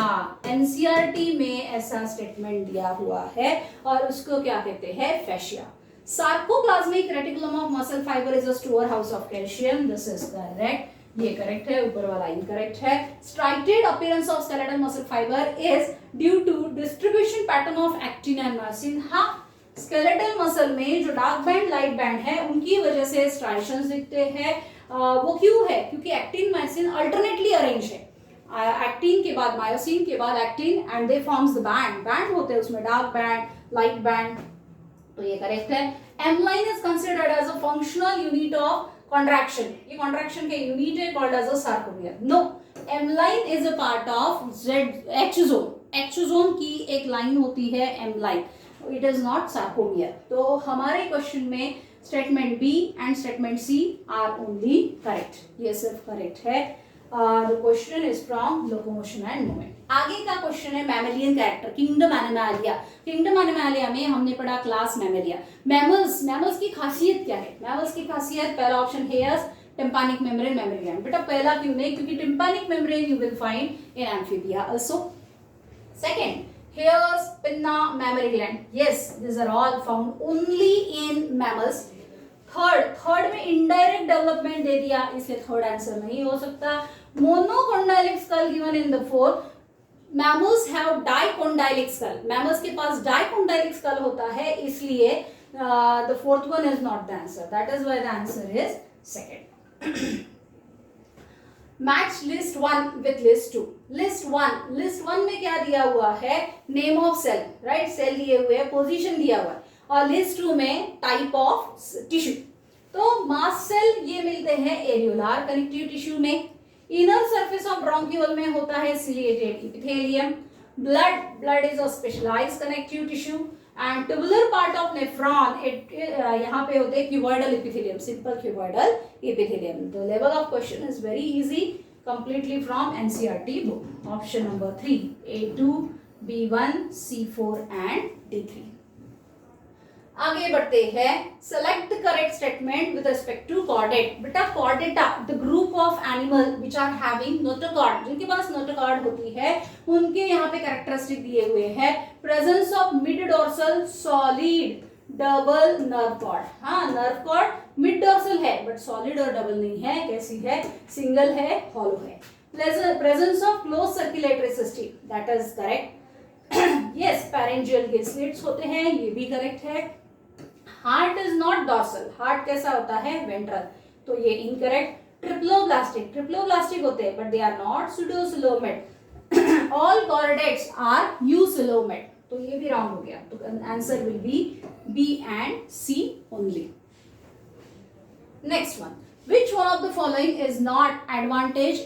NCERT में ऐसा स्टेटमेंट दिया हुआ है और उसको क्या कहते हैं? Fascia. Sarcoplasmic reticulum of muscle fiber is a storehouse of calcium. This is correct. ये करेक्ट है, ऊपर वाला इनकरेक्ट है। Striated appearance of skeletal muscle fiber is due to distribution pattern of actin and myosin. हाँ, skeletal muscle में जो dark band light band है उनकी वजह से स्ट्राइशंस दिखते हैं। वो क्यों है? क्योंकि एक्टिन मायोसिन अल्टरनेटली अरेंज है। एक्टिन के बाद मायोसिन के बाद actin and they forms the band. Band होते हैं उसमें डार्क बैंड, लाइट बैंड, तो ये करेक्ट है। M line is considered as a functional unit of contraction. ये कॉन्ट्रैक्शन के यूनिट है called as a sarcomere. No, M line is a part of Z exosome. Exosome की एक लाइन होती है M line, it is not sarcomere. तो हमारे क्वेश्चन में statement B and statement C are only correct, ये सिर्फ करेक्ट है। The question is from locomotion and movement. आगे का क्वेश्चन है mammalian character, kingdom Animalia. Kingdom Animalia में हमने पढ़ा क्लास मैमेलिया। मैमल्स, मैमल्स की खासियत क्या है? मैमल्स की खासियत, पहला option hairs, tympanic membrane, mammary gland. बेटा पहला क्यों नहीं? क्योंकि tympanic membrane you will find in amphibia also. Second, hairs, pinna, mammary gland. Yes, these are all found only in mammals. Third में इनडायरेक्ट डेवलपमेंट दे दिया, इसलिए थर्ड आंसर नहीं हो सकता। Monocondylic skull given in the fourth. Mammals have dicondylic skull. Mammals के पास dicondylic skull होता है, इसलिए the fourth one is not the answer. That is why the answer is second. Match list 1 with list 2। List 1 में क्या दिया हुआ है? Name of cell, right? Cell दिए हुए हैं, पोजीशन दिया हुआ है, और लिस्ट 2 में टाइप ऑफ टिश्यू। तो मास्ट सेल ये मिलते हैं एरियोलार कनेक्टिव टिश्यू में। इनर सरफेस ऑफ ब्रोंक्यूल में होता है ciliated epithelium. Blood is a specialised connective tissue and tubular part of nephron, यहाँ पे होते हैं cuboidal epithelium, simple cuboidal epithelium. The level of question is very easy, completely from NCERT book. Option number 3, A2, B1, C4 and D3. आगे बढ़ते हैं। Select the correct statement with respect to chordate. बेटा chordata, the group of animal which are having notochord, जिनके पास notochord होती है उनके यहाँ पे कैरेक्टरिस्टिक दिए हुए हैं। Presence of mid dorsal solid double nerve cord. हाँ, नर्व कॉर्ड मिड डॉर्सल है बट सॉलिड और डबल नहीं है। कैसी है? सिंगल है, हॉलो है। Presence of close circulatory system, that is correct. Yes, pharyngeal के स्लिट्स होते हैं, ये भी करेक्ट है। Heart is not dorsal. Heart कैसा होता है? वेंट्रल, तो ये इनकरेक्ट। ट्रिप्लोब्लास्टिक होते हैं but they are not pseudocoelomate. All chordates are eucoelomate, तो ये भी रॉन्ग हो गया। तो answer will be B and C only. Next one, which one of the following is not advantage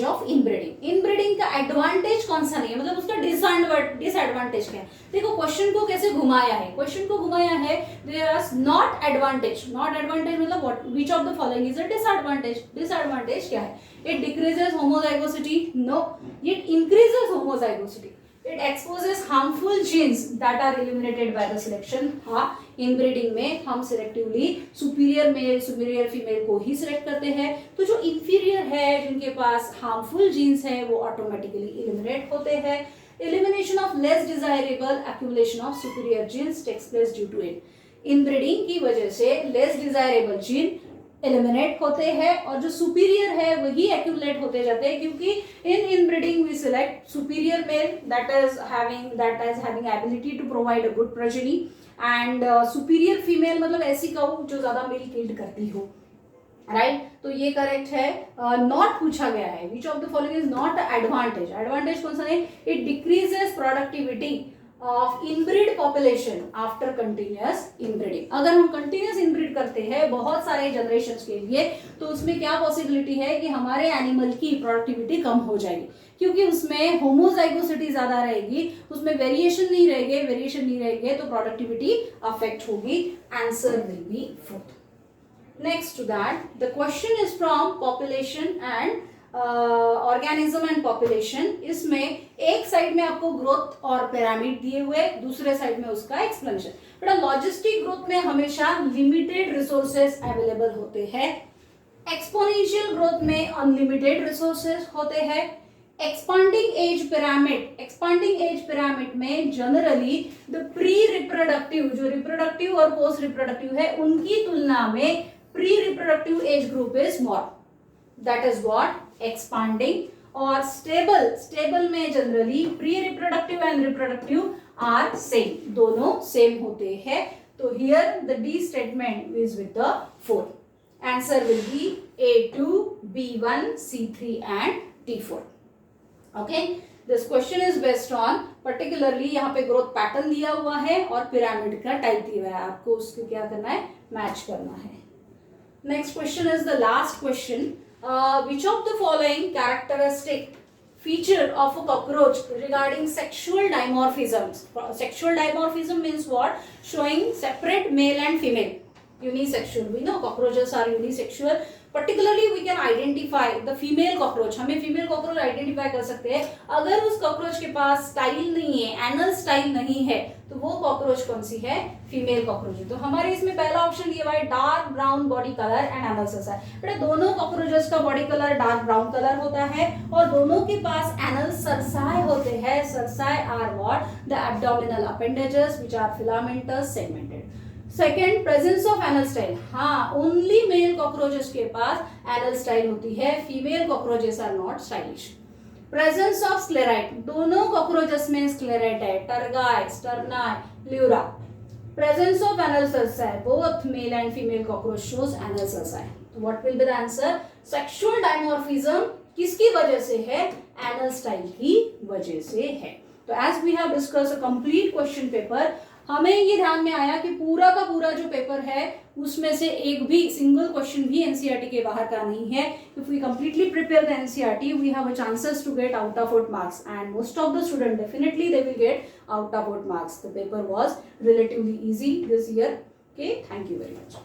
of inbreeding? Inbreeding का advantage कौन सा नहीं है, मतलब उसका डिसएडवांटेज क्या है? देखो क्वेश्चन को कैसे घुमाया है। क्वेश्चन को घुमाया है there are not advantage. Not advantage मतलब what? Which of the following is a disadvantage? Disadvantage क्या है? It decreases homozygosity. No, it increases homozygosity. It exposes harmful genes that are eliminated by the selection. हाँ, inbreeding में हम selectively superior male superior female को ही select करते हैं, तो जो इंफीरियर है जिनके पास हार्मफुल जीन्स है वो ऑटोमेटिकली एलिमिनेट होते हैं। elimination of less desirable accumulation of superior genes takes place due to it. Inbreeding की वजह से लेस डिजायरेबल जीन एलिमिनेट होते हैं और जो सुपीरियर है वही एक्यूमुलेट होते जाते हैं, क्योंकि in inbreeding we select superior male that is having ability to provide a good progeny and superior female मतलब ऐसी काऊ जो ज्यादा मिल्क यील्ड करती हो, राइट तो ये करेक्ट है. नॉट पूछा गया है, which of the following is not advantage. Advantage कौन सा है? It decreases productivity of inbreed population after continuous inbreeding. अगर हम कंटिन्यूअस इनब्रीड करते हैं बहुत सारे जनरेशंस के लिए तो उसमें क्या पॉसिबिलिटी है कि हमारे एनिमल की प्रोडक्टिविटी कम हो जाएगी, क्योंकि उसमें होमोजाइगोसिटी ज्यादा रहेगी, उसमें वेरिएशन नहीं रहेंगे तो प्रोडक्टिविटी अफेक्ट होगी. Answer will be 4. Next to that, the question is from population and organism and population. इसमें एक साइड में आपको ग्रोथ और पिरामिड दिए हुए, दूसरे साइड में उसका एक्सप्लेनेशन. बेटा लॉजिस्टिक ग्रोथ में हमेशा लिमिटेड रिसोर्सेज अवेलेबल होते हैं, एक्सपोनेंशियल ग्रोथ में अनलिमिटेड रिसोर्सेज होते हैं. एक्सपांडिंग एज पिरामिड में जनरली द प्री रिप्रोडक्टिव, जो रिप्रोडक्टिव और पोस्ट रिप्रोडक्टिव है उनकी तुलना में pre reproductive age group is more, that is what expanding. और स्टेबल में generally pre reproductive and reproductive are same, दोनों सेम होते हैं. तो here the D statement is with the 4. Answer will be A2, B1, C3 and D4. Okay, this question is based on particularly यहाँ पे growth pattern दिया हुआ है और पिरामिड का टाइप दिया हुआ है, आपको उसको क्या करना है, मैच करना है. Next question is the last question. Which of the following characteristic feature of a cockroach regarding sexual dimorphisms? Sexual dimorphism means what? Showing separate male and female. Unisexual. We know cockroaches are unisexual. Particularly we can identify the female cockroach. हमें female cockroach identify कर सकते हैं. अगर उस cockroach के पास style नहीं है, anal style नहीं है, तो वो cockroach कौन सी है? फीमेल cockroach है. तो हमारे इसमें पहला ऑप्शन दिया हुआ है dark brown body colour and anal cerci. बेटा दोनों cockroaches का body colour dark brown colour होता है और दोनों के पास एनल सरसाई होते हैं. Cerci are what? The abdominal appendages which are filamentous segmented. Second, presence of anal style. हाँ, ओनली मेल कॉकरोचेस के पास एनल स्टाइल होती है, female cockroaches are not stylish. Presence of sclerite. दोनों कॉकरोचेस में sclerite है, terga, sterna, pleura. Presence of anal cerci. Both male and female cockroach shows anal cerci. तो what will be the answer? Sexual dimorphism किसकी वजह से है? Anal style की वजह से है. तो as we have discuss a complete question paper, हमें ये ध्यान में आया कि पूरा का पूरा जो पेपर है उसमें से एक भी सिंगल क्वेश्चन भी एनसीईआरटी के बाहर का नहीं है. If we completely prepare the NCERT we have a chances to get out of out marks and most of the student definitely they will get out of out marks. The paper was relatively easy this year. Okay, thank you very much.